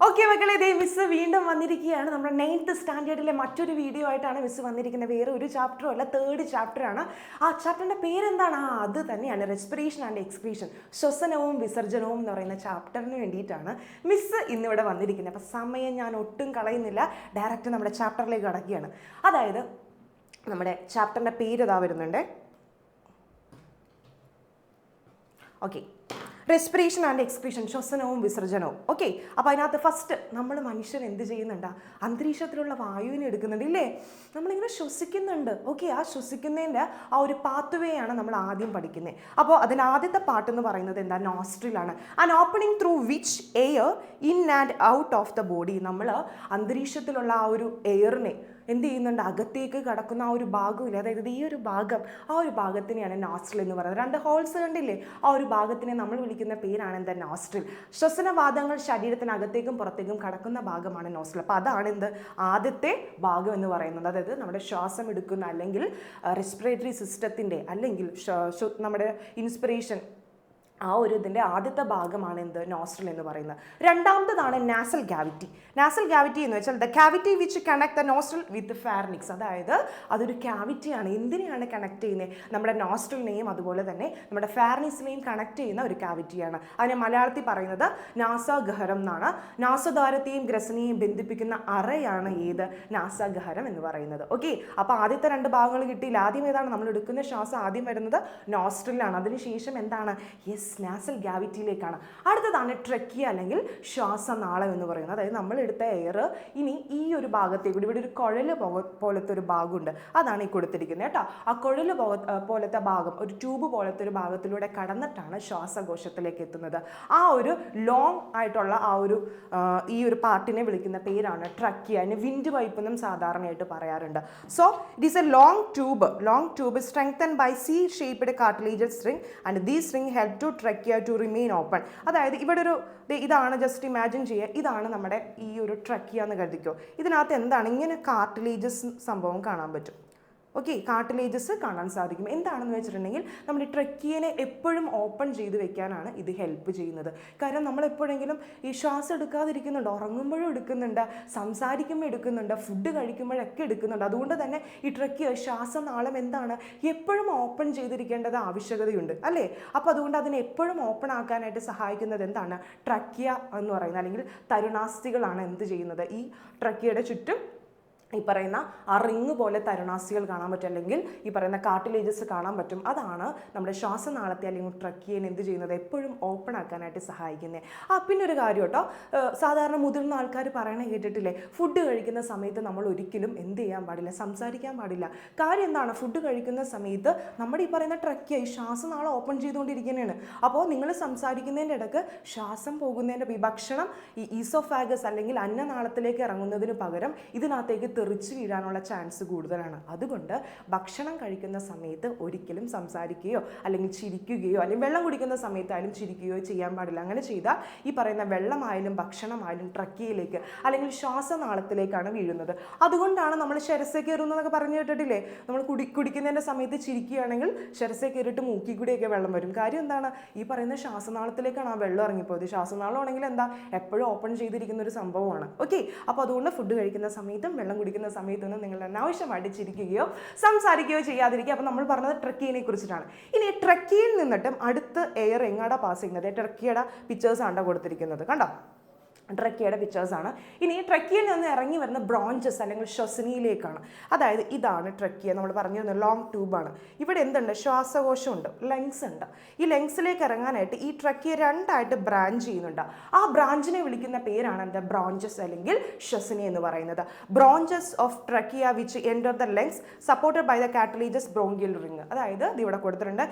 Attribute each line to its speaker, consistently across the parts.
Speaker 1: Okay മക്കളെ, ഇതേ miss വീണ്ടും വന്നിരിക്കുകയാണ്. നമ്മുടെ 9th സ്റ്റാൻഡേർഡിലെ മറ്റൊരു വീഡിയോ ആയിട്ടാണ് മിസ് വന്നിരിക്കുന്നത്. വേറെ ഒരു ചാപ്റ്ററും അല്ല, 3rd ചാപ്റ്ററാണ്. ആ ചാപ്റ്ററിൻ്റെ പേരെന്താണ്? അത് തന്നെയാണ്, റെസ്പിറേഷൻ ആൻഡ് എക്സ്ക്രീഷൻ, ശ്വസനവും വിസർജനവും എന്ന് പറയുന്ന ചാപ്റ്ററിന് വേണ്ടിയിട്ടാണ് മിസ് ഇന്നിവിടെ വന്നിരിക്കുന്നത്. അപ്പം സമയം ഞാൻ ഒട്ടും കളയുന്നില്ല, ഡയറക്റ്റ് നമ്മുടെ ചാപ്റ്ററിലേക്ക് കടക്കുകയാണ്. അതായത് നമ്മുടെ ചാപ്റ്ററിൻ്റെ പേര് ഇതാ വരുന്നുണ്ട്. ഓക്കെ, റെസ്പിറേഷൻ ആൻഡ് എക്സ്ക്രീഷൻ, ശ്വസനവും വിസർജനവും. ഓക്കെ, അപ്പോൾ അതിനകത്ത് ഫസ്റ്റ് നമ്മൾ മനുഷ്യർ എന്ത് ചെയ്യുന്നുണ്ട്? അന്തരീക്ഷത്തിലുള്ള വായുവിനെ എടുക്കുന്നുണ്ട് ഇല്ലേ? നമ്മളിങ്ങനെ ശ്വസിക്കുന്നുണ്ട്. ഓക്കെ, ആ ശ്വസിക്കുന്നതിൻ്റെ ആ ഒരു പാത്വേ ആണ് നമ്മൾ ആദ്യം പഠിക്കുന്നത്. അപ്പോൾ അതിന് ആദ്യത്തെ പാർട്ട് എന്ന് പറയുന്നത് എന്താ? നോസ്ട്രിലാണ്. And opening through which air in and out of the body. നമ്മൾ അന്തരീക്ഷത്തിലുള്ള ആ ഒരു എയറിനെ എന്ത് ചെയ്യുന്നുണ്ട്? അകത്തേക്ക് കടക്കുന്ന ആ ഒരു ഭാഗമില്ല, അതായത് ഈ ഒരു ഭാഗം, ആ ഒരു ഭാഗത്തിനെയാണ് നോസ്ട്രിൽ എന്ന് പറയുന്നത്. 2 ഹോൾസ് കണ്ടില്ലേ? ആ ഒരു ഭാഗത്തിനെ നമ്മൾ വിളിക്കുന്ന പേരാണ് എന്താ? നോസ്ട്രിൽ. ശ്വസനവാതങ്ങൾ ശരീരത്തിനകത്തേക്കും പുറത്തേക്കും കടക്കുന്ന ഭാഗമാണ് നോസ്ട്രിൽ. അപ്പോൾ അതാണ് എന്ത്? ആദ്യത്തെ ഭാഗം എന്ന് പറയുന്നത്. അതായത് നമ്മുടെ ശ്വാസം എടുക്കുന്ന അല്ലെങ്കിൽ റെസ്പിറേറ്ററി സിസ്റ്റത്തിൻ്റെ അല്ലെങ്കിൽ നമ്മുടെ ഇൻസ്പിറേഷൻ, ആ ഒരു ഇതിൻ്റെ ആദ്യത്തെ ഭാഗമാണ് എന്ത്? നോസ്ട്രൽ എന്ന് പറയുന്നത്. രണ്ടാമത്തതാണ് നാസൽ ക്യാവിറ്റി. നാസൽ ക്യാവിറ്റി എന്ന് വെച്ചാൽ the cavity which connect the nostril with pharynx. അതായത് അതൊരു ക്യാവിറ്റിയാണ്. എന്തിനെയാണ് കണക്ട് ചെയ്യുന്നത്? നമ്മുടെ നോസ്ട്രലിനെയും അതുപോലെ തന്നെ നമ്മുടെ ഫാർനിക്സിനെയും കണക്ട് ചെയ്യുന്ന ഒരു ക്യാവിറ്റിയാണ്. അതിനെ മലയാളത്തിൽ പറയുന്നത് നാസാഗഹരം എന്നാണ്. നാസദ്വാരത്തെയും ഗ്രസനെയും ബന്ധിപ്പിക്കുന്ന അറയാണ് ഏത്? നാസാഗഹരം എന്ന് പറയുന്നത്. ഓക്കെ, അപ്പോൾ ആദ്യത്തെ 2 ഭാഗങ്ങൾ കിട്ടിയില്ല. ആദ്യം ഏതാണ്? നമ്മൾ എടുക്കുന്ന ശ്വാസം ആദ്യം വരുന്നത് നോസ്ട്രലിലാണ്. അതിനുശേഷം എന്താണ്? നാസൽ ക്യാവിറ്റിയിലേക്കാണ്. അടുത്തതാണ് ട്രക്കിയ അല്ലെങ്കിൽ ശ്വാസനാളം എന്ന് പറയുന്നത്. അതായത് നമ്മൾ എടുത്ത എയർ ഇനി ഈ ഒരു ഭാഗത്തേക്ക് കൂടി, ഇവിടെ ഒരു കുഴൽ പോലത്തെ ഒരു ഭാഗമുണ്ട്, അതാണ് ഈ കൊടുത്തിരിക്കുന്നത് കേട്ടോ. ആ കുഴൽ പോലത്തെ ഭാഗം, ഒരു ട്യൂബ് പോലത്തെ ഒരു ഭാഗത്തിലൂടെ കടന്നിട്ടാണ് ശ്വാസകോശത്തിലേക്ക് എത്തുന്നത്. ആ ഒരു ലോങ് ആയിട്ടുള്ള ആ ഒരു ഈ ഒരു പാർട്ടിനെ വിളിക്കുന്ന പേരാണ് ട്രക്കിയ. അതിന് വിൻഡ് പൈപ്പ് എന്നും സാധാരണയായിട്ട് പറയാറുണ്ട്. So it is a long tube strengthened by C shaped cartilages string and these string help to trachea to remain open. അതായത് ഇവിടെ ഒരു ഇതാണ്, ജസ്റ്റ് ഇമാജിൻ ചെയ്യുക, ഇതാണ് നമ്മുടെ ഈ ഒരു ട്രക്കിയ എന്ന് കരുതിക്കോ. ഇതിനകത്ത് എന്താണ്? ഇങ്ങനെ കാർട്ടിലേജസ് സംഭവം കാണാൻ പറ്റും. ഓക്കെ, കാർട്ടിലേജസ് കാണാൻ സാധിക്കും. എന്താണെന്ന് വെച്ചിട്ടുണ്ടെങ്കിൽ നമ്മുടെ ട്രക്കിയനെ എപ്പോഴും ഓപ്പൺ ചെയ്ത് വെക്കാനാണ് ഇത് ഹെൽപ്പ് ചെയ്യുന്നത്. കാരണം നമ്മൾ എപ്പോഴെങ്കിലും ഈ ശ്വാസം എടുക്കാതിരിക്കുന്നുണ്ട്, ഉറങ്ങുമ്പോഴും എടുക്കുന്നുണ്ട്, സംസാരിക്കുമ്പോൾ എടുക്കുന്നുണ്ട്, ഫുഡ് കഴിക്കുമ്പോഴൊക്കെ എടുക്കുന്നുണ്ട്. അതുകൊണ്ട് തന്നെ ഈ ട്രക്കിയ, ശ്വാസനാളം എന്താണ്? എപ്പോഴും ഓപ്പൺ ചെയ്തിരിക്കേണ്ടത് ആവശ്യകതയുണ്ട് അല്ലേ? അപ്പോൾ അതുകൊണ്ട് അതിനെ എപ്പോഴും ഓപ്പൺ ആക്കാനായിട്ട് സഹായിക്കുന്നത് എന്താണ്? ട്രക്കിയ എന്ന് പറയുന്നത്, അല്ലെങ്കിൽ തരുണാസ്ഥികളാണ് എന്ത് ചെയ്യുന്നത്? ഈ ട്രക്കിയയുടെ ചുറ്റും ഈ പറയുന്ന ആ റിങ് പോലെ തരുണാസ്ഥികൾ കാണാൻ പറ്റും, അല്ലെങ്കിൽ ഈ പറയുന്ന കാർട്ടിലേജസ് കാണാൻ പറ്റും. അതാണ് നമ്മുടെ ശ്വാസനാളത്തെ അല്ലെങ്കിൽ ട്രക്കിയനെ എന്ത് ചെയ്യുന്നത്? എപ്പോഴും ഓപ്പൺ ആക്കാനായിട്ട് സഹായിക്കുന്നത്. പിന്നെ ഒരു കാര്യം കേട്ടോ, സാധാരണ മുതിർന്ന ആൾക്കാർ പറയണ കേട്ടിട്ടില്ലേ? ഫുഡ് കഴിക്കുന്ന സമയത്ത് നമ്മൾ ഒരിക്കലും എന്ത് ചെയ്യാൻ പാടില്ല? സംസാരിക്കാൻ പാടില്ല. കാര്യം എന്താണ്? ഫുഡ് കഴിക്കുന്ന സമയത്ത് നമ്മുടെ ഈ പറയുന്ന ട്രക്കിയ, ഈ ശ്വാസനാളം ഓപ്പൺ ചെയ്തുകൊണ്ടിരിക്കുന്നതാണ്. അപ്പോൾ നിങ്ങൾ സംസാരിക്കുന്നതിൻ്റെ ഇടയ്ക്ക് ശ്വാസം പോകുന്നതിൻ്റെ, ഈ ഭക്ഷണം ഈ ഈസോഫാഗസ് അല്ലെങ്കിൽ അന്നനാളത്തിലേക്ക് ഇറങ്ങുന്നതിന് പകരം ഇതിനകത്തേക്ക് തെറിച്ച് വീഴാനുള്ള ചാൻസ് കൂടുതലാണ്. അതുകൊണ്ട് ഭക്ഷണം കഴിക്കുന്ന സമയത്ത് ഒരിക്കലും സംസാരിക്കുകയോ അല്ലെങ്കിൽ ചിരിക്കുകയോ, അല്ലെങ്കിൽ വെള്ളം കുടിക്കുന്ന സമയത്തായാലും ചിരിക്കുകയോ ചെയ്യാൻ പാടില്ല. അങ്ങനെ ചെയ്താൽ ഈ പറയുന്ന വെള്ളമായാലും ഭക്ഷണമായാലും ട്രക്കിയയിലേക്ക് അല്ലെങ്കിൽ ശ്വാസനാളത്തിലേക്കാണ് വീഴുന്നത്. അതുകൊണ്ടാണ് നമ്മൾ ശരസേ കയറുന്നതൊക്കെ പറഞ്ഞു കേട്ടിട്ടില്ലേ? നമ്മൾ കുടിക്കുന്നതിൻ്റെ സമയത്ത് ചിരിക്കുകയാണെങ്കിൽ ശരസേ കയറിയിട്ട് മൂക്കി കൂടിയൊക്കെ വെള്ളം വരും. കാര്യം എന്താണ്? ഈ പറയുന്ന ശ്വാസനാളത്തിലേക്കാണ് ആ വെള്ളം ഇറങ്ങിപ്പോയത്. ശ്വാസനാളം ആണെങ്കിൽ എന്താ? എപ്പോഴും ഓപ്പൺ ചെയ്തിരിക്കുന്ന ഒരു സംഭവമാണ്. ഓക്കെ, അപ്പോൾ അതുകൊണ്ട് ഫുഡ് കഴിക്കുന്ന സമയത്തും വെള്ളം കുടിക്കുന്ന സമയത്തൊന്നും നിങ്ങൾ അനാവശ്യമായിട്ട് ചിരിക്കുകയോ സംസാരിക്കുകയോ ചെയ്യാതിരിക്കുക. അപ്പോൾ നമ്മൾ പറഞ്ഞത് ട്രക്കിയനെ കുറിച്ചിട്ടാണ്. ഇനി ട്രക്കിയയിൽ നിന്നിട്ടും അടുത്ത് എയർ എങ്ങാടാ പാസ് ചെയ്യുന്നത്? ട്രക്കിയയുടെ പിക്ചേഴ്സ് ആണ് കൊടുത്തിരിക്കുന്നത്, കണ്ടോ? ട്രക്കിയയുടെ പിക്ചേഴ്സാണ്. ഇനി ട്രക്കിയയിൽ നിന്ന് ഇറങ്ങി വരുന്ന ബ്രോഞ്ചസ് അല്ലെങ്കിൽ ശ്വസനിയിലേക്കാണ്. അതായത് ഇതാണ് ട്രക്കിയ. നമ്മൾ പറഞ്ഞു തന്ന ലോങ് ട്യൂബാണ്. ഇവിടെ എന്തുണ്ട്? ശ്വാസകോശമുണ്ട്, ലങ്സ് ഉണ്ട്. ഈ ലങ്സിലേക്ക് ഇറങ്ങാനായിട്ട് ഈ ട്രക്കിയ 2ആയിട്ട് ബ്രാഞ്ച് ചെയ്യുന്നുണ്ട്. ആ ബ്രാഞ്ചിനെ വിളിക്കുന്ന പേരാണ് എന്താ? ബ്രോഞ്ചസ് അല്ലെങ്കിൽ ശ്വസനി എന്ന് പറയുന്നത്. Bronchus of trachea which enter the lungs supported by the cartilages bronchial ring. അതായത് ഇത് ഇവിടെ കൊടുത്തിട്ടുണ്ട്.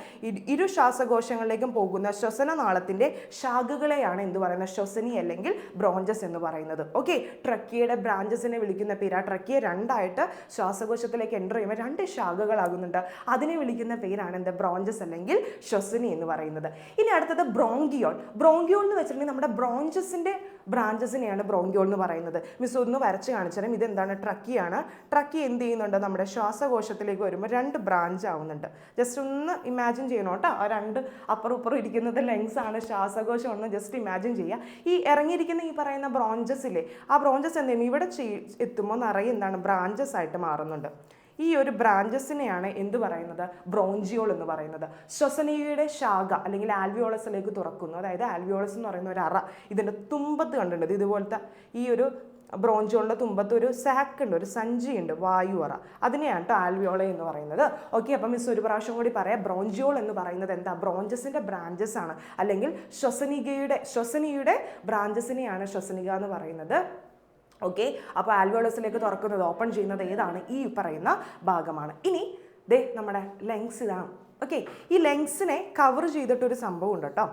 Speaker 1: ഇരു ശ്വാസകോശങ്ങളിലേക്കും പോകുന്ന ശ്വസനനാളത്തിൻ്റെ ശാഖകളെയാണ് എന്ത് പറയുന്നത്? ശ്വസനി അല്ലെങ്കിൽ ബ്രോഞ്ചസ് എന്ന് പറയുന്നത്. ഓക്കെ, ട്രക്കിയയുടെ ബ്രാഞ്ചസിനെ വിളിക്കുന്ന പേര്, ആ ട്രക്കിയ 2ആയിട്ട് ശ്വാസകോശത്തിലേക്ക് എൻ്റർ ചെയ്യുമ്പോൾ 2 ശാഖകളാകുന്നുണ്ട്. അതിനെ വിളിക്കുന്ന പേരാണ് എന്താ? ബ്രോഞ്ചസ് അല്ലെങ്കിൽ ശ്വസനി എന്ന് പറയുന്നത്. ഇനി അടുത്തത് ബ്രോങ്കിയോൾ. ബ്രോങ്കിയോൾ എന്ന് വെച്ചിട്ടുണ്ടെങ്കിൽ നമ്മുടെ ബ്രോഞ്ചസിൻ്റെ ബ്രാഞ്ചസിനെയാണ് ബ്രോങ്കിയോൾ എന്ന് പറയുന്നത്. മിസ് ഒന്ന് വരച്ച് കാണിച്ചാലും ഇതെന്താണ്? ട്രക്കിയാണ്. ട്രക്കി എന്ത് ചെയ്യുന്നുണ്ട്? നമ്മുടെ ശ്വാസകോശത്തിലേക്ക് വരുമ്പോൾ 2 ബ്രാഞ്ച് ആവുന്നുണ്ട്. ജസ്റ്റ് ഒന്ന് ഇമാജിൻ ചെയ്യണം കേട്ടോ. ആ 2 അപ്പുറം ഇപ്പുറം ഇരിക്കുന്നത് ലങ്സ് ആണ്, ശ്വാസകോശം ഒന്ന് ജസ്റ്റ് ഇമാജിൻ ചെയ്യുക. ഈ ഇറങ്ങിയിരിക്കുന്ന ഈ പറയുന്ന ബ്രോഞ്ചസ് ഇല്ലേ, ആ ബ്രോഞ്ചസ് എന്ത് ചെയ്യും, ഇവിടെ എത്തുമ്പോൾ നിറയെ എന്താണ് ബ്രാഞ്ചസ് ആയിട്ട് മാറുന്നുണ്ട്. ഈ ഒരു ബ്രാഞ്ചസിനെയാണ് എന്ത് പറയുന്നത്, ബ്രോഞ്ചിയോൾ എന്ന് പറയുന്നത്. ശ്വസനീയയുടെ ശാഖ അല്ലെങ്കിൽ ആൽവിയോളസിലേക്ക് തുറക്കുന്നു. അതായത് ആൽവിയോളസ് എന്ന് പറയുന്ന ഒരു അറ ഇതിൻ്റെ തുമ്പത്ത് കണ്ടിട്ടുണ്ട്, ഇതുപോലത്തെ ഈ ഒരു ബ്രോഞ്ചിയോളിൻ്റെ തുമ്പത്ത് ഒരു സാക്ക് ഉണ്ട്, ഒരു സഞ്ചിയുണ്ട്, വായു അറ. അതിനെയാണ് കേട്ടോ ആൽവിയോള എന്ന് പറയുന്നത്. ഓക്കെ, അപ്പം മിസ് ഒരു പ്രാവശ്യം കൂടി പറയാം. ബ്രോഞ്ചിയോൾ എന്ന് പറയുന്നത് എന്താ, ബ്രോഞ്ചസിൻ്റെ ബ്രാഞ്ചസ് ആണ്, അല്ലെങ്കിൽ ശ്വസനിയുടെ ബ്രാഞ്ചസിനെയാണ് ശ്വസനിക എന്ന് പറയുന്നത്. ഓക്കെ, അപ്പോൾ ആൽവിയോളസിലേക്ക് തുറക്കുന്നത്, ഓപ്പൺ ചെയ്യുന്നത് ഏതാണ്, ഈ പറയുന്ന ഭാഗമാണ്. ഇനി ദേ നമ്മുടെ ലങ്സ് ഇതാണ്. ഓക്കെ, ഈ ലങ്സിനെ കവർ ചെയ്തിട്ടൊരു സംഭവം ഉണ്ട് കേട്ടോ,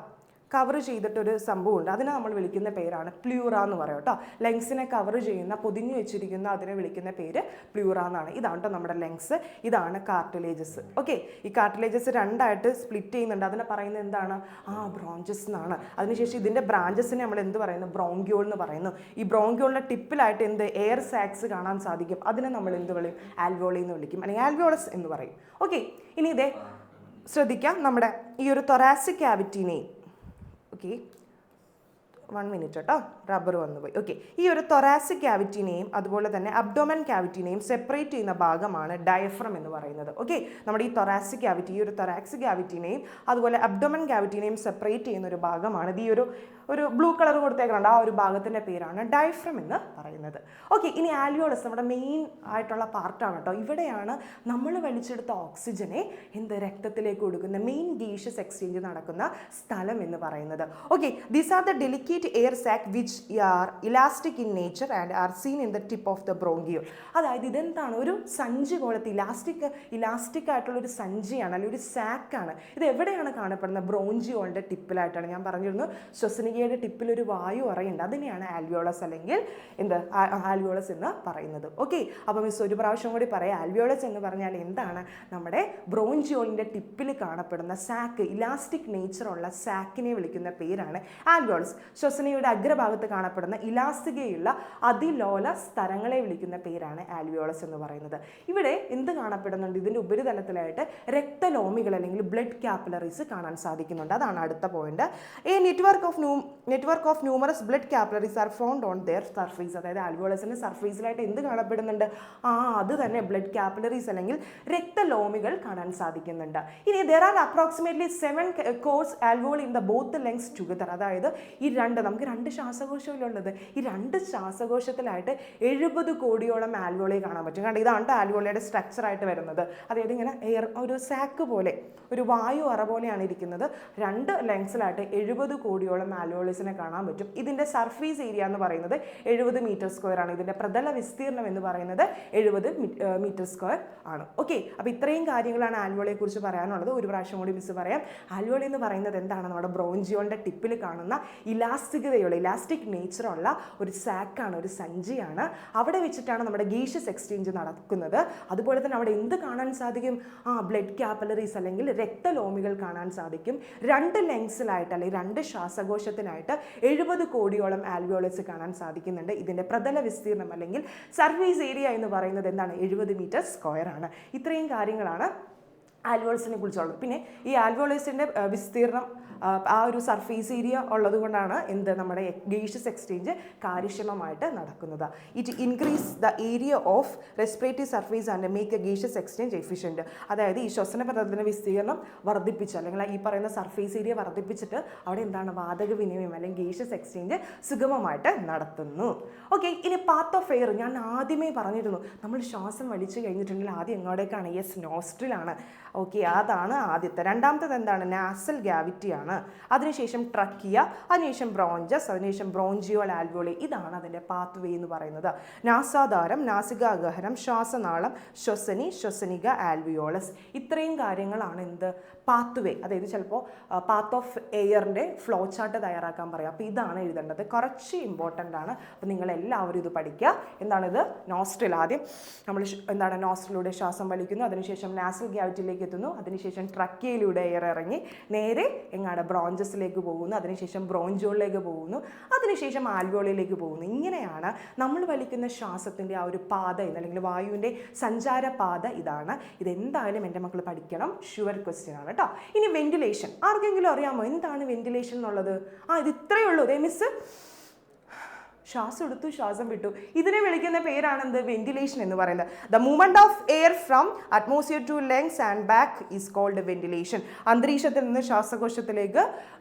Speaker 1: കവർ ചെയ്തിട്ടൊരു സംഭവമുണ്ട്. അതിനെ നമ്മൾ വിളിക്കുന്ന പേരാണ് പ്ലൂറ എന്ന് പറയും കേട്ടോ. ലങ്സിനെ കവർ ചെയ്യുന്ന, പൊതിഞ്ഞു വെച്ചിരിക്കുന്ന അതിനെ വിളിക്കുന്ന പേര് പ്ലൂറ എന്നാണ്. ഇതാണ് കേട്ടോ നമ്മുടെ ലങ്സ്, ഇതാണ് കാർട്ടിലേജസ്. ഓക്കെ, ഈ കാർട്ടിലേജസ് രണ്ടായിട്ട് സ്പ്ലിറ്റ് ചെയ്യുന്നുണ്ട്, അതിനെ പറയുന്നത് എന്താണ്, ബ്രോഞ്ചസ് എന്നാണ്. അതിനുശേഷം ഇതിൻ്റെ ബ്രാഞ്ചസിനെ നമ്മൾ എന്ത് പറയുന്നു, ബ്രോങ്കിയോൾ എന്ന് പറയുന്നു. ഈ ബ്രോങ്കിയോളിൻ്റെ ടിപ്പിലായിട്ട് എന്ത് എയർ സാക്സ് കാണാൻ സാധിക്കും, അതിനെ നമ്മൾ എന്ത് വിളിക്കും, ആൽവിയോളി എന്ന് വിളിക്കും, അല്ലെങ്കിൽ ആൽവിയോളസ് എന്ന് പറയും. ഓക്കെ, ഇനി ഇതേ ശ്രദ്ധിക്കാം, നമ്മുടെ ഈ ഒരു തൊറാസിക് ക്യാവിറ്റിനെയും, ഓക്കെ 1 മിനിറ്റ് കേട്ടോ, റബ്ബർ വന്നുപോയി. ഓക്കെ, ഈ ഒരു തൊറാസിക് ക്യാവിറ്റിനെയും അതുപോലെ തന്നെ അബ്ഡോമൻ ക്യാവിറ്റിനെയും സെപ്പറേറ്റ് ചെയ്യുന്ന ഭാഗമാണ് ഡയഫ്രം എന്ന് പറയുന്നത്. ഓക്കെ, നമ്മുടെ ഈ തൊറാസിക് ക്യാവിറ്റി, ഈ ഒരു തൊറാസിക് ക്യാവിറ്റിനെയും അതുപോലെ അബ്ഡോമൻ ക്യാവിറ്റിനെയും സെപ്പറേറ്റ് ചെയ്യുന്ന ഒരു ഭാഗമാണ് ഈ ഒരു ബ്ലൂ കളർ കൊടുത്തേക്കുന്നുണ്ട്, ആ ഒരു ഭാഗത്തിൻ്റെ പേരാണ് ഡയഫ്രം എന്ന് പറയുന്നത്. ഓക്കെ, ഇനി ആൽവിയോളസ് നമ്മുടെ മെയിൻ ആയിട്ടുള്ള പാർട്ടാണ് കേട്ടോ. ഇവിടെയാണ് നമ്മൾ വലിച്ചെടുത്ത ഓക്സിജനെ രക്തത്തിലേക്ക് കൊടുക്കുന്ന മെയിൻ ഗേഷ്യസ് എക്സ്ചേഞ്ച് നടക്കുന്ന സ്ഥലം എന്ന് പറയുന്നത്. Okay, these are the delicate air sac which are elastic in nature and are seen in the tip of the bronchiole. അതായത് ഇതെന്താണ്, ഒരു സഞ്ചി പോലത്തെ ഇലാസ്റ്റിക് ആയിട്ടുള്ള ഒരു സഞ്ചിയാണ്, അല്ലെങ്കിൽ ഒരു സാക്കാണ്. ഇത് എവിടെയാണ് കാണപ്പെടുന്നത്, ബ്രോഞ്ചിയോളിൻ്റെ ടിപ്പിലായിട്ടാണ്. ഞാൻ പറഞ്ഞിരുന്നു ശ്വസനികയുടെ ടിപ്പിൽ ഒരു വായു അറയുണ്ട്, അതിനെയാണ് ആൽവിയോളസ് അല്ലെങ്കിൽ ആൽവിയോളസ് എന്ന് പറയുന്നത്. ഓക്കെ, അപ്പോൾ മിസ് ഒരു പ്രാവശ്യം കൂടി പറയാം, ആൽവിയോളസ് എന്ന് പറഞ്ഞാൽ എന്താണ്, നമ്മുടെ ബ്രോഞ്ചിയോളിൻ്റെ ടിപ്പിൽ കാണപ്പെടുന്ന സാക്ക്, ഇലാസ്റ്റിക് നേച്ചറുള്ള സാക്കിനെ വിളിക്കുന്ന പേരാണ് ആൽവിയോളസ്. ശ്വസനയുടെ അഗ്രഭാഗത്ത് കാണപ്പെടുന്ന ഇലാസ്തികയുള്ള അതിലോല സ്ഥലങ്ങളെ വിളിക്കുന്ന പേരാണ് ആൽവിയോളസ് എന്ന് പറയുന്നത്. ഇവിടെ എന്ത് കാണപ്പെടുന്നുണ്ട്, ഇതിൻ്റെ ഉപരിതലത്തിലായിട്ട് രക്തലോമികൾ അല്ലെങ്കിൽ ബ്ലഡ് കാപ്പിലറീസ് കാണാൻ സാധിക്കുന്നുണ്ട്. അതാണ് അടുത്ത point. A network of numerous blood capillaries are found on their surface. അതായത് ആൽവിയോളസിൻ്റെ സർഫേസിലായിട്ട് എന്ത് കാണപ്പെടുന്നുണ്ട്, അത് തന്നെ ബ്ലഡ് കാപ്പിലറീസ് അല്ലെങ്കിൽ രക്തലോമികൾ കാണാൻ സാധിക്കുന്നുണ്ട്. ഇനി there are approximately 7 cores alveoli in the both the lungs together. അതായത് നമുക്ക് രണ്ട് ശ്വാസകോശമുള്ളത്, ഈ രണ്ട് ശ്വാസകോശത്തിലായിട്ട് 70 കോടിയോളം ആൽവിയോളി കാണാൻ പറ്റും. കാരണം ഇതാണ് ആൽവിയോളിയുടെ സ്ട്രക്ചറായിട്ട് വരുന്നത്. അതായത് ഇങ്ങനെ ഒരു സാക്ക് പോലെ, ഒരു വായു അറ പോലെയാണ് ഇരിക്കുന്നത്. രണ്ട് ലങ്സിലായിട്ട് 70 കോടിയോളം ആൽവിയോളിസിനെ കാണാൻ പറ്റും. ഇതിൻ്റെ സർഫേസ് ഏരിയ എന്ന് പറയുന്നത് 70 മീറ്റർ സ്ക്വയർ ആണ്. ഇതിൻ്റെ പ്രതല വിസ്തീർണം എന്ന് പറയുന്നത് 70 മീറ്റർ സ്ക്വയർ ആണ്. ഓക്കെ, അപ്പോൾ ഇത്രയും കാര്യങ്ങളാണ് ആൽവിയോളിയെ കുറിച്ച് പറയാനുള്ളത്. ഒരു പ്രാവശ്യം കൂടി മിസ് പറയാം. ആൽവിയോളി എന്ന് പറയുന്നത് എന്താണ്, നമ്മുടെ ബ്രോഞ്ചിയോളിൻ്റെ ടിപ്പിൽ കാണുന്ന ഇലാസ്റ്റിക് നേച്ചറുള്ള ഒരു സാക്കാണ്, ഒരു സഞ്ചിയാണ്. അവിടെ വെച്ചിട്ടാണ് നമ്മുടെ ഗേഷ്യസ് എക്സ്ചേഞ്ച് നടക്കുന്നത്. അതുപോലെ തന്നെ അവിടെ എന്ത് കാണാൻ സാധിക്കും, ബ്ലഡ് കാപ്പിലറീസ് അല്ലെങ്കിൽ രക്തലോമികൾ കാണാൻ സാധിക്കും. രണ്ട് ലങ്സിലായിട്ട് അല്ലെങ്കിൽ രണ്ട് ശ്വാസകോശത്തിനായിട്ട് 70 കോടിയോളം ആൽവിയോളസ് കാണാൻ സാധിക്കുന്നുണ്ട്. ഇതിൻ്റെ പ്രതല വിസ്തീർണം അല്ലെങ്കിൽ സർഫേസ് ഏരിയ എന്ന് പറയുന്നത് എന്താണ്, 70 മീറ്റർ സ്ക്വയർ ആണ്. ഇത്രയും കാര്യങ്ങളാണ് ആൽവിയോളസിനെ കുറിച്ചുള്ളത്. പിന്നെ ഈ ആൽവിയോളസിൻ്റെ വിസ്തീർണം, ആ ഒരു സർഫേസ് ഏരിയ ഉള്ളത് കൊണ്ടാണ് നമ്മുടെ ഗേഷ്യസ് എക്സ്ചേഞ്ച് കാര്യക്ഷമമായിട്ട് നടക്കുന്നത്. It increase the area of respiratory surface and make A gaseous exchange efficient. അതായത് ഈ ശ്വസന പദത്തിൻ്റെ വിസ്തീർണം വർദ്ധിപ്പിച്ച് അല്ലെങ്കിൽ ഈ പറയുന്ന സർഫേസ് ഏരിയ വർദ്ധിപ്പിച്ചിട്ട് അവിടെ വാതക വിനിമയം അല്ലെങ്കിൽ ഗേഷ്യസ് എക്സ്ചേഞ്ച് സുഗമമായിട്ട് നടത്തുന്നു. ഓക്കെ, ഇനി പാത്ത് ഓഫ് എയർ ഞാൻ ആദ്യമേ പറഞ്ഞിരുന്നു, നമ്മൾ ശ്വാസം വലിച്ചു കഴിഞ്ഞിട്ടുണ്ടെങ്കിൽ ആദ്യം എങ്ങോട്ടേക്കാണ്, നോസ്ട്രിലാണ്. ഓക്കെ, അതാണ് ആദ്യത്തെ. രണ്ടാമത്തേത് എന്താണ്, നാസൽ ക്യാവിറ്റിയാണ്. അതിനുശേഷം ട്രക്കിയ, അതിനുശേഷം ബ്രോഞ്ചസ്, അതിനുശേഷം ബ്രോഞ്ചിയോൾ ആൽവിയോളി. ഇതാണ് അതിൻ്റെ പാത്ത് വേ എന്ന് പറയുന്നത്. നാസാധാരം, നാസികാഗഹരം, ശ്വാസനാളം, ശ്വസനിക, ആൽവിയോളസ്. ഇത്രയും കാര്യങ്ങളാണ് പാത്ത് വേ. അതായത് ചിലപ്പോൾ പാത്ത് ഓഫ് എയറിൻ്റെ ഫ്ലോ ചാർട്ട് തയ്യാറാക്കാൻ പറയാം. അപ്പോൾ ഇതാണ് എഴുതേണ്ടത്, കുറച്ച് ഇമ്പോർട്ടൻ്റ് ആണ്. അപ്പോൾ നിങ്ങളെല്ലാവരും ഇത് പഠിക്കുക. എന്താണിത്, നോസ്ട്രിൽ. ആദ്യം നമ്മൾ നോസ്ട്രിലൂടെ ശ്വാസം വലിക്കുന്നു, അതിനുശേഷം നാസൽ ക്യാവിറ്റിയിലേക്ക് എത്തുന്നു, അതിനുശേഷം ട്രക്കിയയിലൂടെ എയർ ഇറങ്ങി നേരെ ബ്രോഞ്ചസിലേക്ക് പോകുന്നു, അതിനുശേഷം ബ്രോഞ്ചിയോളിലേക്ക് പോകുന്നു, അതിനുശേഷം ആൽവിയോളിയിലേക്ക് പോകുന്നു. ഇങ്ങനെയാണ് നമ്മൾ വലിക്കുന്ന ശ്വാസത്തിൻ്റെ ആ ഒരു പാത അല്ലെങ്കിൽ വായുവിൻ്റെ സഞ്ചാരപാത ഇതാണ്. ഇതെന്തായാലും എൻ്റെ മക്കൾ പഠിക്കണം, ഷുവർ ക്വസ്റ്റ്യൻ ആണ് കേട്ടോ. ഇനി വെന്റിലേഷൻ, ആർക്കെങ്കിലും അറിയാമോ എന്താണ് വെന്റിലേഷൻ എന്നുള്ളത്? ഇത് ഇത്രയേ ഉള്ളൂ. മിസ് ശ്വാസം എടുത്തു ശ്വാസം വിട്ടു. ഇതിനെ വിളിക്കുന്ന പേരാണ് എന്ത്? വെന്റിലേഷൻ എന്ന് പറയുന്നത്. The movement of air from atmosphere to lungs and back is called ventilation. അന്തരീക്ഷത്തിൽ നിന്ന് ശ്വാസകോശത്തിലേക്ക്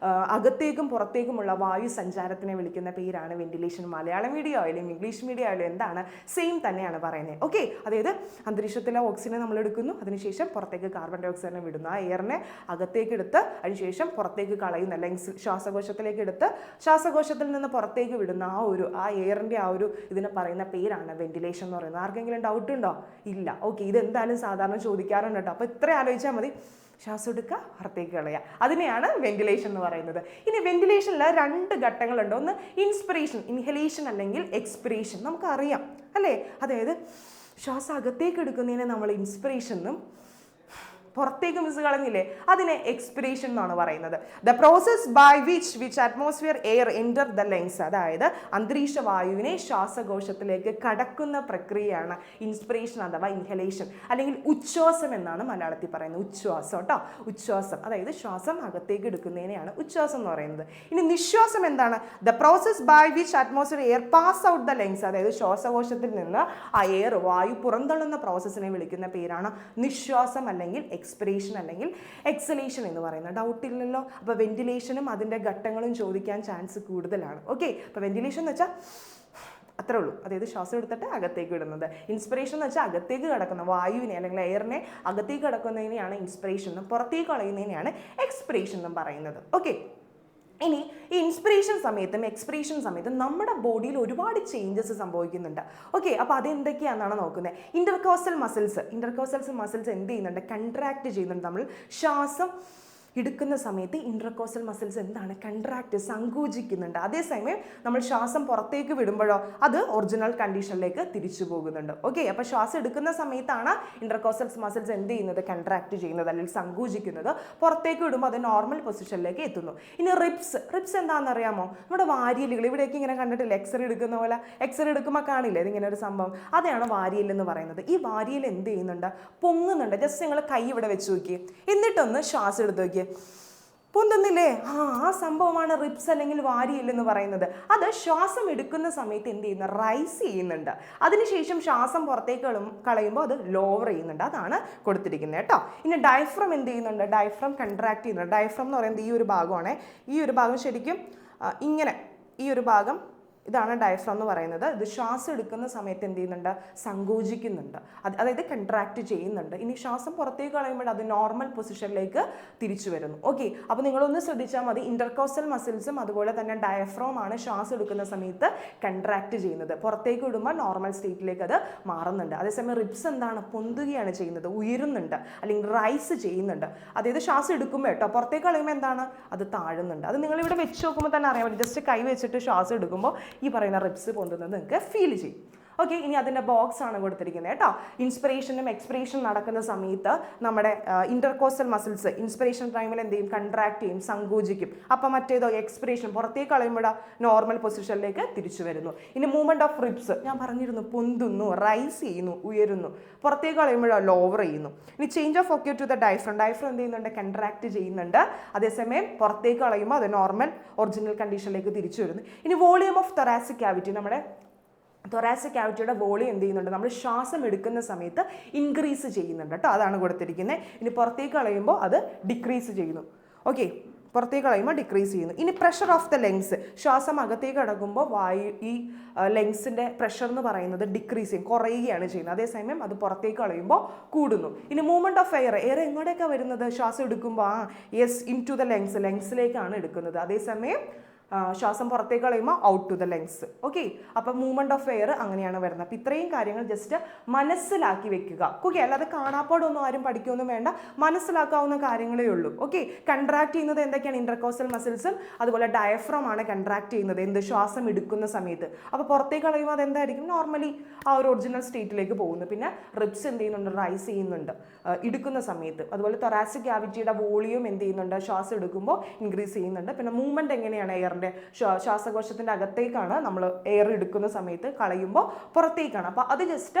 Speaker 1: അകത്തേക്കും പുറത്തേക്കുമുള്ള വായു സഞ്ചാരത്തിനെ വിളിക്കുന്ന പേരാണ് വെന്റിലേഷൻ. മലയാളം മീഡിയം ആയാലും ഇംഗ്ലീഷ് മീഡിയം ആയാലും എന്താണ്? സെയിം തന്നെയാണ് പറയുന്നത്. ഓക്കെ, അതായത് അന്തരീക്ഷത്തിലെ ഓക്സിജനെ നമ്മൾ എടുക്കുന്നു, അതിനുശേഷം പുറത്തേക്ക് കാർബൺ ഡൈ ഓക്സൈഡിനെ വിടുന്നു. ആ എയറിനെ അകത്തേക്ക് എടുത്ത് അതിനുശേഷം പുറത്തേക്ക് കളയുന്ന ലങ്സ് ശ്വാസകോശത്തിലേക്ക് എടുത്ത് ശ്വാസകോശത്തിൽ നിന്ന് പുറത്തേക്ക് വിടുന്ന ആ എയറിൻ്റെ ആ ഒരു ഇതിനെ പറയുന്ന പേരാണ് വെന്റിലേഷൻ എന്ന് പറയുന്നത്. ആർക്കെങ്കിലും ഡൗട്ട് ഉണ്ടോ? ഇല്ല. ഓക്കെ, ഇതെന്തായാലും സാധാരണ ചോദിക്കാറുണ്ട് കേട്ടോ. അപ്പോൾ ഇത്ര ആലോചിച്ചാൽ മതി. ശ്വാസം എടുക്കുക, പുറത്തേക്ക് കളയുക, അതിനെയാണ് വെന്റിലേഷൻ എന്ന് പറയുന്നത്. ഇനി വെന്റിലേഷനിൽ 2 ഘട്ടങ്ങളുണ്ട്. ഒന്ന് ഇൻസ്പിറേഷൻ, ഇൻഹലേഷൻ അല്ലെങ്കിൽ എക്സ്പിറേഷൻ. നമുക്കറിയാം അല്ലേ? അതായത് ശ്വാസം അകത്തേക്ക് എടുക്കുന്നതിനെ നമ്മൾ ഇൻസ്പിറേഷൻ എന്നും പുറത്തേക്ക് മിസ് കളഞ്ഞില്ലേ, അതിനെ എക്സ്പിറേഷൻ എന്നാണ് പറയുന്നത്. The process by which atmosphere air enter the lungs, അതായത് അന്തരീക്ഷ വായുവിനെ ശ്വാസകോശത്തിലേക്ക് കടക്കുന്ന പ്രക്രിയയാണ് ഇൻസ്പിറേഷൻ അഥവാ ഇൻഹലേഷൻ, അല്ലെങ്കിൽ ഉച്ഛ്വാസം എന്നാണ് മലയാളത്തിൽ പറയുന്നത്. ഉച്ഛ്വാസം കേട്ടോ, ഉച്ഛ്വാസം. അതായത് ശ്വാസം അകത്തേക്ക് എടുക്കുന്നതിനെയാണ് ഉച്ഛ്വാസം എന്ന് പറയുന്നത്. ഇനി നിശ്വാസം എന്താണ്? The process by which atmosphere air pass out the lungs, അതായത് ശ്വാസകോശത്തിൽ നിന്ന് ആ എയർ വായു പുറന്തള്ളുന്ന പ്രോസസ്സിനെ വിളിക്കുന്ന പേരാണ് നിശ്വാസം അല്ലെങ്കിൽ എക്സ്പിറേഷൻ അല്ലെങ്കിൽ എക്സലേഷൻ എന്ന് പറയുന്നത്. ഡൗട്ട് ഇല്ലല്ലോ? അപ്പോൾ വെന്റിലേഷനും അതിൻ്റെ ഘട്ടങ്ങളും ചോദിക്കാൻ ചാൻസ് കൂടുതലാണ്. ഓക്കെ, അപ്പോൾ വെന്റിലേഷൻ എന്ന് വെച്ചാൽ അത്രേ ഉള്ളൂ, അതായത് ശ്വാസം എടുത്തിട്ട് അകത്തേക്ക് വിടുന്നത്. ഇൻസ്പിറേഷൻ എന്ന് വെച്ചാൽ അകത്തേക്ക് കിടക്കുന്ന വായുവിനെ അല്ലെങ്കിൽ എയറിനെ അകത്തേക്ക് കിടക്കുന്നതിനെയാണ് ഇൻസ്പിറേഷൻ എന്നും പുറത്തേക്ക് കളയുന്നതിനെയാണ് എക്സ്പിറേഷൻ എന്നും പറയുന്നത്. ഓക്കെ, ഇനി ഈ ഇൻസ്പിറേഷൻ സമയത്തും എക്സ്പിറേഷൻ സമയത്തും നമ്മുടെ ബോഡിയിൽ ഒരുപാട് ചേഞ്ചസ് സംഭവിക്കുന്നുണ്ട്. ഓക്കെ, അപ്പോൾ അതെന്തൊക്കെയാണെന്നാണ് നോക്കുന്നത്. ഇൻ്റർകോസ്റ്റൽ മസിൽസ് എന്ത് ചെയ്യുന്നുണ്ട്? കൺട്രാക്ട് ചെയ്യുന്നുണ്ട്. നമ്മൾ ശ്വാസം എടുക്കുന്ന സമയത്ത് ഇൻട്രകോസ്റ്റൽ മസിൽസ് എന്താണ്? കൺട്രാക്ട്, സങ്കോചിക്കുന്നുണ്ട്. അതേസമയം നമ്മൾ ശ്വാസം പുറത്തേക്ക് വിടുമ്പോഴോ അത് ഒറിജിനൽ കണ്ടീഷനിലേക്ക് തിരിച്ചു പോകുന്നുണ്ട്. ഓക്കെ, അപ്പോൾ ശ്വാസം എടുക്കുന്ന സമയത്താണ് ഇൻട്രകോസ്റ്റൽ മസിൽസ് എന്ത് ചെയ്യുന്നത്? കൺട്രാക്ട് ചെയ്യുന്നത് അല്ലെങ്കിൽ സങ്കോചിക്കുന്നത്. പുറത്തേക്ക് വിടുമ്പോൾ അത് നോർമൽ പൊസിഷനിലേക്ക് എത്തുന്നു. ഇനി റിബ്സ് എന്താണെന്ന് അറിയാമോ? നമ്മുടെ വാരിയലുകൾ ഇവിടെയൊക്കെ ഇങ്ങനെ കണ്ടിട്ടില്ല, എക്സ്റേ എടുക്കുന്ന പോലെ എക്സ്റേ എടുക്കുമ്പോൾ കാണില്ലേ ഇതിങ്ങനെ ഒരു സംഭവം? അതാണ് വാരിയൽ എന്ന് പറയുന്നത്. ഈ വാരിയൽ എന്ത് ചെയ്യുന്നുണ്ട്? പൊങ്ങുന്നുണ്ട്. ജസ്റ്റ് നിങ്ങൾ കൈ ഇവിടെ വെച്ച് നോക്കിയേ, എന്നിട്ടൊന്ന് ശ്വാസം എടുത്ത് നോക്കിയേ, പൊന്തുന്നില്ലേ? ആ സംഭവമാണ് റിബ്സ് അല്ലെങ്കിൽ വാരിയൽ എന്ന് പറയുന്നത്. അത് ശ്വാസം എടുക്കുന്ന സമയത്ത് എന്ത് ചെയ്യുന്നു? റൈസ് ചെയ്യുന്നുണ്ട്. അതിനുശേഷം ശ്വാസം പുറത്തേക്ക് കളയുമ്പോൾ അത് ലോവർ ചെയ്യുന്നുണ്ട്. അതാണ് കൊടുത്തിരിക്കുന്നത് കേട്ടോ. ഇനി ഡയഫ്രം എന്ത് ചെയ്യുന്നുണ്ട്? ഡയഫ്രം കൺട്രാക്ട് ചെയ്യുന്നുണ്ട്. ഡയഫ്രം എന്ന് പറയുന്നത് ഈ ഒരു ഭാഗമാണ്. ഈ ഒരു ഭാഗം ശരിക്കും ഇങ്ങനെ, ഈ ഒരു ഭാഗം ഇതാണ് ഡയഫ്രം എന്ന് പറയുന്നത്. ഇത് ശ്വാസം എടുക്കുന്ന സമയത്ത് എന്ത് ചെയ്യുന്നുണ്ട്? സങ്കോചിക്കുന്നുണ്ട്, അതായത് കൺട്രാക്ട് ചെയ്യുന്നുണ്ട്. ഇനി ശ്വാസം പുറത്തേക്ക് കളയുമ്പോൾ അത് നോർമൽ പൊസിഷനിലേക്ക് തിരിച്ചു വരുന്നു. ഓക്കെ, അപ്പോൾ നിങ്ങളൊന്ന് ശ്രദ്ധിച്ചാൽ മതി. ഇൻ്റർകോസ്റ്റൽ മസിൽസും അതുപോലെ തന്നെ ഡയഫ്രോമാണ് ശ്വാസം എടുക്കുന്ന സമയത്ത് കൺട്രാക്ട് ചെയ്യുന്നത്. പുറത്തേക്ക് വിടുമ്പോൾ നോർമൽ സ്റ്റേറ്റിലേക്ക് അത് മാറുന്നുണ്ട്. അതേസമയം റിബ്സ് എന്താണ്? പൊന്തുകയാണ് ചെയ്യുന്നത്, ഉയരുന്നുണ്ട് അല്ലെങ്കിൽ റൈസ് ചെയ്യുന്നുണ്ട്. അതായത് ശ്വാസം എടുക്കുമ്പോൾ കേട്ടോ, പുറത്തേക്ക് കളയുമ്പോൾ എന്താണ്? അത് താഴുന്നുണ്ട്. അത് നിങ്ങളിവിടെ വെച്ച് നോക്കുമ്പോൾ തന്നെ അറിയാൻ പറ്റും. ജസ്റ്റ് കൈ വെച്ചിട്ട് ശ്വാസം എടുക്കുമ്പോൾ ഈ പറയുന്ന റിബ്സ് പൊന്തുന്നത് നിങ്ങൾക്ക് ഫീൽ ചെയ്യും. ഓക്കെ, ഇനി അതിൻ്റെ ബോക്സ് ആണ് കൊടുത്തിരിക്കുന്നത് കേട്ടോ. ഇൻസ്പിറേഷനും എക്സ്പിറേഷനും നടക്കുന്ന സമയത്ത് നമ്മുടെ ഇൻ്റർകോസ്റ്റൽ മസിൽസ് ഇൻസ്പിറേഷൻ ടൈമിൽ എന്ത് ചെയ്യും? കൺട്രാക്ട് ചെയ്യും, സങ്കോചിക്കും. അപ്പം മറ്റേതോ എക്സ്പിറേഷൻ പുറത്തേക്ക് കളയുമ്പോഴോ നോർമൽ പൊസിഷനിലേക്ക് തിരിച്ചു വരുന്നു. ഇനി മൂവ്മെൻറ്റ് ഓഫ് റിബ്സ് ഞാൻ പറഞ്ഞിരുന്നു, പൊന്തുന്നു, റൈസ് ചെയ്യുന്നു, ഉയരുന്നു. പുറത്തേക്ക് കളയുമ്പോഴോ ലോവർ ചെയ്യുന്നു. ഇനി change of okay to the diaphragm എന്ത് ചെയ്യുന്നുണ്ട്? കൺട്രാക്ട് ചെയ്യുന്നുണ്ട്. അതേസമയം പുറത്തേക്ക് കളയുമ്പോൾ അത് നോർമൽ ഒറിജിനൽ കണ്ടീഷനിലേക്ക് തിരിച്ചു വരുന്നു. ഇനി വോളിയം ഓഫ് തൊറാസിക് ക്യാവിറ്റി, നമ്മുടെ തൊറാസിക് ക്യാവിറ്റിയുടെ വോളിയം എന്ത് ചെയ്യുന്നുണ്ട്? നമ്മൾ ശ്വാസം എടുക്കുന്ന സമയത്ത് ഇൻക്രീസ് ചെയ്യുന്നുണ്ട് കേട്ടോ. അതാണ് കൊടുത്തിരിക്കുന്നത്. ഇനി പുറത്തേക്ക് കളയുമ്പോൾ അത് ഡിക്രീസ് ചെയ്യുന്നു. ഓക്കെ, പുറത്തേക്ക് കളയുമ്പോൾ ഡിക്രീസ് ചെയ്യുന്നു. ഇനി പ്രഷർ ഓഫ് ദ ലങ്സ്, ശ്വാസം അകത്തേക്ക് കടക്കുമ്പോൾ ഈ ലങ്സിൻ്റെ പ്രഷർ എന്ന് പറയുന്നത് ഡിക്രീസ് ചെയ്യും, കുറയുകയാണ് ചെയ്യുന്നത്. അതേസമയം അത് പുറത്തേക്ക് കളയുമ്പോൾ കൂടുന്നു. ഇനി മൂവ്മെൻറ്റ് ഓഫ് എയർ എങ്ങോട്ടേക്കാണ് വരുന്നത്? ശ്വാസം എടുക്കുമ്പോൾ ഇൻ ടു ദ ലങ്സിലേക്കാണ് എടുക്കുന്നത്. അതേസമയം ശ്വാസം പുറത്തേക്ക് കളയുമ്പോൾ out to the lungs. Okay, അപ്പം മൂവ്മെൻറ്റ് ഓഫ് എയർ അങ്ങനെയാണ് വരുന്നത്. അപ്പം ഇത്രയും കാര്യങ്ങൾ ജസ്റ്റ് മനസ്സിലാക്കി വെക്കുക. ഓക്കെ, അല്ലാതെ കാണാപ്പാടൊന്നും ആരും പഠിക്കുകയൊന്നും വേണ്ട, മനസ്സിലാക്കാവുന്ന കാര്യങ്ങളേ ഉള്ളൂ. ഓക്കെ, കൺട്രാക്ട് ചെയ്യുന്നത് എന്തൊക്കെയാണ്? ഇൻ്റർകോസ്റ്റൽ മസിൽസും അതുപോലെ ഡയഫ്രം ആണ് കൺട്രാക്ട് ചെയ്യുന്നത്. എന്ത്? ശ്വാസം എടുക്കുന്ന സമയത്ത്. അപ്പോൾ പുറത്തേക്ക് കളയുമ്പോൾ അതെന്തായിരിക്കും? നോർമലി ആ ഒരു ഒറിജിനൽ സ്റ്റേറ്റിലേക്ക് പോകുന്നു. പിന്നെ റിബ്സ് എന്ത് ചെയ്യുന്നുണ്ട്? റൈസ് ചെയ്യുന്നുണ്ട് എടുക്കുന്ന സമയത്ത്. അതുപോലെ തൊറാസിക് ക്യാവിറ്റിയുടെ വോളിയം എന്ത് ചെയ്യുന്നുണ്ട്? ശ്വാസം എടുക്കുമ്പോൾ ഇൻക്രീസ് ചെയ്യുന്നുണ്ട്. പിന്നെ മൂവ്മെൻറ്റ് എങ്ങനെയാണ്? എയറിൻ്റെ എയറിൻ്റെ ശ്വാസകോശത്തിൻ്റെ അകത്തേക്കാണ് നമ്മൾ എയർ എടുക്കുന്ന സമയത്ത്, കളയുമ്പോൾ പുറത്തേക്കാണ്. അപ്പോൾ അത് ജസ്റ്റ്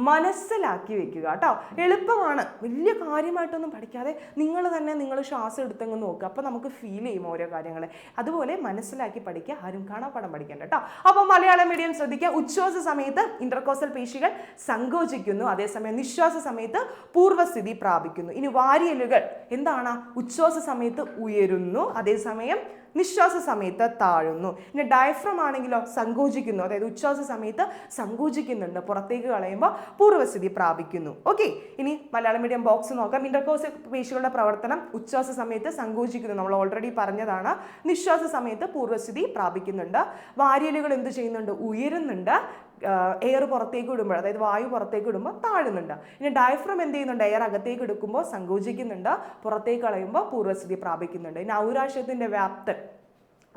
Speaker 1: മനസ്സിലാക്കി വെക്കുക കേട്ടോ. എളുപ്പമാണ്, വലിയ കാര്യമായിട്ടൊന്നും പഠിക്കാതെ നിങ്ങൾ തന്നെ നിങ്ങൾ ശ്വാസം എടുത്തങ്ങ് നോക്കുക. അപ്പോൾ നമുക്ക് ഫീൽ ചെയ്യും ഓരോ കാര്യങ്ങൾ. അതുപോലെ മനസ്സിലാക്കി പഠിക്കുക, ആരും കാണാപ്പാഠം പഠിക്കേണ്ട കേട്ടോ. അപ്പോൾ മലയാളം മീഡിയം ശ്രദ്ധിക്കുക. ഉച്ഛ്വാസ സമയത്ത് ഇന്റർകോസ്റ്റൽ പേശികൾ സങ്കോചിക്കുന്നു, അതേസമയം നിശ്വാസ സമയത്ത് പൂർവ്വസ്ഥിതി പ്രാപിക്കുന്നു. ഇനി വാരിയലുകൾ എന്താണ്? ഉച്ഛ്വാസ സമയത്ത് ഉയരുന്നു, അതേസമയം നിശ്വാസ സമയത്ത് താഴുന്നു. ഇനി ഡയഫ്രം ആണെങ്കിലോ സങ്കോചിക്കുന്നു, അതായത് ഉച്ഛ്വാസ സമയത്ത് സങ്കോചിക്കുന്നുണ്ട്, പുറത്തേക്ക് കളയുമ്പോൾ പൂർവ്വസ്ഥിതി പ്രാപിക്കുന്നു. ഓക്കെ, ഇനി മലയാളം മീഡിയം ബോക്സ് നോക്കാം. ഇന്റർകോസ്റ്റൽ പേശികളുടെ പ്രവർത്തനം ഉച്ഛ്വാസ സമയത്ത് സങ്കോചിക്കുന്നു, നമ്മൾ ഓൾറെഡി പറഞ്ഞതാണ്. നിശ്വാസ സമയത്ത് പൂർവ്വസ്ഥിതി പ്രാപിക്കുന്നുണ്ട്. വാരിയലുകൾ എന്ത് ചെയ്യുന്നുണ്ട്? ഉയരുന്നുണ്ട്. എയർ പുറത്തേക്ക് വിടുമ്പോൾ, അതായത് വായു പുറത്തേക്ക് വിടുമ്പോൾ താഴുന്നുണ്ട്. ഇനി ഡയഫ്രം എന്ത് ചെയ്യുന്നുണ്ട്? എയർ അകത്തേക്ക് എടുക്കുമ്പോൾ സങ്കോചിക്കുന്നുണ്ട്, പുറത്തേക്ക് കളയുമ്പോൾ പൂർവ്വസ്ഥിതി പ്രാപിക്കുന്നുണ്ട്. ഇനി ഔരാശയത്തിൻ്റെ വ്യാപ്തം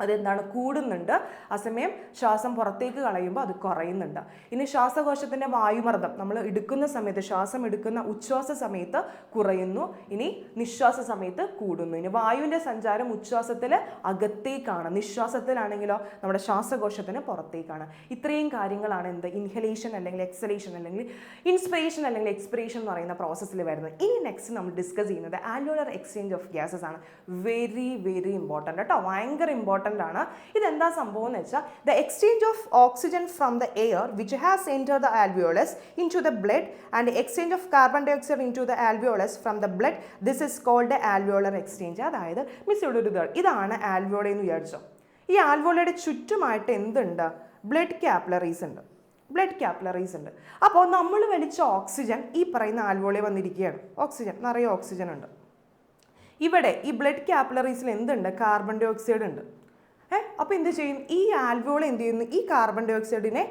Speaker 1: അതെന്താണ്? കൂടുന്നുണ്ട്. അസമയം ശ്വാസം പുറത്തേക്ക് കളയുമ്പോൾ അത് കുറയുന്നുണ്ട്. ഇനി ശ്വാസകോശത്തിൻ്റെ വായുമർദ്ദം നമ്മൾ എടുക്കുന്ന സമയത്ത്, ശ്വാസം എടുക്കുന്ന ഉച്ഛ്വാസ സമയത്ത് കുറയുന്നു, ഇനി നിശ്വാസ സമയത്ത് കൂടുന്നു. ഇനി വായുവിൻ്റെ സഞ്ചാരം ഉച്ഛ്വാസത്തിൽ അകത്തേക്കാണ്, നിശ്വാസത്തിലാണെങ്കിലോ നമ്മുടെ ശ്വാസകോശത്തിന് പുറത്തേക്കാണ്. ഇത്രയും കാര്യങ്ങളാണ് എന്ത്? ഇൻഹലേഷൻ അല്ലെങ്കിൽ എക്സലേഷൻ അല്ലെങ്കിൽ ഇൻസ്പിറേഷൻ അല്ലെങ്കിൽ എക്സ്പിറേഷൻ എന്ന് പറയുന്ന പ്രോസസ്സിൽ വരുന്നത്. ഇനി നെക്സ്റ്റ് നമ്മൾ ഡിസ്കസ് ചെയ്യുന്നത് ആൽവിയോളർ എക്സ്ചേഞ്ച് ഓഫ് ഗ്യാസസ് ആണ്. വെരി വെരി ഇമ്പോർട്ടൻ്റ് കേട്ടോ, ഭയങ്കര ഇമ്പോർട്ടൻ്റ് ആണ്. ഇതെന്താ സംഭവം എന്ന് വെച്ചാൽ the exchange of oxygen from the air which has entered the alveolus into the blood and exchange of carbon dioxide into the alveolus from the blood, this is called alveolar exchange. അതായത് മിസ് ഇവിടെ ഒരു ഇതാണ് ആൽവിയോള എന്ന് വിചാരിച്ചോ. ഈ ആൽവിയോളയുടെ ചുറ്റുമായിട്ട് എന്തുണ്ട്? Blood capillaries ഉണ്ട്. ബ്ലഡ് കാപ്പിലറീസ് ഉണ്ട്. അപ്പോൾ നമ്മൾ വലിച്ച ഓക്സിജൻ ഈ പറയുന്ന ആൽവിയോളയിൽ വന്നിരിക്കുകയാണ്. ഓക്സിജൻ, നിറയെ ഓക്സിജൻ ഉണ്ട്. ഇവിടെ ഈ ബ്ലഡ് കാപ്പിലറീസിൽ എന്തുണ്ട്? കാർബൺ ഡൈ ഓക്സൈഡ് ഉണ്ട്. അപ്പോൾ എന്ത് ചെയ്യും? ഈ ആൽവിയോള എന്ത് ചെയ്യുന്നു? ഈ കാർബൺ ഡൈ ഓക്സൈഡിനെ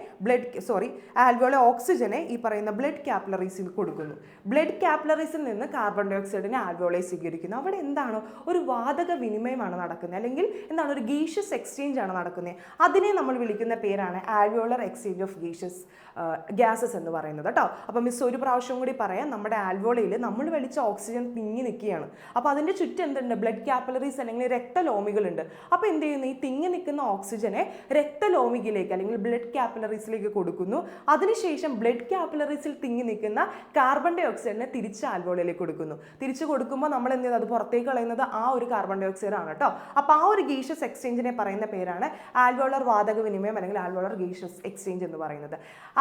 Speaker 1: ആൽവിയോള ഓക്സിജനെ ഈ പറയുന്ന ബ്ലഡ് കാപ്പിലറീസിൽ കൊടുക്കുന്നു. ബ്ലഡ് കാപ്പിലറീസിൽ നിന്ന് കാർബൺ ഡൈ ഓക്സൈഡിനെ ആൽവിയോളയെ സ്വീകരിക്കുന്നു. അവിടെ എന്താണ്? ഒരു വാതക വിനിമയമാണ് നടക്കുന്നത്, അല്ലെങ്കിൽ എന്താണ്? ഒരു ഗീഷ്യസ് എക്സ്ചേഞ്ച് ആണ് നടക്കുന്നത്. അതിനെ നമ്മൾ വിളിക്കുന്ന പേരാണ് ആൽവിയോളർ എക്സ്ചേഞ്ച് ഓഫ് ഗ്യാസസ് എന്ന് പറയുന്നത് കേട്ടോ. അപ്പോൾ മിസ് ഒരു പ്രാവശ്യം കൂടി പറയാം. നമ്മുടെ ആൽവിയോളയിൽ നമ്മൾ വലിച്ച ഓക്സിജൻ തിങ്ങി നിൽക്കുകയാണ്. അപ്പോൾ അതിൻ്റെ ചുറ്റും എന്തുണ്ട്? ബ്ലഡ് കാപ്പിലറീസ് അല്ലെങ്കിൽ രക്തലോമികളുണ്ട്. അപ്പോൾ എന്ത് ചെയ്യുന്നു? ഈ തിങ്ങി നിൽക്കുന്ന ഓക്സിജനെ രക്തലോമികയിലേക്ക് അല്ലെങ്കിൽ ബ്ലഡ് കാപ്പിലറീസിലേക്ക് കൊടുക്കുന്നു. അതിനുശേഷം ബ്ലഡ് കാപ്പിലറീസിൽ തിങ്ങി നിൽക്കുന്ന കാർബൺ ഡൈ ഓക്സൈഡിനെ തിരിച്ച് ആൽവിയോളയിലേക്ക് കൊടുക്കുന്നു. തിരിച്ചു കൊടുക്കുമ്പോൾ നമ്മൾ എന്ത് ചെയ്യുന്നത്? അത് പുറത്തേക്ക് കളയുന്നത് ആ ഒരു കാർബൺ ഡൈ ഓക്സൈഡ് ആണ് കേട്ടോ. അപ്പോൾ ആ ഒരു ഗീഷ്യസ് എക്സ്ചേഞ്ചിനെ പറയുന്ന പേരാണ് ആൽവിയോളർ വാതക വിനിമയം അല്ലെങ്കിൽ ആൽവിയോളർ ഗീഷ്യസ് എക്സ്ചേഞ്ച് എന്ന് പറയുന്നത്.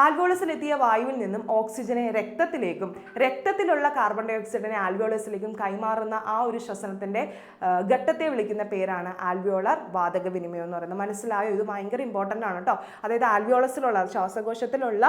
Speaker 1: ആൽവിയോളസിലെത്തിയ വായുവിൽ നിന്നും ഓക്സിജനെ രക്തത്തിലേക്കും രക്തത്തിലുള്ള കാർബൺ ഡൈ ഓക്സൈഡിനെ ആൽവിയോളസിലേക്കും കൈമാറുന്ന ആ ഒരു ശ്വസനത്തിന്റെ ഘട്ടത്തെ വിളിക്കുന്ന പേരാണ് ആൽവിയോളർ വാതക വിനിമയം എന്ന് പറയുന്നത്. മനസ്സിലായോ? ഇത് ഭയങ്കര ഇമ്പോർട്ടൻ്റ് ആണ് കേട്ടോ. അതായത് ആൽവിയോളസിലുള്ള ശ്വാസകോശത്തിലുള്ള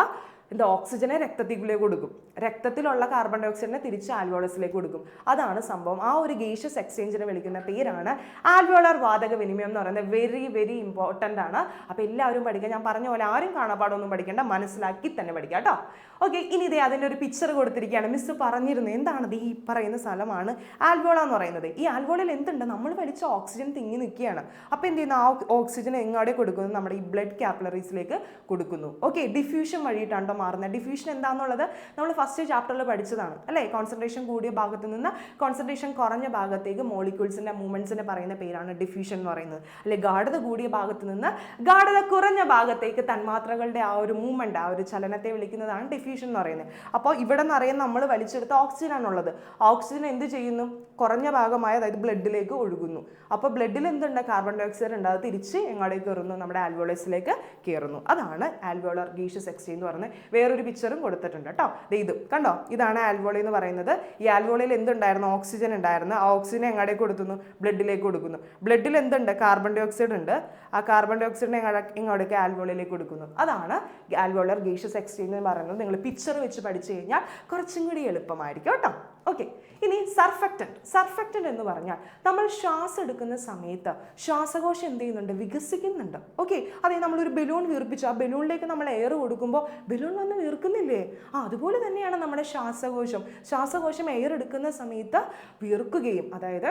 Speaker 1: ഓക്സിജനെ രക്തത്തിലേക്ക് കൊടുക്കും, രക്തത്തിലുള്ള കാർബൺ ഡൈ ഓക്സൈഡിനെ തിരിച്ച് ആൽവിയോളസിലേക്ക് കൊടുക്കും. അതാണ് സംഭവം. ആ ഒരു ഗീഷ്യസ് എക്സ്ചേഞ്ചിനെ വിളിക്കുന്ന പേരാണ് ആൽവിയോളർ വാതക വിനിമയം എന്ന് പറയുന്നത്. വെരി വെരി ഇമ്പോർട്ടൻ്റ് ആണ്. അപ്പോൾ എല്ലാവരും പഠിക്കുക. ഞാൻ പറഞ്ഞ പോലെ ആരും കാണാപ്പാടൊന്നും പഠിക്കേണ്ട, മനസ്സിലാക്കി തന്നെ പഠിക്കുക കേട്ടോ. ഓക്കെ, ഇനി ഇതേ അതിൻ്റെ ഒരു പിക്ചർ കൊടുത്തിരിക്കുകയാണ്. മിസ് പറഞ്ഞിരുന്നു എന്താണത്? ഈ പറയുന്ന സ്ഥലമാണ് ആൽവിയോള എന്ന് പറയുന്നത്. ഈ ആൽവിയോളയിൽ എന്തുണ്ട്? നമ്മൾ വലിച്ച ഓക്സിജൻ തിങ്ങി നിൽക്കുകയാണ്. അപ്പോൾ എന്ത് ചെയ്യുന്നു? ആ ഓക്സിജൻ എങ്ങാടെ കൊടുക്കുന്നു? നമ്മുടെ ഈ ബ്ലഡ് കാപ്പിലറീസിലേക്ക് കൊടുക്കുന്നു. ഓക്കെ, ഡിഫ്യൂഷൻ വഴിയിട്ടാണ് മാറുന്നത്. ഡിഫ്യൂഷൻ എന്താണെന്നുള്ളത് നമ്മൾ ഫസ്റ്റ് ചാപ്റ്ററിൽ പഠിച്ചതാണ് അല്ലേ? കോൺസെൻട്രേഷൻ കൂടിയ ഭാഗത്ത് നിന്ന് കോൺസെൻട്രേഷൻ കുറഞ്ഞ ഭാഗത്തേക്ക് മോളിക്യൂൾസിൻ്റെ മൂവ്മെൻറ്റ്സിനെ പറയുന്ന പേരാണ് ഡിഫ്യൂഷൻ എന്ന് പറയുന്നത്. അല്ലെ, ഗാഢത കൂടിയ ഭാഗത്ത് നിന്ന് ഗാഢത കുറഞ്ഞ ഭാഗത്തേക്ക് തന്മാത്രകളുടെ ആ ഒരു മൂവ്മെൻറ്റ്, ആ ഒരു ചലനത്തെ വിളിക്കുന്നതാണ് ഡിഫ്യൂഷൻ എന്ന് പറയുന്നത്. അപ്പോൾ ഇവിടെ നിറയെ നമ്മൾ വലിച്ചെടുത്ത ഓക്സിജൻ ആണുള്ളത്. ഓക്സിജൻ എന്ത് ചെയ്യുന്നു? കുറഞ്ഞ ഭാഗമായ, അതായത് ബ്ലഡിലേക്ക് ഒഴുകുന്നു. അപ്പോൾ ബ്ലഡിൽ എന്തുണ്ട്? കാർബൺ ഡൈ ഓക്സൈഡ് ഉണ്ട്. അത് തിരിച്ച് എങ്ങോട്ടേക്ക് കയറുന്നു? നമ്മുടെ ആൽവിയോളസിലേക്ക് കയറുന്നു. അതാണ് ആൽവിയോളർ ഗീഷ്യസ് എക്സ്ചേഞ്ച് എന്ന് പറയുന്നത്. വേറൊരു പിക്ചറും കൊടുത്തിട്ടുണ്ട് കേട്ടോ. ഇത് കണ്ടോ? ഇതാണ് ആൽവിയോള എന്ന് പറയുന്നത്. ഈ ആൽവിയോളയിൽ എന്തുണ്ടായിരുന്നു? ഓക്സിജൻ ഉണ്ടായിരുന്നു. ആ ഓക്സിജനെ എങ്ങോട്ടേക്ക് കൊടുക്കുന്നു? ബ്ലഡിലേക്ക് കൊടുക്കുന്നു. ബ്ലഡിൽ എന്തുണ്ട്? കാർബൺ ഡൈ ഓക്സൈഡ് ഉണ്ട്. ആ കാർബൺ ഡൈ ഓക്സൈഡിനെ ഇങ്ങോട്ടേക്ക് ആൽവിയോളയിലേക്ക് കൊടുക്കുന്നു. അതാണ് ആൽവിയോളർ ഗീഷ്യസ് എക്സ്ചേഞ്ച് എന്ന് പറയുന്നത്. നിങ്ങൾ പിക്ചർ വെച്ച് പഠിച്ചു കഴിഞ്ഞാൽ കുറച്ചും കൂടി എളുപ്പമായിരിക്കും കേട്ടോ. ഓക്കെ, ഇനി സർഫക്റ്റന്റ് എന്ന് പറഞ്ഞാൽ നമ്മൾ ശ്വാസം എടുക്കുന്ന സമയത്ത് ശ്വാസകോശം എന്ത് ചെയ്യുന്നുണ്ട്? വികസിക്കുന്നുണ്ട്. ഓക്കെ, അതെ, നമ്മളൊരു ബലൂൺ വീർപ്പിച്ചു, ആ ബലൂണിലേക്ക് നമ്മൾ എയർ കൊടുക്കുമ്പോൾ ബലൂൺ വന്ന് വീർക്കുന്നില്ലേ? അതുപോലെ തന്നെയാണ് നമ്മുടെ ശ്വാസകോശം എയർ എടുക്കുന്ന സമയത്ത് വീർക്കുകയും, അതായത്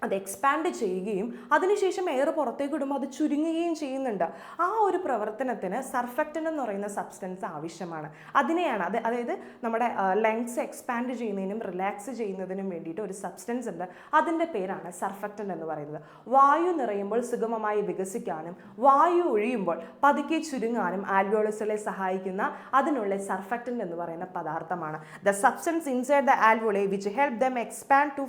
Speaker 1: അത് എക്സ്പാൻഡ് ചെയ്യുകയും അതിനുശേഷം എയർ പുറത്തേക്ക് ഇടുമ്പോൾ അത് ചുരുങ്ങുകയും ചെയ്യുന്നുണ്ട്. ആ ഒരു പ്രവർത്തനത്തിന് സർഫക്റ്റൻ്റ് എന്ന് പറയുന്ന സബ്സ്റ്റൻസ് ആവശ്യമാണ്. അതിനെയാണ് അതായത് നമ്മുടെ ലങ്സ് എക്സ്പാൻഡ് ചെയ്യുന്നതിനും റിലാക്സ് ചെയ്യുന്നതിനും വേണ്ടിയിട്ട് ഒരു സബ്സ്റ്റൻസ് ഉണ്ട്. അതിൻ്റെ പേരാണ് സർഫക്റ്റൻ്റ് എന്ന് പറയുന്നത്. വായു നിറയുമ്പോൾ സുഗമമായി വികസിക്കാനും വായു ഒഴിയുമ്പോൾ പതുക്കെ ചുരുങ്ങാനും ആൽവിയോളസുകളെ സഹായിക്കുന്ന അതിനുള്ള സർഫക്റ്റൻ്റ് എന്ന് പറയുന്ന പദാർത്ഥമാണ്. The substance inside the alveoli which help them expand to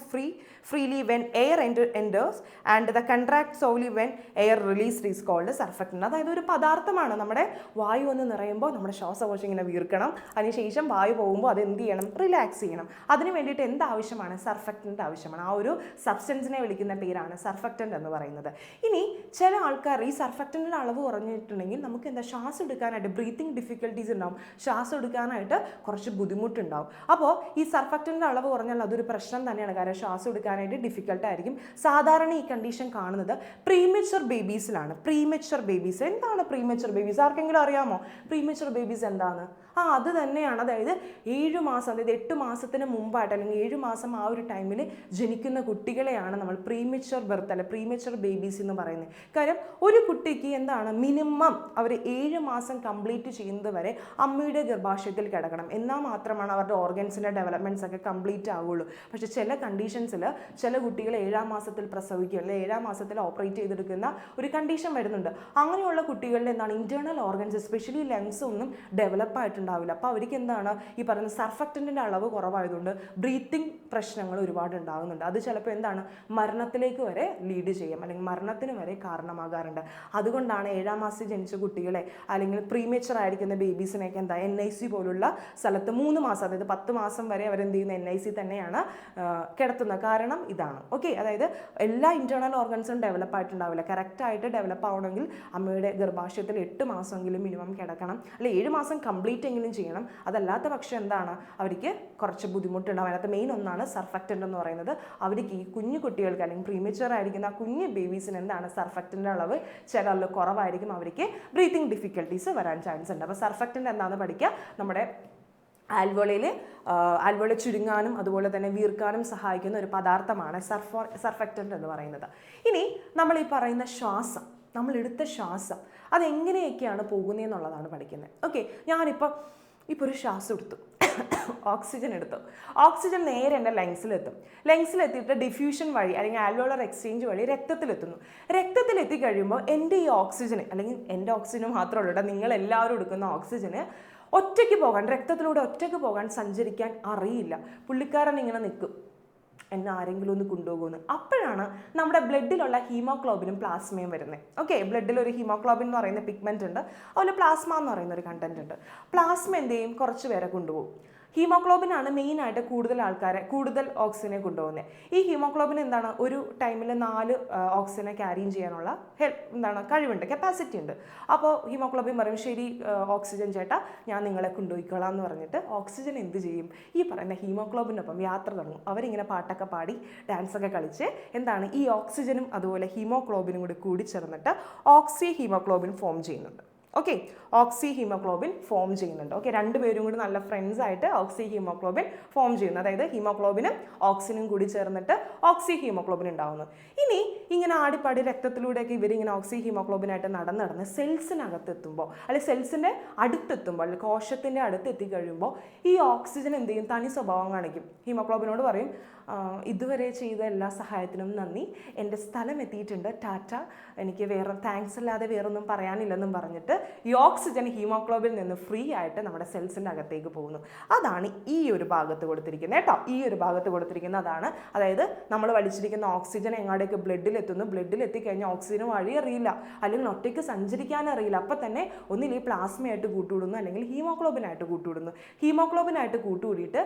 Speaker 1: freely when air enters and the contract slowly when air released is called surfactant. അതായത് ഒരു പദാർത്ഥമാണ്. നമ്മുടെ വായു ഒന്ന് നിറയുമ്പോൾ നമ്മുടെ ശ്വാസകോശം ഇങ്ങനെ വീർക്കണം, അതിനുശേഷം വായു പോകുമ്പോൾ അത് എന്ത് ചെയ്യണം, റിലാക്സ് ചെയ്യണം. അതിന് വേണ്ടിയിട്ട് എന്ത് ആവശ്യമാണ്, സർഫക്റ്റൻ്റ് ആവശ്യമാണ്. ആ ഒരു സബ്സ്റ്റൻസിനെ വിളിക്കുന്ന പേരാണ് സർഫക്റ്റൻ്റ് എന്ന് പറയുന്നത്. ഇനി ചില ആൾക്കാർ ഈ സർഫക്റ്റൻ്റിൻ്റെ അളവ് കുറഞ്ഞിട്ടുണ്ടെങ്കിൽ നമുക്ക് എന്താ ശ്വാസം എടുക്കാനായിട്ട് ബ്രീത്തിങ് ഡിഫിക്കൽട്ടീസ് ഉണ്ടാവും, ശ്വാസം എടുക്കാനായിട്ട് കുറച്ച് ബുദ്ധിമുട്ടുണ്ടാവും. അപ്പോൾ ഈ സർഫക്റ്റൻ്റിൻ്റെ അളവ് കുറഞ്ഞാൽ അതൊരു പ്രശ്നം തന്നെയാണ്. കാരണം ശ്വാസം എടുക്കാനായിട്ട് ഡിഫിക്കൽട്ടായിരിക്കും. സാധാരണ ഈ കണ്ടീഷൻ കാണുന്നത് പ്രീമെച്വർ ബേബീസിലാണ്. പ്രീമെച്വർ ബേബീസ്, എന്താണ് പ്രീമെച്വർ ബേബീസ്? ആർക്കെങ്കിലും അറിയാമോ പ്രീമെച്വർ ബേബീസ് എന്താണ്? അത് തന്നെയാണ്. അതായത് 7 മാസം, അതായത് 8 മാസത്തിന് മുമ്പായിട്ട് അല്ലെങ്കിൽ 7 മാസം ആ ഒരു ടൈമിൽ ജനിക്കുന്ന കുട്ടികളെയാണ് നമ്മൾ പ്രീമെച്വർ ബർത്ത് അല്ലെ പ്രീമെച്വർ ബേബീസ് എന്ന് പറയുന്നത്. കാര്യം ഒരു കുട്ടിക്ക് എന്താണ് മിനിമം അവർ 7 മാസം കംപ്ലീറ്റ് ചെയ്യുന്നത് വരെ അമ്മയുടെ ഗർഭാശയത്തിൽ കിടക്കണം. എന്നാൽ മാത്രമാണ് അവരുടെ ഓർഗൻസിൻ്റെ ഡെവലപ്മെൻറ്റ്സ് ഒക്കെ കംപ്ലീറ്റ് ആവുള്ളൂ. പക്ഷേ ചില കണ്ടീഷൻസിൽ ചില കുട്ടികൾ 7-ാം മാസത്തിൽ പ്രസവിക്കുക അല്ലെങ്കിൽ 7-ാം മാസത്തിൽ ഓപ്പറേറ്റ് ചെയ്തെടുക്കുന്ന ഒരു കണ്ടീഷൻ വരുന്നുണ്ട്. അങ്ങനെയുള്ള കുട്ടികളുടെ എന്താണ് ഇൻറ്റേർണൽ ഓർഗൻസ് എസ്പെഷ്യലി ലങ്സ് ഒന്നും ഡെവലപ്പ് ആയിട്ടുണ്ടാവില്ല. അപ്പോൾ അവർക്ക് എന്താണ് ഈ പറയുന്ന സർഫക്റ്റൻറ്റിൻ്റെ അളവ് കുറവായതുകൊണ്ട് ബ്രീത്തിങ് പ്രശ്നങ്ങൾ ഒരുപാട് ഉണ്ടാകുന്നുണ്ട്. അത് ചിലപ്പോൾ എന്താണ് മരണത്തിലേക്ക് വരെ ലീഡ് ചെയ്യാം അല്ലെങ്കിൽ മരണത്തിന് വരെ കാരണമാകാറുണ്ട്. അതുകൊണ്ടാണ് 7-ാം മാസത്തിൽ ജനിച്ച കുട്ടികളെ അല്ലെങ്കിൽ പ്രീമേച്ചർ ആയിരിക്കുന്ന ബേബീസിനെയൊക്കെ എന്താ NIC പോലുള്ള സ്ഥലത്ത് 3 മാസം അതായത് 10 മാസം വരെ അവരെന്ത് ചെയ്യുന്ന NIC തന്നെയാണ് കിടത്തുന്നത്. കാരണം ഇതാണ്. ഓക്കെ, അതായത് എല്ലാ ഇൻറ്റേർണൽ ഓർഗൻസും ഡെവലപ്പ് ആയിട്ടുണ്ടാവില്ല. കറക്റ്റായിട്ട് ഡെവലപ്പ് ആവണമെങ്കിൽ അമ്മയുടെ ഗർഭാശയത്തിൽ 8 മാസമെങ്കിലും മിനിമം കിടക്കണം, അല്ലെ 7 മാസം കംപ്ലീറ്റ് എങ്കിലും ചെയ്യണം. അതല്ലാത്ത പക്ഷം എന്താണ് അവർക്ക് കുറച്ച് ബുദ്ധിമുട്ടുണ്ടാവും. അതിനകത്ത് മെയിൻ ഒന്നാണ് സർഫക്റ്റൻ്റ് എന്ന് പറയുന്നത്. അവർക്ക് ഈ കുഞ്ഞു കുട്ടികൾക്ക് അല്ലെങ്കിൽ പ്രീമെച്വർ ആയിരിക്കുന്ന ആ കുഞ്ഞു ബേബീസിന് എന്താണ് സർഫക്റ്റൻ്റെ അളവ് ചിലരിൽ കുറവായിരിക്കും. അവർക്ക് ബ്രീത്തിങ് ഡിഫിക്കൽട്ടീസ് വരാൻ ചാൻസ് ഉണ്ട്. അപ്പോൾ സർഫക്റ്റൻ്റ് എന്താണെന്ന് പഠിക്കുക. നമ്മുടെ ആൽവോളെ ചുരുങ്ങാനും അതുപോലെ തന്നെ വീർക്കാനും സഹായിക്കുന്ന ഒരു പദാർത്ഥമാണ് സർഫക്റ്റൻ്റ് എന്ന് പറയുന്നത്. ഇനി നമ്മൾ ഈ പറയുന്ന ശ്വാസം, നമ്മൾ എടുത്ത ശ്വാസം അതെങ്ങനെയൊക്കെയാണ് പോകുന്നതെന്നുള്ളതാണ് പഠിക്കുന്നത്. ഓക്കെ, ഞാനിപ്പോൾ ഒരു ശ്വാസം എടുത്തു, ഓക്സിജൻ എടുത്തു. ഓക്സിജൻ നേരെ എൻ്റെ ലങ്സിലെത്തും. ലങ്സിലെത്തിയിട്ട് ഡിഫ്യൂഷൻ വഴി അല്ലെങ്കിൽ ആൽവോളർ എക്സ്ചേഞ്ച് വഴി രക്തത്തിലെത്തുന്നു. രക്തത്തിലെത്തി കഴിയുമ്പോൾ എൻ്റെ ഈ ഓക്സിജന് അല്ലെങ്കിൽ എൻ്റെ ഓക്സിജന് മാത്രമല്ല കേട്ടോ, നിങ്ങളെല്ലാവരും എടുക്കുന്ന ഓക്സിജന് ഒറ്റയ്ക്ക് പോകാൻ, രക്തത്തിലൂടെ ഒറ്റയ്ക്ക് പോകാൻ, സഞ്ചരിക്കാൻ അറിയില്ല. പുള്ളിക്കാരൻ ഇങ്ങനെ നിൽക്കും, എന്നെ ആരെങ്കിലും ഒന്ന് കൊണ്ടുപോകുമെന്ന്. അപ്പോഴാണ് നമ്മുടെ ബ്ലഡിലുള്ള ഹീമോഗ്ലോബിനും പ്ലാസ്മയും വരുന്നത്. ഓക്കെ, ബ്ലഡിൽ ഒരു ഹീമോഗ്ലോബിൻ എന്ന് പറയുന്ന പിഗ്മെൻ്റ് ഉണ്ട്, അതുപോലെ പ്ലാസ്മ എന്ന് പറയുന്ന ഒരു കണ്ടന്റ് ഉണ്ട്. പ്ലാസ്മ എന്ത് ചെയ്യും, കുറച്ച് പേരെ കൊണ്ടുപോകും. ഹീമോഗ്ലോബിനാണ് മെയിനായിട്ട് കൂടുതൽ ഓക്സിജനെ കൊണ്ടുപോകുന്നത്. ഈ ഹീമോഗ്ലോബിൻ എന്താണ് ഒരു ടൈമിൽ 4 ഓക്സിജനെ ക്യാരി ചെയ്യാനുള്ള കഴിവുണ്ട്, കപ്പാസിറ്റി ഉണ്ട്. അപ്പോൾ ഹീമോഗ്ലോബിൻ പറയും ശരി ഓക്സിജൻ ചേട്ടാ ഞാൻ നിങ്ങളെ കൊണ്ടുപോയിക്കോളാം എന്ന് പറഞ്ഞിട്ട് ഓക്സിജൻ എന്ത് ചെയ്യും, ഈ പറയുന്ന ഹീമോഗ്ലോബിനൊപ്പം യാത്ര തുടങ്ങും. അവരിങ്ങനെ പാട്ടൊക്കെ പാടി ഡാൻസൊക്കെ കളിച്ച് ഈ ഓക്സിജനും അതുപോലെ ഹീമോഗ്ലോബിനും കൂടി ചേർന്നിട്ട് ഓക്സി ഹീമോഗ്ലോബിൻ ഫോം ചെയ്യുന്നുണ്ട്. ഓക്കെ, ഓക്സി ഹീമോഗ്ലോബിൻ ഫോം ചെയ്യുന്നുണ്ട്. ഓക്കെ, രണ്ടുപേരും കൂടി നല്ല ഫ്രണ്ട്സ് ആയിട്ട് ഓക്സി ഹീമോഗ്ലോബിൻ ഫോം ചെയ്യുന്നു. അതായത് ഹീമോഗ്ലോബിനും ഓക്സിജനും കൂടി ചേർന്നിട്ട് ഓക്സി ഹീമോഗ്ലോബിൻ ഉണ്ടാവുന്നു. ഇനി ഇങ്ങനെ ആടിപ്പാടി രക്തത്തിലൂടെയൊക്കെ ഇവരിങ്ങനെ ഓക്സി ഹീമോഗ്ലോബിനായിട്ട് നടന്ന് സെൽസിനകത്തെത്തുമ്പോൾ അല്ലെങ്കിൽ സെൽസിൻ്റെ അടുത്തെത്തുമ്പോൾ അല്ലെങ്കിൽ കോശത്തിൻ്റെ അടുത്തെത്തി കഴിയുമ്പോൾ ഈ ഓക്സിജൻ എന്ത് ചെയ്യും, തനി സ്വഭാവം കാണിക്കും. ഹീമോഗ്ലോബിനോട് പറയും ഇതുവരെ ചെയ്ത എല്ലാ സഹായത്തിനും നന്ദി, എൻ്റെ സ്ഥലം എത്തിയിട്ടുണ്ട്, ടാറ്റ, എനിക്ക് വേറെ താങ്ക്സ് അല്ലാതെ വേറൊന്നും പറയാനില്ലെന്നും പറഞ്ഞിട്ട് ഈ ഓക്സിജൻ ഹീമോഗ്ലോബിൽ നിന്ന് ഫ്രീ ആയിട്ട് നമ്മുടെ സെൽസിൻ്റെ അകത്തേക്ക് പോകുന്നു. അതാണ് ഈ ഒരു ഭാഗത്ത് കൊടുത്തിരിക്കുന്നത് കേട്ടോ. ഈ ഒരു ഭാഗത്ത് കൊടുത്തിരിക്കുന്ന അതാണ്. അതായത് നമ്മൾ വലിച്ചിരിക്കുന്ന ഓക്സിജൻ എങ്ങാടേക്ക് ബ്ലഡിലെത്തുന്നു. ബ്ലഡിലെത്തിക്കഴിഞ്ഞാൽ ഓക്സിജന് വഴി അറിയില്ല, അല്ലെങ്കിൽ ഒറ്റയ്ക്ക് സഞ്ചരിക്കാൻ അറിയില്ല. അപ്പം തന്നെ ഒന്നിൽ ഈ പ്ലാസ്മയായിട്ട് കൂട്ടുവിടുന്നു അല്ലെങ്കിൽ ഹീമോഗ്ലോബിനായിട്ട് കൂട്ടുവിടുന്നു. ഹീമോഗ്ലോബിനായിട്ട് കൂട്ടുകൂടിയിട്ട്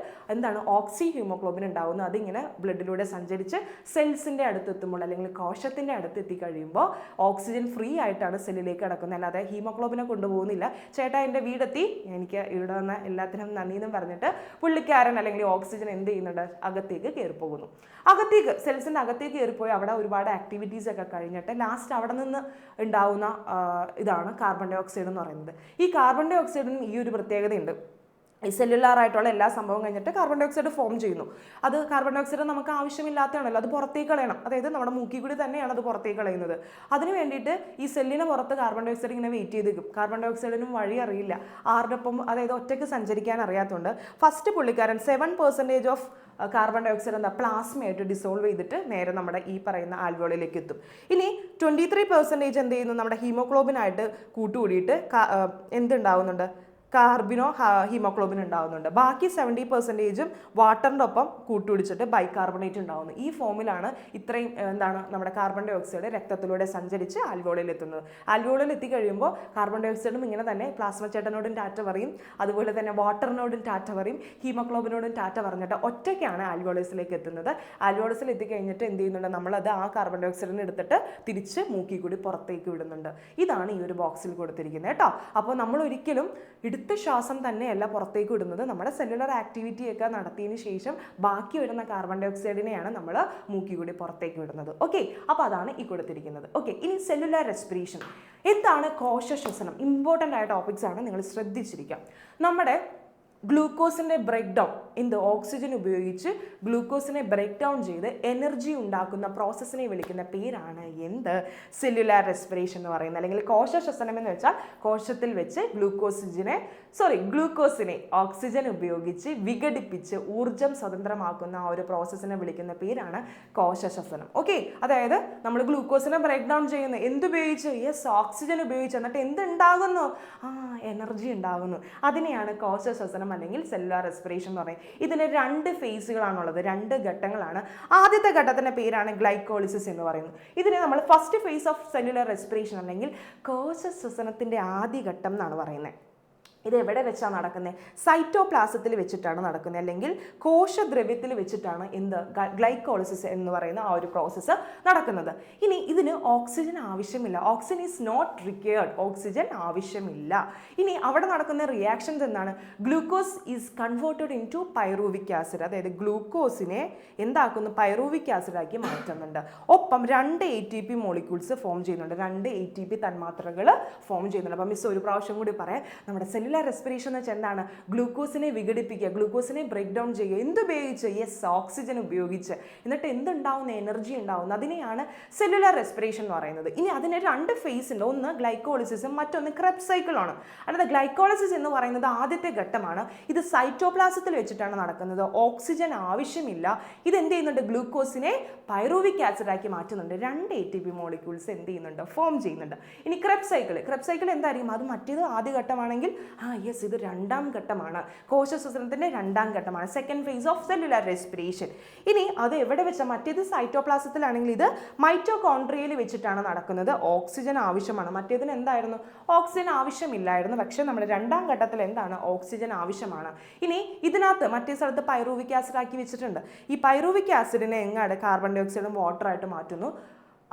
Speaker 1: ഓക്സി ഹീമോഗ്ലോബിൻ ഉണ്ടാകുന്നു. അതിങ്ങനെ ബ്ലഡിലൂടെ സഞ്ചരിച്ച് സെൽസിൻ്റെ അടുത്തെത്തുമ്പോൾ അല്ലെങ്കിൽ കോശത്തിൻ്റെ അടുത്തെത്തി കഴിയുമ്പോൾ ഓക്സിജൻ ഫ്രീ ആയിട്ടാണ് സെല്ലിലേക്ക് കിടക്കുന്നത്. അല്ലാതെ ഹീമോഗ്ലോബിനെ കൊണ്ടുപോകുന്നില്ല. ചേട്ടാ എൻ്റെ വീടെത്തി, എനിക്ക് ഇവിടെ വന്ന എല്ലാത്തിനും നന്ദി എന്നും പറഞ്ഞിട്ട് പുള്ളിക്കാരൻ അല്ലെങ്കിൽ ഓക്സിജൻ എന്ത് ചെയ്യുന്നുണ്ട്, അകത്തേക്ക് കയറിപ്പോകുന്നു. സെൽസിൻ്റെ അകത്തേക്ക് കയറിപ്പോയി അവിടെ ഒരുപാട് ആക്ടിവിറ്റീസ് ഒക്കെ കഴിഞ്ഞിട്ട് ലാസ്റ്റ് അവിടെ നിന്ന് ഉണ്ടാവുന്ന ഇതാണ് കാർബൺ ഡൈ ഓക്സൈഡ് എന്ന് പറയുന്നത്. ഈ കാർബൺ ഡൈ ഓക്സൈഡിനും ഈ ഒരു പ്രത്യേകതയുണ്ട്. ഈ സെല്ലുലാർ ആയിട്ടുള്ള എല്ലാ സംഭവം കഴിഞ്ഞിട്ട് കാർബൺ ഡൈ ഓക്സൈഡ് ഫോം ചെയ്യുന്നു. അത് കാർബൺ ഡൈ ഓക്സൈഡ് നമുക്ക് ആവശ്യമില്ലാത്തതാണല്ലോ, അത് പുറത്തേക്ക് കളയണം. അതായത് നമ്മുടെ മൂക്കിൽ കൂടി തന്നെയാണ് അത് പുറത്തേക്ക് കളയുന്നത്. അതിന് വേണ്ടിയിട്ട് ഈ സെല്ലിന് പുറത്ത് കാർബൺ ഡൈ ഓക്സൈഡ് ഇങ്ങനെ വെയിറ്റ് ചെയ്ത് നിൽക്കും. കാർബൺ ഡൈ ഓക്സൈഡിനും വഴി അറിയില്ല, ആരുടെപ്പം, അതായത് ഒറ്റയ്ക്ക് സഞ്ചരിക്കാൻ അറിയാത്തതുകൊണ്ട് ഫസ്റ്റ് പുള്ളിക്കാരൻ 7% ഓഫ് കാർബൺ ഡൈ ഓക്സൈഡ് എന്താ പ്ലാസ്മയായിട്ട് ഡിസോൾവ് ചെയ്തിട്ട് നേരെ നമ്മുടെ ഈ പറയുന്ന ആൽവിയോളിലേക്ക് എത്തും. ഇനി 23% എന്ത് ചെയ്യുന്നു, നമ്മുടെ ഹീമോഗ്ലോബിനായിട്ട് കൂട്ടുകൂടിയിട്ട് എന്തുണ്ടാവുന്നുണ്ട്, കാർബിനോ ഹീമോഗ്ലോബിൻ ഉണ്ടാകുന്നുണ്ട്. ബാക്കി 70%ഉം വാട്ടറിൻ്റെ ഒപ്പം കൂട്ടുപിടിച്ചിട്ട് ബൈകാർബണേറ്റ് ഉണ്ടാകുന്നു. ഈ ഫോമിലാണ് ഇത്രയും എന്താണ് നമ്മുടെ കാർബൺ ഡൈ ഓക്സൈഡ് രക്തത്തിലൂടെ സഞ്ചരിച്ച് ആൽവിയോളിൽ എത്തുന്നത്. ആൽവിയോളിൽ എത്തിക്കഴിയുമ്പോൾ കാർബൺ ഡൈ ഓക്സൈഡും ഇങ്ങനെ തന്നെ പ്ലാസ്മ ചേട്ടനോടും ടാറ്റ പറയും, അതുപോലെ തന്നെ വാട്ടറിനോടും ടാറ്റ പറയും, ഹീമോഗ്ലോബിനോടും ടാറ്റ പറഞ്ഞിട്ട് ഒറ്റയ്ക്കാണ് ആൽവിയോളിസിലേക്ക് എത്തുന്നത്. ആൽവിയോളിസിൽ എത്തിക്കഴിഞ്ഞിട്ട് എന്ത് ചെയ്യുന്നുണ്ട്, നമ്മളത് ആ കാർബൺ ഡൈ ഓക്സൈഡിനെ എടുത്തിട്ട് തിരിച്ച് മൂക്കി കൂടി പുറത്തേക്ക് വിടുന്നുണ്ട്. ഇതാണ് ഈ ഒരു ബോക്സിൽ കൊടുത്തിരിക്കുന്നത് കേട്ടോ. അപ്പോൾ നമ്മൾ ഒരിക്കലും എടുത്ത ശ്വാസം തന്നെയല്ല പുറത്തേക്ക് വിടുന്നത്, നമ്മുടെ സെല്ലുലർ ആക്ടിവിറ്റിയൊക്കെ നടത്തിയതിന് ശേഷം ബാക്കി വരുന്ന കാർബൺ ഡൈ ഓക്സൈഡിനെയാണ് നമ്മൾ മൂക്കി കൂടി പുറത്തേക്ക് വിടുന്നത്. ഓക്കെ, അപ്പോൾ അതാണ് ഈ കൊടുത്തിരിക്കുന്നത്. ഓക്കെ, ഇനി സെല്ലുലാർ റെസ്പിറേഷൻ എന്താണ്, കോശ ശ്വസനം. ഇമ്പോർട്ടൻ്റ് ആയ ടോപ്പിക്സ് ആണ്, നിങ്ങൾ ശ്രദ്ധിച്ചിരിക്കാം. നമ്മുടെ ഗ്ലൂക്കോസിൻ്റെ ബ്രേക്ക് ഡൗൺ ഓക്സിജൻ ഉപയോഗിച്ച് ഗ്ലൂക്കോസിനെ ബ്രേക്ക് ഡൗൺ ചെയ്ത് എനർജി ഉണ്ടാക്കുന്ന പ്രോസസ്സിനെ വിളിക്കുന്ന പേരാണ് സെല്ലുലാർ റെസ്പിറേഷൻ എന്ന് പറയുന്നത്. അല്ലെങ്കിൽ കോശ ശ്വസനം എന്ന് വെച്ചാൽ കോശത്തിൽ വെച്ച് ഗ്ലൂക്കോസിനെ ഓക്സിജൻ ഉപയോഗിച്ച് വിഘടിപ്പിച്ച് ഊർജം സ്വതന്ത്രമാക്കുന്ന ആ ഒരു പ്രോസസ്സിനെ വിളിക്കുന്ന പേരാണ് കോശ ശ്വസനം. ഓക്കെ, അതായത് നമ്മൾ ഗ്ലൂക്കോസിനെ ബ്രേക്ക് ഡൗൺ ചെയ്യുന്നു എന്തുപയോഗിച്ച്, ഓക്സിജൻ ഉപയോഗിച്ച്. എന്നിട്ട് എന്തുണ്ടാകുന്നു, എനർജി ഉണ്ടാകുന്നു. അതിനെയാണ് കോശ ശ്വസനം അല്ലെങ്കിൽ സെല്ലുലാർ റെസ്പിറേഷൻ എന്ന് പറയുന്നത്. ഇതിന് 2 ഫേസുകളാണുള്ളത്, 2 ഘട്ടങ്ങളാണ്. ആദ്യത്തെ ഘട്ടത്തിന്റെ പേരാണ് ഗ്ലൈക്കോളിസിസ് എന്ന് പറയുന്നത്. ഇതിനെ നമ്മൾ first phase of cellular respiration അല്ലെങ്കിൽ കോശ ശ്വസനത്തിന്റെ ആദ്യ ഘട്ടം എന്നാണ് പറയുന്നത്. ഇത് എവിടെ വെച്ചാണ് നടക്കുന്നത്, സൈറ്റോപ്ലാസത്തിൽ വെച്ചിട്ടാണ് നടക്കുന്നത്, അല്ലെങ്കിൽ കോശദ്രവ്യത്തിൽ വെച്ചിട്ടാണ് ഗ്ലൈക്കോളിസിസ് എന്ന് പറയുന്ന ആ ഒരു പ്രോസസ്സ് നടക്കുന്നത്. ഇനി ഇതിന് ഓക്സിജൻ ആവശ്യമില്ല, oxygen is not required, oxygen ആവശ്യമില്ല. ഇനി അവിടെ നടക്കുന്ന റിയാക്ഷൻസ് എന്താണ്, glucose is converted into pyruvic acid, അതായത് ഗ്ലൂക്കോസിനെ എന്താക്കുന്നു, പൈറൂവിക് ആസിഡാക്കി മാറ്റുന്നുണ്ട്. ഒപ്പം 2 ATP മോളിക്യൂൾസ് ഫോം ചെയ്യുന്നുണ്ട്, 2 ATP തന്മാത്രകൾ ഫോം ചെയ്യുന്നുണ്ട്. അപ്പം മിസ് ഒരു പ്രാവശ്യം കൂടി പറയാം, നമ്മുടെ സെല്ലുലാർ റെസ്പിറേഷൻ എന്ന് വെച്ചാൽ എന്താണ്, ഗ്ലൂക്കോസിനെ വിഘടിപ്പിക്കുക, ഗ്ലൂക്കോസിനെ ബ്രേക്ക് ഡൗൺ ചെയ്യുക, എന്തുപയോഗിച്ച്, ഓക്സിജൻ ഉപയോഗിച്ച്. എന്നിട്ട് എന്തുണ്ടാവുന്ന, എനർജി ഉണ്ടാവുന്ന, അതിനെയാണ് സെല്ലുലാർ റെസ്പിറേഷൻ എന്ന് പറയുന്നത്. ഇനി അതിന് 2 ഫേസ് ഉണ്ട്, ഒന്ന് ഗ്ലൈക്കോളിസിസും മറ്റൊന്ന് ക്രെബ്സ് സൈക്കിളാണ്. അതായത് ഗ്ലൈക്കോളിസിസ് എന്ന് പറയുന്നത് ആദ്യത്തെ ഘട്ടമാണ്. ഇത് സൈറ്റോപ്ലാസത്തിൽ വെച്ചിട്ടാണ് നടക്കുന്നത്, ഓക്സിജൻ ആവശ്യമില്ല. ഇത് എന്ത് ചെയ്യുന്നുണ്ട്, ഗ്ലൂക്കോസിനെ പൈറൂവിക് ആസിഡാക്കി മാറ്റുന്നുണ്ട്, 2 ATP മോളിക്യൂൾസ് എന്ത് ചെയ്യുന്നുണ്ട്, ഫോം ചെയ്യുന്നുണ്ട്. ഇനി ക്രെബ്സ് സൈക്കിൾ എന്തായിരിക്കും, അത് മറ്റേത് ആദ്യ ഘട്ടമാണെങ്കിൽ ഇത് 2ാം ഘട്ടമാണ്, കോശ ശ്വസനത്തിന്റെ 2ാം ഘട്ടമാണ്, second phase of cellular respiration. ഇനി അത് എവിടെ വെച്ചാൽ, മറ്റേത് സൈറ്റോപ്ലാസത്തിലാണെങ്കിൽ ഇത് മൈറ്റോകോൺട്രിയയിൽ വെച്ചിട്ടാണ് നടക്കുന്നത്, ഓക്സിജൻ ആവശ്യമാണ്. മറ്റേതിന് എന്തായിരുന്നു, ഓക്സിജൻ ആവശ്യമില്ലായിരുന്നു. പക്ഷെ നമ്മുടെ 2ാം ഘട്ടത്തിൽ എന്താണ്, ഓക്സിജൻ ആവശ്യമാണ്. ഇനി ഇതിനകത്ത് മറ്റേ സ്ഥലത്ത് പൈറൂവിക് ആസിഡ് ആക്കി വെച്ചിട്ടുണ്ട്. ഈ പൈറൂവിക് ആസിഡിനെ എങ്ങാട് കാർബൺ ഡൈ ഓക്സൈഡും വാട്ടറായിട്ട് മാറ്റുന്നു.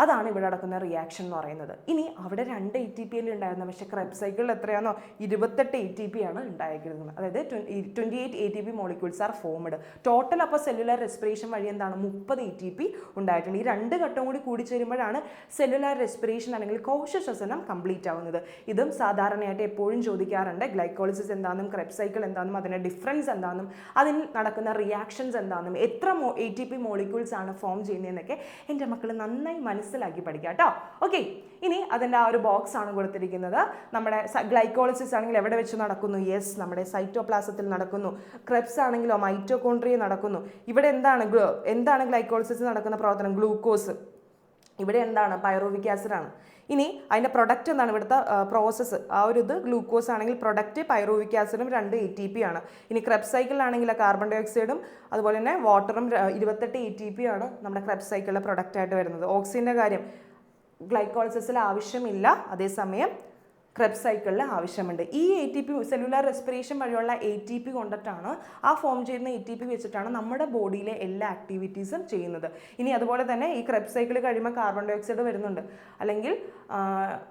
Speaker 1: അതാണ് ഇവിടെ നടക്കുന്ന റിയാക്ഷൻ എന്ന് പറയുന്നത്. ഇനി അവിടെ 2 ATP ഉണ്ടായിരുന്നു, പക്ഷേ ക്രെബ്സ് സൈക്കിളിൽ എത്രയാണോ 28 ATP ആണ് ഉണ്ടായിരിക്കുന്നത്. അതായത് 28 ATP molecules are formed. Total അപ്പോൾ സെല്ലുലാർ റെസ്പിറേഷൻ വഴി എന്താണ് 30 ATP ഉണ്ടായിട്ടുണ്ട്. ഈ 2 ഘട്ടം കൂടി ചേരുമ്പോഴാണ് സെല്ലുലാർ റെസ്പിറേഷൻ അല്ലെങ്കിൽ കോശ ശ്വസനം കംപ്ലീറ്റ് ആവുന്നത്. ഇതും സാധാരണയായിട്ട് എപ്പോഴും ചോദിക്കാറുണ്ട്, ഗ്ലൈക്കോളിസിസ് എന്താണെന്നും ക്രെബ്സ് സൈക്കിൾ എന്താണെന്നും അതിൻ്റെ ഡിഫറൻസ് എന്താണെന്നും അതിൽ നടക്കുന്ന റിയാക്ഷൻസ് എന്താണെന്നും എത്ര ATP മോളിക്യൂൾസ് ആണ് ഫോം ചെയ്യുന്നതെന്നൊക്കെ എൻ്റെ മക്കൾ നന്നായി മനസ്സിലാക്കി പഠിക്കാം കേട്ടോ. ഓക്കെ, ഇനി അതിൻ്റെ ആ ഒരു ബോക്സ് ആണ് കൊടുത്തിരിക്കുന്നത്. നമ്മുടെ ഗ്ലൈക്കോളിസിസ് ആണെങ്കിൽ എവിടെ വെച്ച് നടക്കുന്നു, നമ്മുടെ സൈറ്റോപ്ലാസത്തിൽ നടക്കുന്നു. ക്രെബ്സ് ആണെങ്കിലോ മൈറ്റോകോൺട്രിയ നടക്കുന്നു. ഇവിടെ എന്താണ് ഗ്ലൈക്കോളിസിസ് നടക്കുന്ന പ്രവർത്തനം, ഗ്ലൂക്കോസ്. ഇവിടെ എന്താണ്, പൈറൂവിക് ആസിഡ് ആണ്. ഇനി അതിൻ്റെ പ്രൊഡക്റ്റ് എന്താണ്, ഇവിടുത്തെ പ്രോസസ്സ്, ആ ഒരു ഇത് ഗ്ലൂക്കോസ് ആണെങ്കിൽ പ്രൊഡക്റ്റ് പൈറൂവിക് ആസിഡും 2 ATP ആണ്. ഇനി ക്രെബ്സ് സൈക്കിളിലാണെങ്കിൽ കാർബൺ ഡൈ ഓക്സൈഡും അതുപോലെ തന്നെ വാട്ടറും 28 ATP ആണ് നമ്മുടെ ക്രെബ്സ് സൈക്കിളിലെ പ്രൊഡക്റ്റ് ആയിട്ട് വരുന്നത്. ഓക്സിജൻ്റെ കാര്യം ഗ്ലൈക്കോളിസിസിൽ ആവശ്യമില്ല, അതേസമയം ക്രെബ്സ് സൈക്കിളിൽ ആവശ്യമുണ്ട്. ഈ ATP സെല്ലുലാർ റെസ്പിറേഷൻ വഴിയുള്ള ATP കൊണ്ടിട്ടാണ്, ആ ഫോം ചെയ്യുന്ന ATP വെച്ചിട്ടാണ് നമ്മുടെ ബോഡിയിലെ എല്ലാ ആക്ടിവിറ്റീസും ചെയ്യുന്നത്. ഇനി അതുപോലെ തന്നെ ഈ ക്രെബ്സ് സൈക്കിൾ കഴിയുമ്പോൾ കാർബൺ ഡൈ ഓക്സൈഡ് വരുന്നുണ്ട്, അല്ലെങ്കിൽ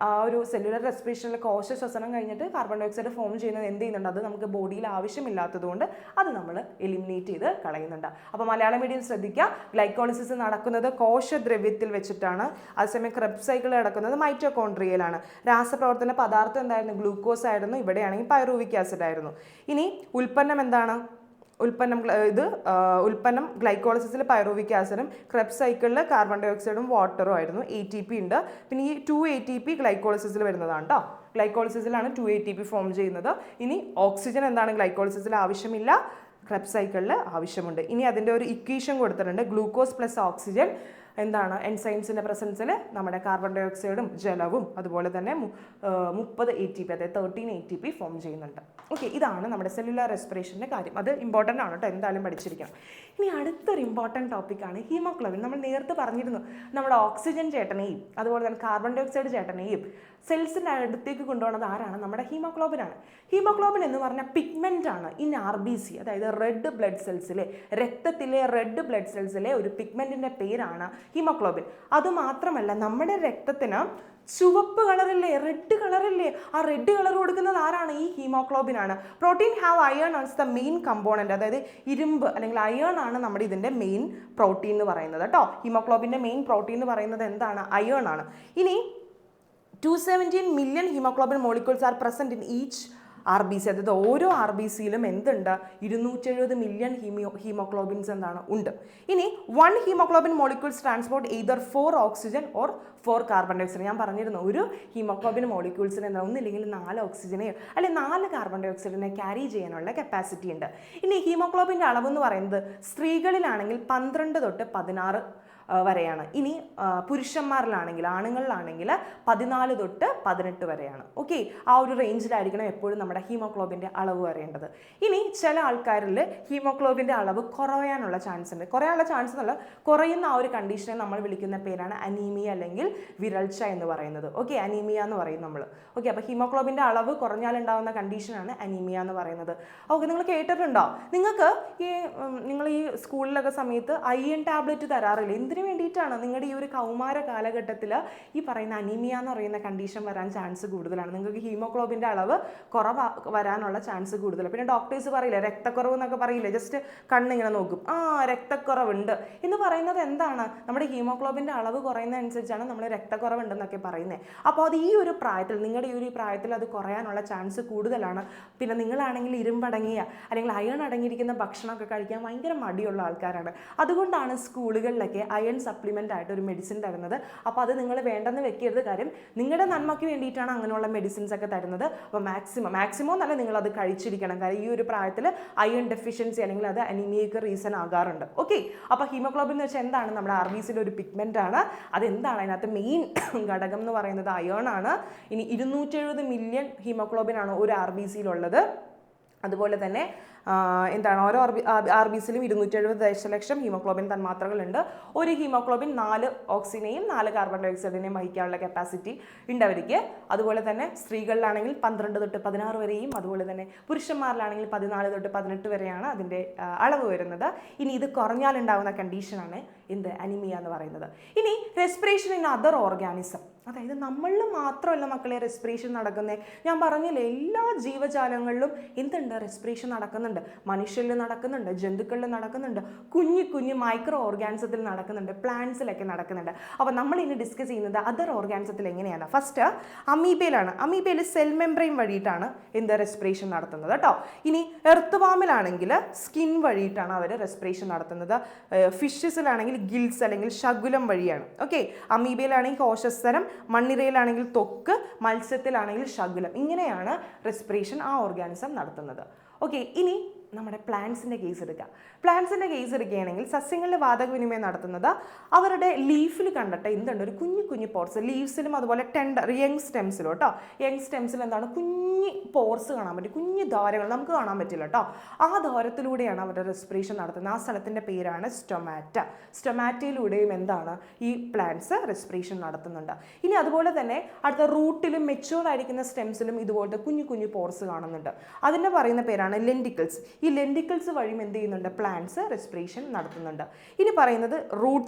Speaker 1: ആ ഒരു സെല്ലുലാർ റെസ്പിറേഷനിലെ കോശ ശ്വസനം കഴിഞ്ഞിട്ട് കാർബൺ ഡൈ ഓക്സൈഡ് ഫോം ചെയ്യുന്നത് എന്ത് ചെയ്യുന്നുണ്ട്, അത് നമുക്ക് ബോഡിയിൽ ആവശ്യമില്ലാത്തത് കൊണ്ട് അത് നമ്മൾ എലിമിനേറ്റ് ചെയ്ത് കളയുന്നുണ്ട്. അപ്പോൾ മലയാളം മീഡിയം ശ്രദ്ധിക്കുക, ഗ്ലൈക്കോളിസിസ് നടക്കുന്നത് കോശദ്രവ്യത്തിൽ വെച്ചിട്ടാണ്, അതേസമയം ക്രെബ്സ് സൈക്കിൾ നടക്കുന്നത് മൈറ്റോകോൺട്രിയയിലാണ്. രാസപ്രവർത്തന പദാർത്ഥം എന്തായിരുന്നു? ഗ്ലൂക്കോസ് ആയിരുന്നു. ഇവിടെയാണെങ്കിൽ പൈറൂവിക് ആസിഡ് ആയിരുന്നു. ഇനി ഉൽപ്പന്നം എന്താണ്? ഉൽപ്പന്നം ഗ്ലൈക്കോളിസിസിൽ പൈറൂവിക് ആസിഡും ക്രെബ്സ് സൈക്കിളിൽ കാർബൺ ഡൈ ഓക്സൈഡും വാട്ടറും ആയിരുന്നു. ATP ഉണ്ട്. പിന്നെ ഈ 2 ATP ഗ്ലൈക്കോളിസിസിൽ വരുന്നതാണ് കേട്ടോ. ഗ്ലൈക്കോളിസിസിലാണ് 2 ATP ഫോം ചെയ്യുന്നത്. ഇനി ഓക്സിജൻ എന്താണ്? ഗ്ലൈക്കോളിസിസിൽ ആവശ്യമില്ല, ക്രെബ്സ് സൈക്കിളിൽ ആവശ്യമുണ്ട്. ഇനി അതിൻ്റെ ഒരു ഇക്വേഷൻ കൊടുത്തിട്ടുണ്ട്. ഗ്ലൂക്കോസ് പ്ലസ് ഓക്സിജൻ എന്താണ്? എൻസൈംസിൻ്റെ പ്രസൻസിൽ നമ്മുടെ കാർബൺ ഡൈ ഓക്സൈഡും ജലവും അതുപോലെ തന്നെ 30 ATP, അതായത് 13 ATP ഫോം ചെയ്യുന്നുണ്ട്. ഓക്കെ, ഇതാണ് നമ്മുടെ സെല്ലുലാർ റെസ്പിറേഷൻ്റെ കാര്യം. അത് ഇമ്പോർട്ടൻ്റ് ആണ് കേട്ടോ, എന്തായാലും പഠിച്ചിരിക്കണം. ഇനി അടുത്തൊരു ഇമ്പോർട്ടൻറ്റ് ടോപ്പിക്കാണ് ഹീമോഗ്ലോബിൻ. നമ്മൾ നേരത്തെ പറഞ്ഞിരുന്നു നമ്മുടെ ഓക്സിജൻ ചേട്ടനെയും അതുപോലെ തന്നെ കാർബൺ ഡൈ ഓക്സൈഡ് ചേട്ടനെയും സെൽസിൻ്റെ അടുത്തേക്ക് കൊണ്ടുപോകുന്നത് ആരാണ്? നമ്മുടെ ഹീമോഗ്ലോബിനാണ്. ഹീമോഗ്ലോബിൻ എന്ന് പറഞ്ഞാൽ പിഗ്മെൻ്റ് ആണ് ഇൻ RBC, അതായത് റെഡ് ബ്ലഡ് സെൽസിലെ, രക്തത്തിലെ റെഡ് ബ്ലഡ് സെൽസിലെ ഒരു പിഗ്മെൻറ്റിൻ്റെ പേരാണ് ഹീമോഗ്ലോബിൻ. അതുമാത്രമല്ല നമ്മുടെ രക്തത്തിന് ചുവപ്പ് കളറില്ലേ, റെഡ് കളറില്ലേ, ആ റെഡ് കളർ കൊടുക്കുന്നത് ആരാണ്? ഈ ഹീമോഗ്ലോബിൻ ആണ്. Protein have iron as the main component, അതായത് ഇരുമ്പ് അല്ലെങ്കിൽ അയൺ ആണ് നമ്മുടെ ഇതിൻ്റെ മെയിൻ പ്രോട്ടീൻ എന്ന് പറയുന്നത് കേട്ടോ. ഹീമോഗ്ലോബിൻ്റെ മെയിൻ പ്രോട്ടീൻ എന്ന് പറയുന്നത് എന്താണ്? അയൺ ആണ്. ഇനി 217 million haemoglobin molecules are present in each RBC, അതായത് ഓരോ RBCയിലും എന്തുണ്ട്? 270 മില്യൺ ഹീമോഗ്ലോബിൻസ് എന്താണ്? ഉണ്ട്. ഇനി 1 haemoglobin molecules transport either 4 oxygen or 4 carbon dioxide. ഞാൻ പറഞ്ഞിരുന്നു ഒരു ഹീമോഗ്ലോബിൻ മോളിക്യൂൾസിന് എന്താ ഒന്നില്ലെങ്കിൽ 4 ഓക്സിജനെയോ അല്ലെങ്കിൽ 4 കാർബൺ ഡൈ ഓക്സൈഡിനെ ക്യാരി ചെയ്യാനുള്ള കപ്പാസിറ്റി ഉണ്ട്. ഇനി ഹീമോഗ്ലോബിൻ്റെ അളവെന്ന് പറയുന്നത് സ്ത്രീകളിലാണെങ്കിൽ 12 തൊട്ട് 16 വരെയാണ്. ഇനി പുരുഷന്മാരിലാണെങ്കിൽ, ആണുങ്ങളിലാണെങ്കിൽ 14 തൊട്ട് 18 വരെയാണ്. ഓക്കെ, ആ ഒരു റേഞ്ചിലായിരിക്കണം എപ്പോഴും നമ്മുടെ ഹീമോഗ്ലോബിൻ്റെ അളവ് വരേണ്ടത്. ഇനി ചില ആൾക്കാരിൽ ഹീമോഗ്ലോബിൻ്റെ അളവ് കുറയാനുള്ള ചാൻസ് ഉണ്ട്. കുറയാനുള്ള ചാൻസ് എന്നല്ല, കുറയുന്ന ആ ഒരു കണ്ടീഷനെ നമ്മൾ വിളിക്കുന്ന പേരാണ് അനീമിയ അല്ലെങ്കിൽ വിരൾച്ച എന്ന് പറയുന്നത്. ഓക്കെ, അനീമിയ എന്ന് പറയും നമ്മൾ. ഓക്കെ, അപ്പോൾ ഹീമോഗ്ലോബിൻ്റെ അളവ് കുറഞ്ഞാലുണ്ടാകുന്ന കണ്ടീഷനാണ് അനീമിയ എന്ന് പറയുന്നത്. ഓക്കെ, നിങ്ങൾ കേട്ടിട്ടുണ്ടോ? നിങ്ങൾ ഈ സ്കൂളിലൊക്കെ സമയത്ത് അയൺ ടാബ്ലറ്റ് തരാറില്ല. എന്തിനു വേണ്ടിയിട്ടാണ്? നിങ്ങളുടെ ഈ ഒരു കൗമാര കാലഘട്ടത്തിൽ ഈ പറയുന്ന അനീമിയ എന്ന് പറയുന്ന കണ്ടീഷൻ വരാൻ ചാൻസ് കൂടുതലാണ്. നിങ്ങൾക്ക് ഹീമോഗ്ലോബിൻ്റെ അളവ് വരാനുള്ള ചാൻസ് കൂടുതലാണ്. പിന്നെ ഡോക്ടേഴ്സ് പറയില്ലേ, രക്തക്കുറവ് എന്നൊക്കെ പറയില്ലേ, ജസ്റ്റ് കണ്ണിങ്ങനെ നോക്കും, രക്തക്കുറവുണ്ട് എന്ന് പറയുന്നത് എന്താണ്? നമ്മുടെ ഹീമോഗ്ലോബിൻ്റെ അളവ് കുറയുന്നതനുസരിച്ചാണ് നമ്മൾ രക്തക്കുറവുണ്ടെന്നൊക്കെ പറയുന്നത്. അപ്പോൾ അത് ഈ ഒരു പ്രായത്തിൽ, നിങ്ങളുടെ ഈ ഒരു പ്രായത്തിൽ അത് കുറയാനുള്ള ചാൻസ് കൂടുതലാണ്. പിന്നെ നിങ്ങളാണെങ്കിൽ ഇരുമ്പടങ്ങിയ അല്ലെങ്കിൽ അയൺ അടങ്ങിയിരിക്കുന്ന ഭക്ഷണമൊക്കെ കഴിക്കാൻ ഭയങ്കര മടിയുള്ള ആൾക്കാരാണ്. അതുകൊണ്ടാണ് സ്കൂളുകളിലൊക്കെ അയൺ സപ്ലിമെൻ്റ് ആയിട്ട് ഒരു മെഡിസിൻ തരുന്നത്. അപ്പോൾ അത് നിങ്ങൾ വേണ്ടെന്ന് വെക്കരുത്. കാര്യം നിങ്ങളുടെ നന്മയ്ക്ക് വേണ്ടിയിട്ടാണ് അങ്ങനെയുള്ള മെഡിസിൻസ് ഒക്കെ തരുന്നത്. അപ്പോൾ മാക്സിമം നല്ല നിങ്ങളത് കഴിച്ചിരിക്കണം. കാര്യം ഈ ഒരു പ്രായത്തിൽ അയൺ ഡെഫിഷ്യൻസി അല്ലെങ്കിൽ അത് അനീമിയക്ക് റീസൺ ആകാറുണ്ട്. ഓക്കെ, അപ്പോൾ ഹീമോഗ്ലോബിൻ എന്ന് വെച്ചാൽ എന്താണ്? നമ്മുടെ RBCയിലെ ഒരു പിഗ്മെൻ്റ് ആണ്. അതെന്താണ്? അതിനകത്ത് മെയിൻ ഘടകം എന്ന് പറയുന്നത് അയൺ ആണ്. ഇനി 270 മില്യൺ ഹീമോഗ്ലോബിൻ ആണ് ഒരു RBCയിലുള്ളത്. അതുപോലെ തന്നെ എന്താണ്? ഓരോ RBCയിലും 270 ദശലക്ഷം ഹീമോഗ്ലോബിൻ തന്മാത്രകളുണ്ട്. ഒരു ഹീമോഗ്ലോബിൻ 4 ഓക്സിജനെയും 4 കാർബൺ ഡൈ ഓക്സൈഡിനെയും വഹിക്കാനുള്ള കപ്പാസിറ്റി ഉണ്ട് അവർക്ക്. അതുപോലെ തന്നെ സ്ത്രീകളിലാണെങ്കിൽ 12 തൊട്ട് 16 വരെയും, അതുപോലെ തന്നെ പുരുഷന്മാരിലാണെങ്കിൽ 14 തൊട്ട് 18 വരെയാണ് അതിൻ്റെ അളവ് വരുന്നത്. ഇനി ഇത് കുറഞ്ഞാലുണ്ടാകുന്ന കണ്ടീഷനാണ് എന്ത്? അനീമിയ എന്ന് പറയുന്നത്. ഇനി റെസ്പിറേഷൻ ഇൻ അതർ ഓർഗാനിസം, അതായത് നമ്മളിൽ മാത്രമല്ല മക്കളെ റെസ്പിറേഷൻ നടക്കുന്നത്. ഞാൻ പറഞ്ഞില്ലേ, എല്ലാ ജീവജാലങ്ങളിലും എന്തുണ്ട്? റെസ്പിറേഷൻ നടക്കുന്നുണ്ട്. മനുഷ്യരിൽ നടക്കുന്നുണ്ട്, ജന്തുക്കളിൽ നടക്കുന്നുണ്ട്, കുഞ്ഞു മൈക്രോ ഓർഗാനിസത്തിൽ നടക്കുന്നുണ്ട്, പ്ലാന്റ്സിലൊക്കെ നടക്കുന്നുണ്ട്. അപ്പോൾ നമ്മൾ ഇനി ഡിസ്കസ് ചെയ്യുന്നത് അതർ ഓർഗാനിസത്തിൽ എങ്ങനെയാണ്. ഫസ്റ്റ് അമീബയിലാണ്. അമീബയിൽ സെൽ മെംബ്രെയിൻ വഴിയിട്ടാണ് എന്ത്? റെസ്പിറേഷൻ നടത്തുന്നത് കേട്ടോ. ഇനി എർത്ത് വാമിലാണെങ്കിൽ സ്കിൻ വഴിയിട്ടാണ് അവർ റെസ്പിറേഷൻ നടത്തുന്നത്. ഫിഷസിലാണെങ്കിൽ ഗിൽസ് അല്ലെങ്കിൽ ശകുലം വഴിയാണ്. ഓക്കെ, അമീബയിലാണെങ്കിൽ കോശസ്തരം, മണ്ണിരയിലാണെങ്കിൽ ത്വക്ക്, മത്സ്യത്തിലാണെങ്കിൽ ശകുലം. ഇങ്ങനെയാണ് റെസ്പിറേഷൻ ആ ഓർഗാനിസം നടത്തുന്നത്. ഓക്കെ, ഇനി നമ്മുടെ പ്ലാന്റ്സിൻ്റെ കേസ് എടുക്കുക. പ്ലാന്റ്സിൻ്റെ കേസ് എടുക്കുകയാണെങ്കിൽ സസ്യങ്ങളിൽ വാതകവിനിമയം നടത്തുന്നത് അവരുടെ ലീഫിൽ കണ്ടിട്ട് എന്തുണ്ട്? ഒരു കുഞ്ഞു പോർസ് ലീവ്സിലും അതുപോലെ യങ് സ്റ്റെംസിലും കേട്ടോ. യങ് സ്റ്റെംസിൽ എന്താണ്? കുഞ്ഞു പോർസ് കാണാൻ പറ്റും, കുഞ്ഞു ദ്വാരങ്ങൾ നമുക്ക് കാണാൻ പറ്റില്ല കേട്ടോ. ആ ദ്വാരത്തിലൂടെയാണ് അവരുടെ റെസ്പിറേഷൻ നടത്തുന്നത്. ആ സ്ഥലത്തിൻ്റെ പേരാണ് സ്റ്റൊമാറ്റ. സ്റ്റൊമാറ്റയിലൂടെയും എന്താണ്? ഈ പ്ലാന്റ്സ് റെസ്പിറേഷൻ നടത്തുന്നുണ്ട്. ഇനി അതുപോലെ തന്നെ അടുത്ത റൂട്ടിലും മെച്യൂർ ആയിരിക്കുന്ന സ്റ്റെംസിലും ഇതുപോലത്തെ കുഞ്ഞു പോർസ് കാണുന്നുണ്ട്. അതിൻ്റെ പറയുന്ന പേരാണ് ലെൻറ്റിക്കിൾസ്. ഈ ലെൻറ്റിക്കിൾസ് വഴിയും എന്ത് ചെയ്യുന്നുണ്ട്, പ്ലാന്റ്സ് റെസ്പിറേഷൻ നടത്തുന്നുണ്ട്. ഇനി പറയുന്നത്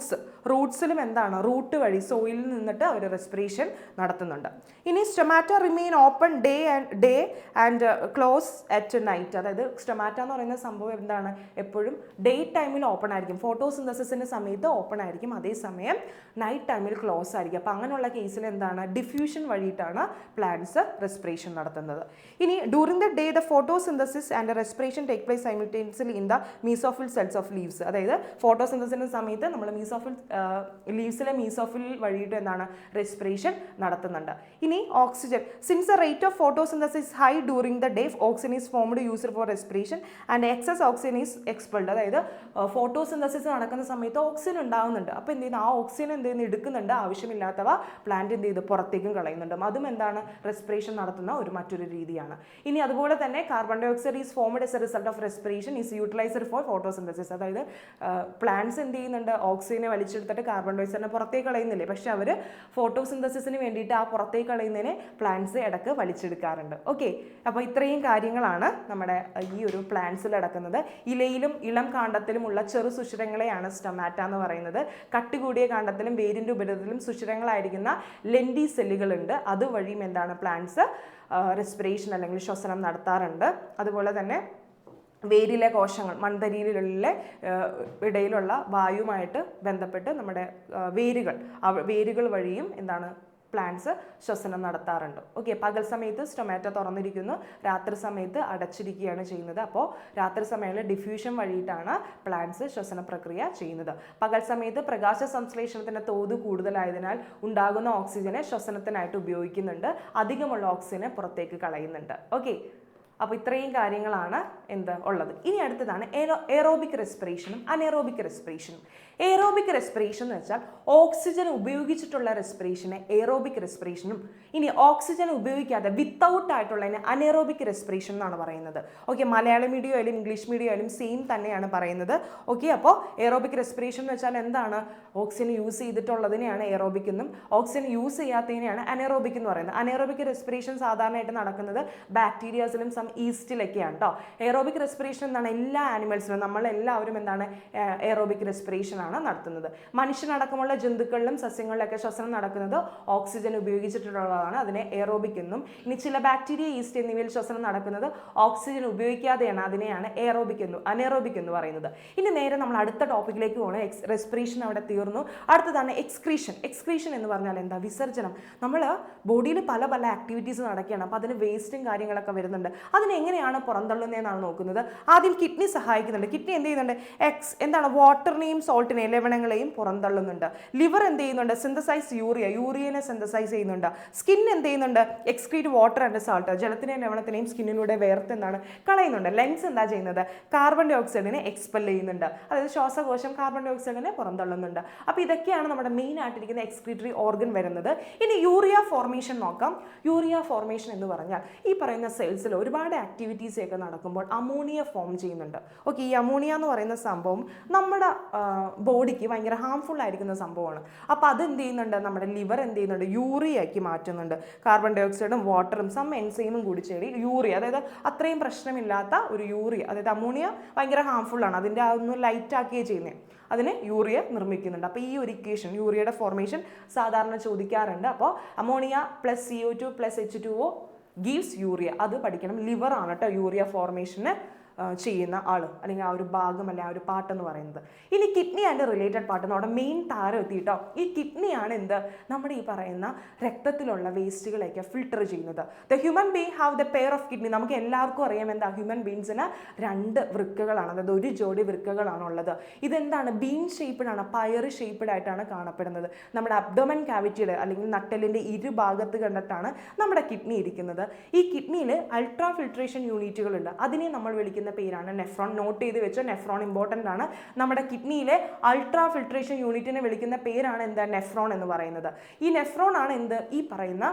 Speaker 1: റൂട്ട്സിലും എന്താണ്, റൂട്ട് വഴി സോയിലിൽ നിന്നിട്ട് അവർ റെസ്പിറേഷൻ നടത്തുന്നുണ്ട്. ഇനി stomata remain open day and close at night. അതായത് സ്റ്റൊമാറ്റ എന്ന് പറയുന്ന സംഭവം എന്താണ്, എപ്പോഴും ഡേ ടൈമിൽ ഓപ്പൺ ആയിരിക്കും, ഫോട്ടോസിന്തസിസിൻ്റെ സമയത്ത് ഓപ്പൺ ആയിരിക്കും, അതേസമയം നൈറ്റ് ടൈമിൽ ക്ലോസ് ആയിരിക്കും. അപ്പോൾ അങ്ങനെയുള്ള കേസിൽ എന്താണ്, ഡിഫ്യൂഷൻ വഴിയിട്ടാണ് പ്ലാന്റ്സ് റെസ്പിറേഷൻ നടത്തുന്നത്. ഇനി during the day the photosynthesis and respiration take place simultaneously in the mesophyll cells of leaves. അതായത് ഫോട്ടോസിന്തസിൻ്റെ സമയത്ത് നമ്മൾ ലീവ്സിലെ മീസോഫിൽ വഴിയിട്ട് എന്താണ്, റെസ്പിറേഷൻ നടത്തുന്നുണ്ട്. ഇനി oxygen, since the rate of photosynthesis high during the day oxygen is formed used for respiration and excess oxygen is expelled. അതായത് photosynthesis നടക്കുന്ന സമയത്ത് oxygen ഉണ്ടാകുന്നുണ്ട്, അപ്പോൾ എന്ത് ചെയ്യുന്നു, ആ ഓക്സിജൻ എന്ത് ചെയ്യുന്നു, എടുക്കുന്നുണ്ട്, ആവശ്യമില്ലാത്തവ പ്ലാന്റ് എന്ത് ചെയ്ത് പുറത്തേക്കും കളയുന്നുണ്ട്. അതും എന്താണ്, റെസ്പിറേഷൻ നടത്തുന്ന മറ്റൊരു രീതിയാണ്. ഇനി അതുപോലെ തന്നെ carbon dioxide is formed as a result of respiration is utilised for photosynthesis. അതായത് പ്ലാന്റ്സ് എന്ത് ചെയ്യുന്നുണ്ട്, ഓക്സിജനെ വലിച്ചെടുത്തിട്ട് കാർബൺ ഡൈ ഓക്സൈഡിനെ പുറത്തേക്ക് കളയുന്നില്ലേ, പക്ഷെ അവർ ഫോട്ടോസിന്തസിസിന് വേണ്ടിയിട്ട് ആ പുറത്തേക്ക് കളയുന്നതിനെ പ്ലാന്റ്സ് ഇടയ്ക്ക് വലിച്ചെടുക്കാറുണ്ട്. ഓക്കെ, അപ്പോൾ ഇത്രയും കാര്യങ്ങളാണ് നമ്മുടെ ഈ ഒരു പ്ലാന്റ്സിൽ നടക്കുന്നത്. ഇലയിലും ഇളം കാണ്ഡത്തിലുമുള്ള ചെറു സുഷിരങ്ങളെയാണ് സ്റ്റൊമാറ്റ എന്ന് പറയുന്നത്. കട്ടികൂടിയ കാണ്ഡത്തിലും വേരിൻ്റെ ഉപരിതലത്തിലും സുഷിരങ്ങളായിരിക്കുന്ന ലെൻഡി സെല്ലുകളുണ്ട്, അതുവഴിയും എന്താണ്, പ്ലാന്റ്സ് റെസ്പിറേഷൻ അല്ലെങ്കിൽ ശ്വസനം നടത്താറുണ്ട്. അതുപോലെ തന്നെ വേരിലെ കോശങ്ങൾ, മൺതരിയിലുള്ള ഇടയിലുള്ള വായുവുമായിട്ട് ബന്ധപ്പെട്ട് നമ്മുടെ വേരുകൾ വഴിയും എന്താണ്, പ്ലാന്റ്സ് ശ്വസനം നടത്താറുണ്ട്. ഓക്കെ, പകൽ സമയത്ത് സ്റ്റൊമാറ്റോ തുറന്നിരിക്കുന്നു, രാത്രി സമയത്ത് അടച്ചിരിക്കുകയാണ് ചെയ്യുന്നത്. അപ്പോൾ രാത്രി സമയങ്ങളിൽ ഡിഫ്യൂഷൻ വഴിയിട്ടാണ് പ്ലാന്റ്സ് ശ്വസന പ്രക്രിയ ചെയ്യുന്നത്. പകൽ സമയത്ത് പ്രകാശ സംശ്ലേഷണത്തിൻ്റെ തോത് കൂടുതലായതിനാൽ ഉണ്ടാകുന്ന ഓക്സിജനെ ശ്വസനത്തിനായിട്ട് ഉപയോഗിക്കുന്നുണ്ട്, അധികമുള്ള ഓക്സിജനെ പുറത്തേക്ക് കളയുന്നുണ്ട്. ഓക്കെ, അപ്പോൾ ഇത്രയും കാര്യങ്ങളാണ് ഉള്ളത്. ഇനി അടുത്തതാണ് എയറോബിക് റെസ്പിറേഷനും അനെയറോബിക് റെസ്പിറേഷനും. എയറോബിക് റെസ്പിറേഷൻ എന്ന് വെച്ചാൽ ഓക്സിജൻ ഉപയോഗിച്ചിട്ടുള്ള റെസ്പിറേഷനെ എയറോബിക് റെസ്പിറേഷനും, ഇനി ഓക്സിജൻ ഉപയോഗിക്കാതെ വിത്തൗട്ട് ആയിട്ടുള്ളതിനെ അനെയറോബിക് റെസ്പിറേഷൻ എന്നാണ് പറയുന്നത്. ഓക്കെ, മലയാളം മീഡിയം ആയാലും ഇംഗ്ലീഷ് മീഡിയം ആയാലും സെയിം തന്നെയാണ് പറയുന്നത്. ഓക്കെ, അപ്പോൾ എയറോബിക് റെസ്പിറേഷൻ എന്ന് വെച്ചാൽ എന്താണ്, ഓക്സിജൻ യൂസ് ചെയ്തിട്ടുള്ളതിനെയാണ് എയറോബിക് എന്നും ഓക്സിജൻ യൂസ് ചെയ്യാത്തതിനെയാണ് അനെയറോബിക് എന്ന് പറയുന്നത്. അനെയറോബിക് റെസ്പിറേഷൻ സാധാരണയായിട്ട് നടക്കുന്നത് ബാക്ടീരിയാസിലും ഈസ്റ്റിലൊക്കെയാണ് കേട്ടോ. എയറോബിക് റെസ്പിറേഷൻ എന്താണ്, എല്ലാ ആനിമൽസിലും നമ്മളെല്ലാവരും എന്താണ്, എയറോബിക് റെസ്പിറേഷൻ ആണ് നടത്തുന്നത്. മനുഷ്യനടക്കമുള്ള ജന്തുക്കളിലും സസ്യങ്ങളിലൊക്കെ ശ്വസനം നടക്കുന്നത് ഓക്സിജൻ ഉപയോഗിച്ചിട്ടുള്ളതാണ്, അതിനെ എയറോബിക് എന്നും. ഇനി ചില ബാക്ടീരിയ, ഈസ്റ്റ് എന്നിവയിൽ ശ്വസനം നടക്കുന്നത് ഓക്സിജൻ ഉപയോഗിക്കാതെയാണ്, അതിനെയാണ് അനെയറോബിക് എന്ന് പറയുന്നത്. ഇനി നേരെ നമ്മൾ അടുത്ത ടോപ്പിക്കിലേക്ക് പോകണം. റെസ്പിറേഷൻ അവിടെ തീർന്നു. അടുത്തതാണ് എക്സ്ക്രീഷൻ. എക്സ്ക്രീഷൻ എന്ന് പറഞ്ഞാൽ എന്താ, വിസർജനം. നമ്മൾ ബോഡിയിൽ പല ആക്ടിവിറ്റീസ് നടക്കുകയാണ്, അപ്പോൾ അതിന് വേസ്റ്റും കാര്യങ്ങളൊക്കെ വരുന്നുണ്ട്, അതിനെങ്ങനെയാണ് പുറന്തള്ളുന്നതെന്നാണ് നോക്കുന്നത്. ആദ്യം കിഡ്നി സഹായിക്കുന്നുണ്ട്. കിഡ്നി എന്ത് ചെയ്യുന്നുണ്ട്, എന്താണ്, വാട്ടറിനെയും സോൾട്ടിനെയും ലവണങ്ങളെയും പുറന്തള്ളുന്നുണ്ട്. ലിവർ എന്ത് ചെയ്യുന്നുണ്ട്, സിന്തസൈസ് യൂറിയനെ സിന്തസൈസ് ചെയ്യുന്നുണ്ട്. സ്കിൻ എന്ത് ചെയ്യുന്നുണ്ട്, എക്സ്ക്രീറ്റ് വാട്ടർ ആൻഡ് സാൾട്ട്, ജലത്തിനെയും ലവണത്തിനെയും സ്കിന്നിലൂടെ വേർത്ത് എന്താണ് കളയുന്നുണ്ട്. ലങ്സ് എന്താ ചെയ്യുന്നത്, കാർബൺ ഡൈ ഓക്സൈഡിനെ എക്സ്പെൽ ചെയ്യുന്നുണ്ട്, അതായത് ശ്വാസകോശം കാർബൺ ഡൈ ഓക്സൈഡിനെ പുറന്തള്ളുന്നുണ്ട്. അപ്പോൾ ഇതൊക്കെയാണ് നമ്മുടെ മെയിൻ ആയിട്ടിരിക്കുന്ന എക്സ്ക്രീറ്ററി ഓർഗൻ വരുന്നത്. ഇനി യൂറിയ ഫോർമേഷൻ നോക്കാം. യൂറിയ ഫോർമേഷൻ എന്ന് പറഞ്ഞാൽ ഈ പറയുന്ന സെൽസിൽ ഒരുപാട് ആക്ടിവിറ്റീസ് ഒക്കെ നടക്കുമ്പോൾ അമോണിയ ഫോം ചെയ്യുന്നുണ്ട്. ഓക്കെ, ഈ അമോണിയ എന്ന് പറയുന്ന സംഭവം നമ്മുടെ ബോഡിക്ക് ഭയങ്കര ഹാംഫുൾ ആയിരിക്കുന്ന സംഭവമാണ്. അപ്പോൾ അത് എന്ത് ചെയ്യുന്നുണ്ട്, നമ്മുടെ ലിവർ എന്ത് ചെയ്യുന്നുണ്ട്, യൂറിയയാക്കി മാറ്റുന്നുണ്ട്. കാർബൺ ഡൈ ഓക്സൈഡും വാട്ടറും എൻസൈമും കൂടി ചേടി യൂറിയ, അതായത് അത്രയും പ്രശ്നമില്ലാത്ത ഒരു യൂറിയ, അതായത് അമോണിയ ഭയങ്കര ഹാംഫുൾ ആണ്, അതിൻ്റെ അതൊന്ന് ലൈറ്റ് ആക്കുകയാണ് ചെയ്യുന്നത്, അതിന് യൂറിയ നിർമ്മിക്കുന്നുണ്ട്. അപ്പോൾ ഈ ഒരു ഇക്വേഷൻ, യൂറിയയുടെ ഫോർമേഷൻ സാധാരണ ചോദിക്കാറുണ്ട്. അപ്പോൾ ammonia plus CO2 plus H2O gives urea, അത് പഠിക്കണം. ലിവർ ആണ് കേട്ടോ യൂറിയ ഫോർമേഷന് ചെയ്യുന്ന ആൾ, അല്ലെങ്കിൽ ആ ഒരു ഭാഗം, അല്ലെങ്കിൽ ആ ഒരു പാർട്ട് എന്ന് പറയുന്നത്. ഇനി കിഡ്നി ആൻഡ് റിലേറ്റഡ് പാർട്ട്, നമ്മുടെ മെയിൻ താരം എത്തിയിട്ടോ. ഈ കിഡ്നിയാണ് നമ്മുടെ ഈ പറയുന്ന രക്തത്തിലുള്ള വേസ്റ്റുകളൊക്കെ ഫിൽട്ടർ ചെയ്യുന്നത്. The human being have the pair of kidney. നമുക്ക് എല്ലാവർക്കും അറിയാം എന്താ, ഹ്യൂമൻ ബീങ്സിന് 2 വൃക്കകളാണ്, അതായത് ഒരു ജോഡി വൃക്കകളാണുള്ളത്. ഇതെന്താണ്, ബീൻ ഷേപ്പ്ഡാണ്, പയർ ഷേപ്പ്ഡ് ആയിട്ടാണ് കാണപ്പെടുന്നത്. നമ്മുടെ അബ്ഡോമൻ കാവിറ്റിയുടെ അല്ലെങ്കിൽ നട്ടലിൻ്റെ ഇരുഭാഗത്ത് കണ്ടിട്ടാണ് നമ്മുടെ കിഡ്നി ഇരിക്കുന്നത്. ഈ കിഡ്നിയിൽ അൾട്രാ ഫിൽട്രേഷൻ യൂണിറ്റുകളുണ്ട്, അതിനെ നമ്മൾ വിളിക്കുന്ന പേരാണ് നെഫ്രോൺ. നോട്ട് ചെയ്ത് വെച്ചോ, നെഫ്രോൺ ഇമ്പോർട്ടൻ്റ് ആണ്. നമ്മുടെ കിഡ്നിയിലെ അൾട്രാ ഫിൽട്രേഷൻ യൂണിറ്റിനെ വിളിക്കുന്ന പേരാണ് നെഫ്രോൺ എന്ന് പറയുന്നത്. ഈ നെഫ്രോൺ ആണ് ഈ പറയുന്ന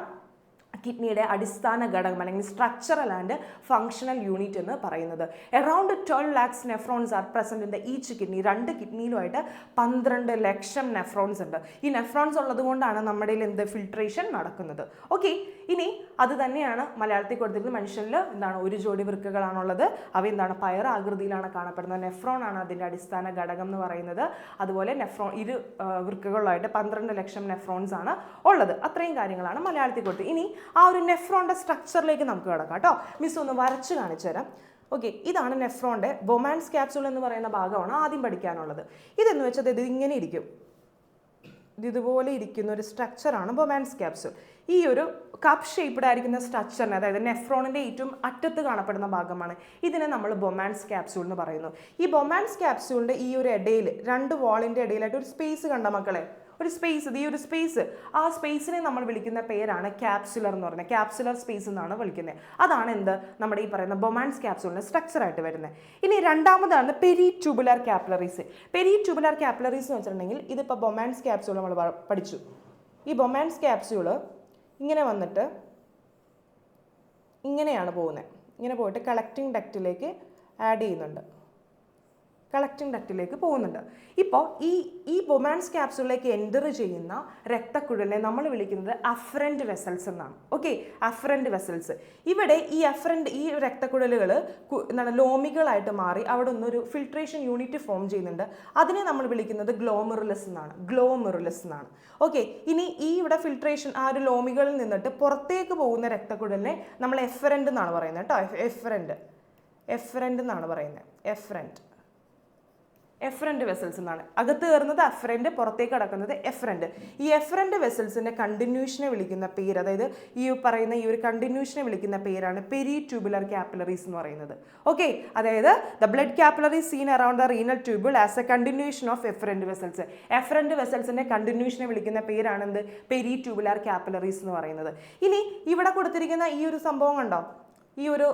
Speaker 1: കിഡ്നിയുടെ അടിസ്ഥാന ഘടകം അല്ലെങ്കിൽ സ്ട്രക്ചറൽ ആൻഡ് ഫങ്ഷണൽ യൂണിറ്റ് എന്ന് പറയുന്നത്. Around 12 lakhs nephrons R present in the each kidney. 2 കിഡ്നിയിലുമായിട്ട് 12 lakh nephrons ഉണ്ട്. ഈ നെഫ്രോൺസ് ഉള്ളത് കൊണ്ടാണ് നമ്മുടെ എന്ത് ഫിൽട്രേഷൻ നടക്കുന്നത്. ഓക്കെ, ഇനി അത് തന്നെയാണ് മലയാളത്തിൽ കൊടുത്തിരിക്കുന്നത്. മനുഷ്യനിൽ എന്താണ് ഒരു ജോഡി വൃക്കകളാണുള്ളത്. അവ എന്താണ് പയർ ആകൃതിയിലാണ് കാണപ്പെടുന്നത്. നെഫ്രോൺ ആണ് അതിൻ്റെ അടിസ്ഥാന ഘടകം എന്ന് പറയുന്നത്. അതുപോലെ ഇരു വൃക്കകളിലായിട്ട് 12 ലക്ഷം നെഫ്രോൺസ് ആണ് ഉള്ളത്. അത്രയും കാര്യങ്ങളാണ് മലയാളത്തിൽ കൊടുത്തത്. ഇനി ആ ഒരു നെഫ്രോണിൻ്റെ സ്ട്രക്ചറിലേക്ക് നമുക്ക് കിടക്കാം കേട്ടോ. മിസ് ഒന്ന് വരച്ച് കാണിച്ചു തരാം. ഓക്കെ, ഇതാണ് നെഫ്രോണിൻ്റെ ബൊമാൻസ് ക്യാപ്സ്യൂൾ എന്ന് പറയുന്ന ഭാഗമാണ് ആദ്യം പഠിക്കാനുള്ളത്. ഇതെന്ന് വെച്ചാൽ ഇത് ഇങ്ങനെ ഇരിക്കും, ഇതുപോലെ ഇരിക്കുന്ന ഒരു സ്ട്രക്ചറാണ് ബൊമാൻസ് ക്യാപ്സ്യൂൾ. ഈ ഒരു കപ്പ് ഷേപ്പ്ഡ് ആയിരിക്കുന്ന സ്ട്രക്ചറിനെ, അതായത് നെഫ്രോണിൻ്റെ ഏറ്റവും അറ്റത്ത് കാണപ്പെടുന്ന ഭാഗമാണ്, ഇതിനെ നമ്മൾ ബൊമാൻസ് ക്യാപ്സ്യൂൾ എന്ന് പറയുന്നു. ഈ ബൊമാൻസ് ക്യാപ്സ്യൂളിൻ്റെ ഈ ഒരു ഇടയിൽ 2 വാളിൻ്റെ ഇടയിലായിട്ട് ഒരു സ്പേസ് കണ്ട മക്കളെ, ഒരു സ്പേസ്, ഈ ഒരു സ്പേസ്, ആ സ്പേസിനെ നമ്മൾ വിളിക്കുന്ന പേരാണ് ക്യാപ്സുലർ എന്ന് പറയുന്നത്. ക്യാപ്സുലർ സ്പേസ് എന്നാണ് വിളിക്കുന്നത്. അതാണ് എന്ത് നമ്മുടെ ഈ പറയുന്ന ബൊമാൻസ് ക്യാപ്സ്യൂളിൻ്റെ സ്ട്രക്ചറായിട്ട് വരുന്നത്. ഇനി രണ്ടാമതാണ് peri tubular capillaries. Peri tubular capillaries എന്ന് വെച്ചിട്ടുണ്ടെങ്കിൽ ഇതിപ്പോൾ ബൊമാൻസ് ക്യാപ്സ്യൂൾ നമ്മൾ പഠിച്ചു. ഈ ബൊമാൻസ് ക്യാപ്സ്യൂള് ഇങ്ങനെ വന്നിട്ട് ഇങ്ങനെയാണ് പോകുന്നത്. ഇങ്ങനെ പോയിട്ട് കളക്റ്റിംഗ് ഡക്റ്റിലേക്ക് ആഡ് ചെയ്യുന്നുണ്ട്, കളക്റ്റിംഗ് ഡക്റ്റിലേക്ക് പോകുന്നുണ്ട്. ഇപ്പോൾ ഈ ബൊമാൻസ് ക്യാപ്സ്യൂളിലേക്ക് എൻ്റർ ചെയ്യുന്ന രക്തക്കുഴലിനെ നമ്മൾ വിളിക്കുന്നത് അഫറൻറ്റ് വെസൽസ് എന്നാണ്. Okay, afferent vessels. ഇവിടെ ഈ രക്തക്കുഴലുകൾ എന്താണ് ലോമികളായിട്ട് മാറി അവിടെ ഒന്നൊരു ഫിൽട്രേഷൻ യൂണിറ്റ് ഫോം ചെയ്യുന്നുണ്ട്. അതിനെ നമ്മൾ വിളിക്കുന്നത് ഗ്ലോമെറുലസ് എന്നാണ്. ഓക്കെ, ഇനി ഇവിടെ ഫിൽട്രേഷൻ ആ ഒരു ലോമികളിൽ നിന്നിട്ട് പുറത്തേക്ക് പോകുന്ന രക്തക്കുഴലിനെ നമ്മൾ എഫറൻറ്റ് എന്നാണ് പറയുന്നത് കേട്ടോ. എഫറൻറ്റ് എന്നാണ് പറയുന്നത്. എഫറൻറ്റ് വെസൽസ് എന്നാണ്. അകത്ത് കയറുന്നത് അഫറൻറ്റ്, പുറത്തേക്ക് കടക്കുന്നത് എഫറൻറ്റ്. ഈ എഫറൻറ്റ് വെസൽസിൻ്റെ കണ്ടിന്യൂഷനെ വിളിക്കുന്ന പേര്, അതായത് ഈ ഒരു കണ്ടിന്യൂഷനെ വിളിക്കുന്ന പേരാണ് പെരി ട്യൂബുലർ കാപ്പിലറീസ് എന്ന് പറയുന്നത്. ഓക്കെ, അതായത് the blood capillaries seen around the renal tubule as a continuation of efferent vessels. Efferent വെസൽസിൻ്റെ കണ്ടിന്യൂഷനെ വിളിക്കുന്ന പേരാണ് എന്ത് പെരി ട്യൂബുലർ കാപ്പിലറീസ് എന്ന് പറയുന്നത്. ഇനി ഇവിടെ കൊടുത്തിരിക്കുന്ന ഈ ഒരു സംഭവം കണ്ടോ, ഈ ഒരു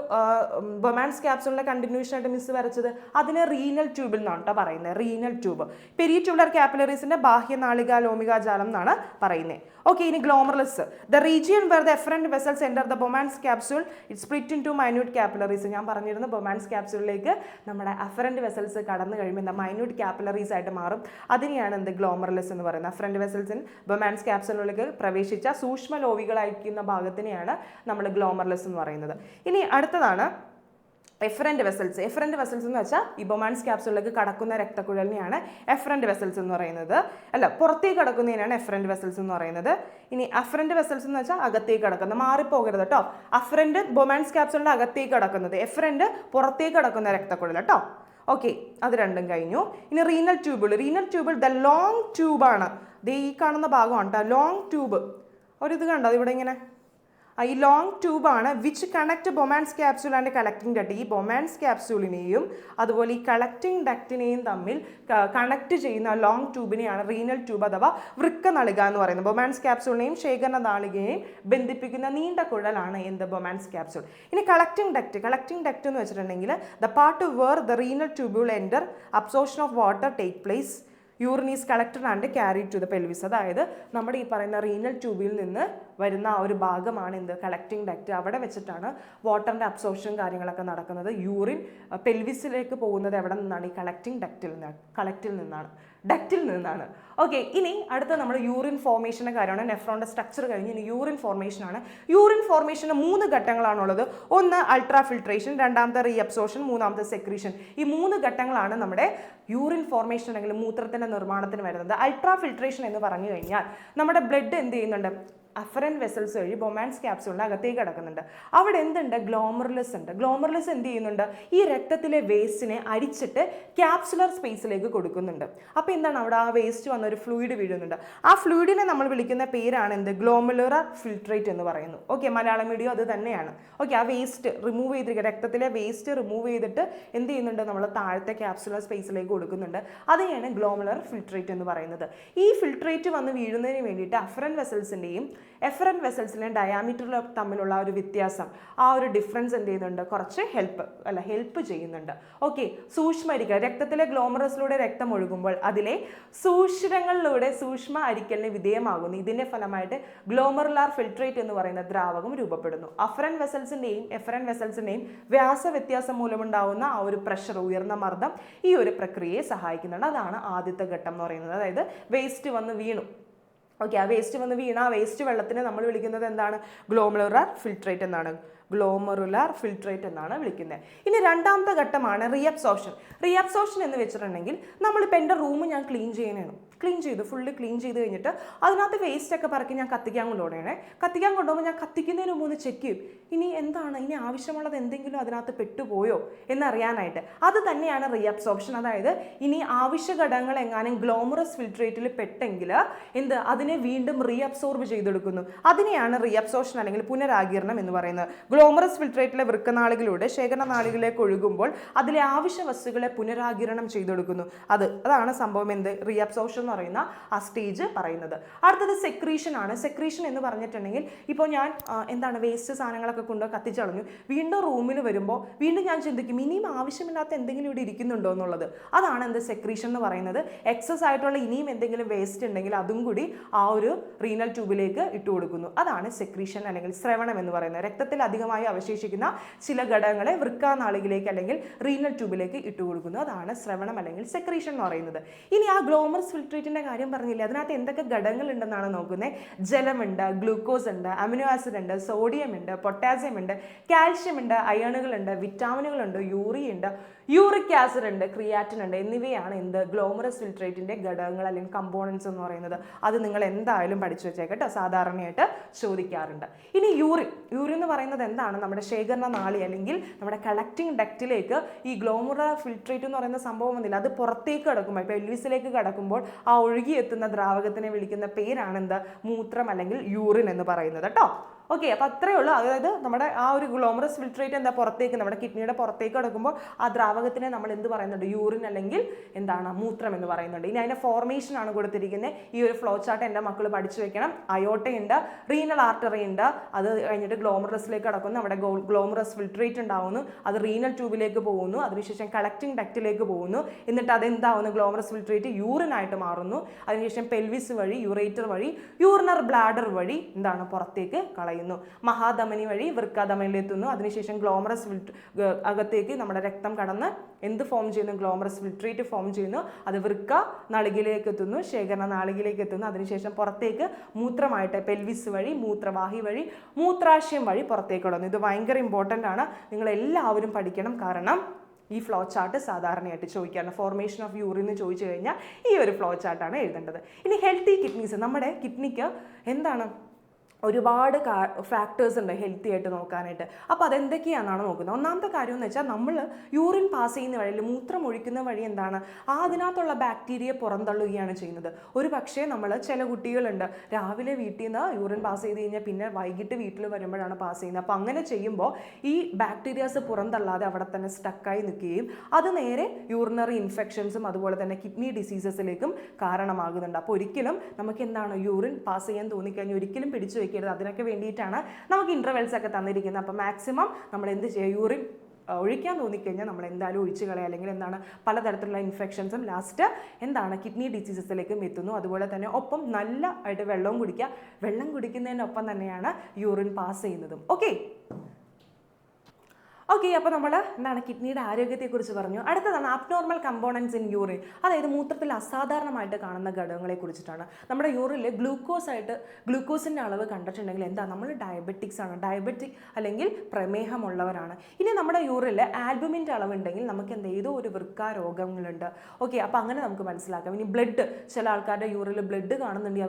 Speaker 1: ബൊമാൻസ് ക്യാപ്സ്യൂളിൻ്റെ കണ്ടിന്യൂഷനായിട്ട് മിസ് വരച്ചത്, അതിനെ റീനൽ ട്യൂബിൽ നിന്നാണ് കേട്ടോ പറയുന്നത്. റീനൽ ട്യൂബ് പെരി ട്യൂബുലർ കാപ്പിലറീസിൻ്റെ ബാഹ്യനാളികാലോമികാജാലം എന്നാണ് പറയുന്നത്. ഓക്കെ, ഇനി glomerulus, the region where the efferent vessels enter the Bowman's capsule it split into minute capillaries. ഞാൻ പറഞ്ഞിരുന്നു ബൊമാൻസ് ക്യാപ്സ്യൂളിലേക്ക് നമ്മുടെ അഫറൻറ്റ് വെസൽസ് കടന്നു കഴിയുമ്പോൾ എന്താ മൈന്യൂട്ട് കാപ്പിലറീസ് ആയിട്ട് മാറും. അതിനെയാണ് എന്ത് ഗ്ലോമറുലസ് എന്ന് പറയുന്നത്. അഫറൻറ്റ് വെസൽസിൻ ബൊമാൻസ് ക്യാപ്സ്യൂളിലേക്ക് പ്രവേശിച്ച സൂക്ഷ്മ ലോവികളായിരിക്കുന്ന ഭാഗത്തിനെയാണ് നമ്മൾ ഗ്ലോമറുലസ് എന്ന് പറയുന്നത്. ഇനി അടുത്തതാണ് എഫറൻറ്റ് വെസൽസ്. എഫറൻറ്റ് വെസൽസ് എന്ന് വെച്ചാൽ ഈ ബൊമാൻസ് ക്യാപ്സ്യൂളിലേക്ക് കടക്കുന്ന രക്തക്കുഴലിനെയാണ് എഫറൻറ്റ് വെസൽസ് എന്ന് പറയുന്നത്. പുറത്തേക്ക് കടക്കുന്നതിനാണ് എഫറൻറ്റ് വെസൽസ് എന്ന് പറയുന്നത്. ഇനി അഫറൻറ്റ് വെസൽസ് എന്ന് വെച്ചാൽ അകത്തേക്ക് കടക്കുന്നത്, മാറിപ്പോകരുത് കേട്ടോ. അഫറൻറ്റ് ബൊമാൻസ് ക്യാപ്സ്യൂളിൻ്റെ അകത്തേക്ക് കടക്കുന്നത്, എഫറൻറ്റ് പുറത്തേക്ക് കടക്കുന്ന രക്തക്കുഴൽ കേട്ടോ. ഓക്കെ, അത് രണ്ടും കഴിഞ്ഞു. ഇനി റീനൽ ട്യൂബിൾ ദ ലോങ് ട്യൂബാണ്. ഈ കാണുന്ന ഭാഗമാണ് കേട്ടോ ലോങ് ട്യൂബ്. ഒരിത് കണ്ടോ ഇവിടെ ഇങ്ങനെ, ഈ ലോങ് ട്യൂബാണ് which connect Bowman's capsule and collecting duct. ഈ ബൊമാൻസ് ക്യാപ്സ്യൂളിനെയും അതുപോലെ ഈ കളക്റ്റിംഗ് ഡക്റ്റിനെയും തമ്മിൽ കണക്ട് ചെയ്യുന്ന ലോങ് ട്യൂബിനെയാണ് റീനൽ ട്യൂബ് അഥവാ വൃക്ക നളിക എന്ന് പറയുന്നത്. ബൊമാൻസ് ക്യാപ്സ്യൂളിനെയും ശേഖരണ നാളികയെയും ബന്ധിപ്പിക്കുന്ന നീണ്ട കുഴലാണ് എന്ത് ബൊമാൻസ് ക്യാപ്സ്യൂൾ. ഇനി കളക്റ്റിംഗ് ഡക്ട് എന്ന് വെച്ചിട്ടുണ്ടെങ്കിൽ the part where the renal tubule enter absorption of water take place, urine is collected and carried to the pelvis. അതായത് നമ്മുടെ ഈ പറയുന്ന റീനൽ ട്യൂബിൽ നിന്ന് വരുന്ന ആ ഒരു ഭാഗമാണ് എന്ത് കളക്റ്റിംഗ് ഡക്റ്റ്. അവിടെ വെച്ചിട്ടാണ് വാട്ടറിൻ്റെ അബ്സോർപ്ഷൻ കാര്യങ്ങളൊക്കെ നടക്കുന്നത്. യൂറിൻ പെൽവിസിലേക്ക് പോകുന്നത് എവിടെ നിന്നാണ്? ഈ ഡക്റ്റിൽ നിന്നാണ്. ഓക്കെ, ഇനി അടുത്ത നമ്മൾ യൂറിൻ ഫോർമേഷൻ്റെ കാര്യമാണ്. നെഫ്രോണിൻ്റെ സ്ട്രക്ചർ കഴിഞ്ഞ് ഇനി യൂറിൻ ഫോർമേഷനാണ്. യൂറിൻ ഫോർമേഷന് 3 ഘട്ടങ്ങളാണുള്ളത്. ഒന്ന് അൾട്രാ ഫിൽട്രേഷൻ, രണ്ടാമത്തെ റീഅബ്സോർപ്ഷൻ, മൂന്നാമത്തെ സെക്രീഷൻ. ഈ 3 ഘട്ടങ്ങളാണ് നമ്മുടെ യൂറിൻ ഫോർമേഷൻ അല്ലെങ്കിൽ മൂത്രത്തിൻ്റെ നിർമ്മാണത്തിന് വരുന്നത്. അൾട്രാ ഫിൽട്രേഷൻ എന്ന് പറഞ്ഞു കഴിഞ്ഞാൽ നമ്മുടെ ബ്ലഡ് എന്ത് ചെയ്യുന്നുണ്ട്? അഫറൻറ്റ് വെസൽസ് വഴി ബൊമാൻസ് ക്യാപ്സ്യൂളിൻ്റെ അകത്തേക്ക് കിടക്കുന്നുണ്ട്. അവിടെ എന്തുണ്ട്? ഗ്ലോമറുലസ് ഉണ്ട്. ഗ്ലോമറുലസ് എന്ത് ചെയ്യുന്നുണ്ട്? ഈ രക്തത്തിലെ വേസ്റ്റിനെ അരിച്ചിട്ട് ക്യാപ്സുലർ സ്പേസിലേക്ക് കൊടുക്കുന്നുണ്ട്. അപ്പോൾ എന്താണ് അവിടെ ആ വേസ്റ്റ് വന്ന ഒരു ഫ്ലൂയിഡ് വീഴുന്നുണ്ട്. ആ ഫ്ലൂയിഡിനെ നമ്മൾ വിളിക്കുന്ന പേരാണ് എന്ത്? ഗ്ലോമെറുലർ ഫിൽട്രേറ്റ് എന്ന് പറയുന്നു. ഓക്കെ, മലയാളം മീഡിയം അത് തന്നെയാണ്. ഓക്കെ, ആ വേസ്റ്റ് റിമൂവ് ചെയ്തിരിക്കുക, രക്തത്തിലെ വേസ്റ്റ് റിമൂവ് ചെയ്തിട്ട് എന്ത് ചെയ്യുന്നുണ്ട്? നമ്മൾ താഴത്തെ ക്യാപ്സുലർ സ്പേസിലേക്ക് കൊടുക്കുന്നുണ്ട്. അതിനെയാണ് ഗ്ലോമെറുലർ ഫിൽട്രേറ്റ് എന്ന് പറയുന്നത്. ഈ ഫിൽട്രേറ്റ് വന്ന് വീഴുന്നതിന് വേണ്ടിയിട്ട് അഫറൻറ്റ് വെസൽസിൻ്റെയും എഫറൻറ്റ് വെസൽസിലെയും ഡയാമീറ്ററിലും തമ്മിലുള്ള ഒരു വ്യത്യാസം, ആ ഒരു ഡിഫറൻസ് എന്ത് ചെയ്യുന്നുണ്ട്, കുറച്ച് ഹെൽപ്പ് ചെയ്യുന്നുണ്ട്. ഓക്കെ, സൂക്ഷ്മ അരിക്കൽ, രക്തത്തിലെ ഗ്ലോമറസിലൂടെ രക്തം ഒഴുകുമ്പോൾ അതിലെ സൂക്ഷ്മങ്ങളിലൂടെ സൂക്ഷ്മ അരിക്കലിന് വിധേയമാകുന്നു. ഇതിന്റെ ഫലമായിട്ട് ഗ്ലോമറുലാർ ഫിൽട്രേറ്റ് എന്ന് പറയുന്ന ദ്രാവകം രൂപപ്പെടുന്നു. അഫറൻറ്റ് വെസൽസിന്റെയും എഫറൻറ്റ് വെസൽസിന്റെയും വ്യാസ വ്യത്യാസം മൂലമുണ്ടാവുന്ന ആ ഒരു പ്രഷർ, ഉയർന്ന മർദ്ദം ഈ ഒരു പ്രക്രിയയെ സഹായിക്കുന്നുണ്ട്. അതാണ് ആദ്യത്തെ ഘട്ടം എന്ന് പറയുന്നത്. അതായത് വേസ്റ്റ് വന്ന് വീണു. ഓക്കെ, ആ വേസ്റ്റ് വന്ന് വീണ ആ വേസ്റ്റ് വെള്ളത്തിനെ നമ്മൾ വിളിക്കുന്നത് എന്താണ്, ഗ്ലോമറുലാർ ഫിൽട്രേറ്റ് എന്നാണ്. ഗ്ലോമറുലാർ ഫിൽട്രേറ്റ് എന്നാണ് വിളിക്കുന്നത്. ഇനി രണ്ടാമത്തെ ഘട്ടമാണ് റീഅബ്സോർപ്ഷൻ. റീഅബ്സോർപ്ഷൻ എന്ന് വെച്ചിട്ടുണ്ടെങ്കിൽ നമ്മളിപ്പോൾ എൻ്റെ റൂം ഞാൻ ക്ലീൻ ചെയ്യാനാണ്, ക്ലീൻ ചെയ്തു, ഫുള്ള് ക്ലീൻ ചെയ്ത് കഴിഞ്ഞിട്ട് അതിനകത്ത് വേസ്റ്റ് ഒക്കെ പറക്കി ഞാൻ കത്തിക്കാൻ കൊണ്ടുപോകണേ. കത്തിക്കാൻ കൊണ്ടുപോകുമ്പോൾ ഞാൻ കത്തിക്കുന്നതിന് മുമ്പ് ഒന്ന് ചെക്ക് ചെയ്യും, ഇനി എന്താണ്, ഇനി ആവശ്യമുള്ളത് എന്തെങ്കിലും അതിനകത്ത് പെട്ടുപോയോ എന്നറിയാനായിട്ട്. അത് തന്നെയാണ് റീഅബ്സോർപ്ഷൻ. അതായത് ഇനി ആവശ്യ ഘടകങ്ങൾ എങ്ങാനും ഗ്ലോമറസ് ഫിൽട്രേറ്റിൽ പെട്ടെങ്കിൽ അതിനെ വീണ്ടും റീഅബ്സോർബ് ചെയ്തെടുക്കുന്നു. അതിനെയാണ് റീഅബ്സോർപ്ഷൻ അല്ലെങ്കിൽ പുനരാഗീരണം എന്ന് പറയുന്നത്. ഗ്ലോമറസ് ഫിൽട്രേറ്റിലെ വൃക്കനാളികളിലൂടെ ശേഖരണ നാളികളിലേക്ക് ഒഴുകുമ്പോൾ അതിലെ ആവശ്യ വസ്തുക്കളെ പുനരാഗിരണം ചെയ്തെടുക്കുന്നു. അതാണ് സംഭവം, റീഅബ്സോർപ്ഷൻ എന്ന് പറയുന്ന ആ സ്റ്റേജ് പറയുന്നത്. അടുത്തത് സെക്രീഷൻ ആണ്. സെക്രീഷൻ എന്ന് പറഞ്ഞിട്ടുണ്ടെങ്കിൽ ഇപ്പോൾ ഞാൻ വേസ്റ്റ് സാധനങ്ങളൊക്കെ കൊണ്ട് കത്തിച്ചളഞ്ഞു, വീണ്ടും റൂമിൽ വരുമ്പോൾ വീണ്ടും ഞാൻ ചിന്തിക്കും ഇനിയും ആവശ്യമില്ലാത്ത എന്തെങ്കിലും ഇവിടെ ഇരിക്കുന്നുണ്ടോ എന്നുള്ളത്. അതാണ് സെക്രീഷൻ എന്ന് പറയുന്നത്. എക്സസ് ആയിട്ടുള്ള ഇനിയും എന്തെങ്കിലും വേസ്റ്റ് ഉണ്ടെങ്കിൽ അതും കൂടി ആ ഒരു റീനൽ ട്യൂബിലേക്ക് ഇട്ട് കൊടുക്കുന്നു. അതാണ് സെക്രീഷൻ അല്ലെങ്കിൽ ശ്രവണം എന്ന് പറയുന്നത്. രക്തത്തിൽ അധികമായി അവശേഷിക്കുന്ന ചില ഘടകങ്ങളെ വൃക്കാനാളികളിലേക്ക് അല്ലെങ്കിൽ റീനൽ ട്യൂബിലേക്ക് ഇട്ട് കൊടുക്കുന്നു. അതാണ് ശ്രവണം അല്ലെങ്കിൽ സെക്രീഷൻ എന്ന് പറയുന്നത്. ഇനി ആ ഗ്ലോമറസ് ഫിൽട്രേറ്റിന്റെ കാര്യം പറഞ്ഞില്ലേ, അതിനകത്ത് എന്തൊക്കെ ഘടകങ്ങൾ ഉണ്ടെന്നാണ് നോക്കുന്നത്. ജലമുണ്ട്, ഗ്ലൂക്കോസ് ഉണ്ട്, അമിനോ ആസിഡ് ഉണ്ട്, സോഡിയം ഉണ്ട്, പൊട്ടാസ്യം ഉണ്ട്, കാൽഷ്യം ഉണ്ട്, അയണുകളുണ്ട്, വിറ്റാമിനുകളുണ്ട്, യൂറിയ ഉണ്ട്, യൂറിക് ആസിഡ് ഉണ്ട്, ക്രിയാറ്റിൻ ഉണ്ട്. എന്നിവയാണ് ഗ്ലോമറസ് ഫിൽട്രേറ്റിന്റെ ഘടകങ്ങൾ അല്ലെങ്കിൽ കമ്പോണൻസ് എന്ന് പറയുന്നത്. അത് നിങ്ങൾ എന്തായാലും പഠിച്ചു വെച്ചേക്കട്ടോ, സാധാരണയായിട്ട് ചോദിക്കാറുണ്ട്. ഇനി യൂറിൻ എന്ന് പറയുന്നത് എന്താണ്, നമ്മുടെ ശേഖരണ നാളി അല്ലെങ്കിൽ നമ്മുടെ കളക്ടിങ് ഡക്റ്റിലേക്ക് ഈ ഗ്ലോമറുലാർ ഫിൽട്രേറ്റ് എന്ന് പറയുന്ന സംഭവം വന്നില്ല, അത് പുറത്തേക്ക് കടക്കുമ്പോൾ, ഇപ്പോൾ എൽവിസിലേക്ക് കടക്കുമ്പോൾ ആ ഒഴുകിയെത്തുന്ന ദ്രാവകത്തിനെ വിളിക്കുന്ന പേരാണ് മൂത്രം അല്ലെങ്കിൽ യൂറിൻ എന്ന് പറയുന്നത് കേട്ടോ. ഓക്കെ, അപ്പോൾ അത്രയേ ഉള്ളൂ. അതായത് നമ്മുടെ ആ ഒരു ഗ്ലോമറസ് ഫിൽട്രേറ്റ് പുറത്തേക്ക്, നമ്മുടെ കിഡ്നിയുടെ പുറത്തേക്ക് കിടക്കുമ്പോൾ ആ ദ്രാവകത്തിനെ നമ്മൾ എന്ത് പറയുന്നുണ്ട്, യൂറിൻ അല്ലെങ്കിൽ മൂത്രം എന്ന് പറയുന്നുണ്ട്. ഇനി അതിൻ്റെ ഫോർമേഷൻ ആണ് കൊടുത്തിരിക്കുന്നത്. ഈ ഒരു ഫ്ലോ ചാർട്ട് എൻ്റെ മക്കൾ പഠിച്ചു വെക്കണം. അയോട്ടയുണ്ട്, റീനൽ ആർട്ടറി ഉണ്ട്, അത് കഴിഞ്ഞിട്ട് ഗ്ലോമറസിലേക്ക് കടക്കുന്നു, നമ്മുടെ ഗ്ലോമറസ് ഫിൽട്രേറ്റ് ഉണ്ടാവുന്നു, അത് റീനൽ ട്യൂബിലേക്ക് പോകുന്നു, അതിനുശേഷം കളക്ടിങ് ഡക്റ്റിലേക്ക് പോകുന്നു, എന്നിട്ട് അതെന്താവുന്നു, ഗ്ലോമറസ് ഫിൽട്രേറ്റ് യൂറിനായിട്ട് മാറുന്നു, അതിനുശേഷം പെൽവിസ് വഴി, യൂറേറ്റർ വഴി, യൂറിനർ ബ്ലാഡർ വഴി പുറത്തേക്ക് കളയുന്നു. മഹാധമനി വഴി വൃക്കാധമനിയിലെത്തുന്നു. അതിനുശേഷം ഗ്ലോമറസ് അകത്തേക്ക് നമ്മുടെ രക്തം കടന്ന് ഫോം ചെയ്യുന്നു, ഗ്ലോമറസ് ഫിൽട്രേറ്റ് ഫോം ചെയ്യുന്നു. അത് വൃക്ക നാളികയിലേക്ക് എത്തുന്നു, ശേഖരണ നാളികയിലേക്ക് എത്തുന്നു. അതിനുശേഷം പുറത്തേക്ക് മൂത്രമായിട്ട് പെൽവിസ് വഴി, മൂത്രവാഹി വഴി, മൂത്രാശയം വഴി പുറത്തേക്ക് കടന്നു. ഇത് ഭയങ്കര ഇമ്പോർട്ടൻ്റ് ആണ്, നിങ്ങൾ എല്ലാവരും പഠിക്കണം. കാരണം ഈ ഫ്ലോ ചാർട്ട് സാധാരണയായിട്ട് ചോദിക്കാറുണ്ട്. ഫോർമേഷൻ ഓഫ് യൂറിൻ എന്ന് ചോദിച്ചു കഴിഞ്ഞാൽ ഈ ഒരു ഫ്ലോ ചാർട്ടാണ് എഴുതേണ്ടത്. ഇനി ഹെൽത്തി കിഡ്നീസ്, നമ്മുടെ കിഡ്നിക്ക് ഒരുപാട് ഫാക്ടേഴ്സ് ഉണ്ട് ഹെൽത്തി ആയിട്ട് നോക്കാനായിട്ട്. അപ്പോൾ അതെന്തൊക്കെയാണെന്നാണ് നോക്കുന്നത്. ഒന്നാമത്തെ കാര്യം എന്ന് വെച്ചാൽ നമ്മൾ യൂറിൻ പാസ് ചെയ്യുന്ന വഴി, മൂത്രം ഒഴിക്കുന്ന വഴി അതിനകത്തുള്ള ബാക്ടീരിയ പുറന്തള്ളുകയാണ് ചെയ്യുന്നത്. ഒരു പക്ഷേ ചില കുട്ടികളുണ്ട് രാവിലെ വീട്ടിൽ നിന്ന് യൂറിൻ പാസ് ചെയ്ത് കഴിഞ്ഞാൽ പിന്നെ വൈകിട്ട് വീട്ടിൽ വരുമ്പോഴാണ് പാസ് ചെയ്യുന്നത്. അപ്പോൾ അങ്ങനെ ചെയ്യുമ്പോൾ ഈ ബാക്ടീരിയാസ് പുറന്തള്ളാതെ അവിടെ തന്നെ സ്റ്റക്കായി നിൽക്കുകയും അത് നേരെ യൂറിനറി ഇൻഫെക്ഷൻസും അതുപോലെ തന്നെ കിഡ്നി ഡിസീസസിലേക്കും കാരണമാകുന്നുണ്ട്. അപ്പോൾ ഒരിക്കലും നമുക്ക് യൂറിൻ പാസ് ചെയ്യാൻ തോന്നിക്കഴിഞ്ഞാൽ ഒരിക്കലും പിടിച്ചു വെക്കരുത്. അതിനൊക്കെ വേണ്ടിയിട്ടാണ് നമുക്ക് ഇൻ്റർവെൽസ് ഒക്കെ തന്നിരിക്കുന്നത്. അപ്പോൾ മാക്സിമം നമ്മൾ എന്ത് ചെയ്യുക, യൂറിൻ ഒഴിക്കാൻ തോന്നിക്കഴിഞ്ഞാൽ നമ്മൾ എന്തായാലും ഒഴിച്ചു കളയുക, അല്ലെങ്കിൽ പലതരത്തിലുള്ള ഇൻഫെക്ഷൻസും ലാസ്റ്റ് കിഡ്നി ഡിസീസസിലേക്കും എത്തുന്നു. അതുപോലെ തന്നെ ഒപ്പം നല്ല ആയിട്ട് വെള്ളവും കുടിക്കുക. വെള്ളം കുടിക്കുന്നതിനൊപ്പം തന്നെയാണ് യൂറിൻ പാസ് ചെയ്യുന്നതും. ഓക്കെ, അപ്പോൾ നമ്മൾ കിഡ്നിയുടെ ആരോഗ്യത്തെക്കുറിച്ച് പറഞ്ഞു. അടുത്തതാണ് അബ്നോർമൽ കമ്പോണൻസ് ഇൻ യൂറിൻ. അതായത് മൂത്രത്തിൽ അസാധാരണമായിട്ട് കാണുന്ന ഘടകങ്ങളെ കുറിച്ചിട്ടാണ്. നമ്മുടെ യൂറിനിൽ ഗ്ലൂക്കോസിൻ്റെ അളവ് കണ്ടിട്ടുണ്ടെങ്കിൽ നമ്മൾ ഡയബറ്റിക്സ് ആണ്, ഡയബറ്റിക് അല്ലെങ്കിൽ പ്രമേഹമുള്ളവരാണ്. ഇനി നമ്മുടെ യൂറിനിൽ ആൽബുമിൻ്റെ അളവുണ്ടെങ്കിൽ നമുക്ക് ഏതോ ഒരു വൃക്ക രോഗങ്ങളുണ്ട്. ഓക്കെ, അപ്പോൾ അങ്ങനെ നമുക്ക് മനസ്സിലാക്കാം. ഇനി ബ്ലഡ്, ചില ആൾക്കാരുടെ യൂറിനിൽ ബ്ലഡ് കാണുന്നുണ്ടെങ്കിൽ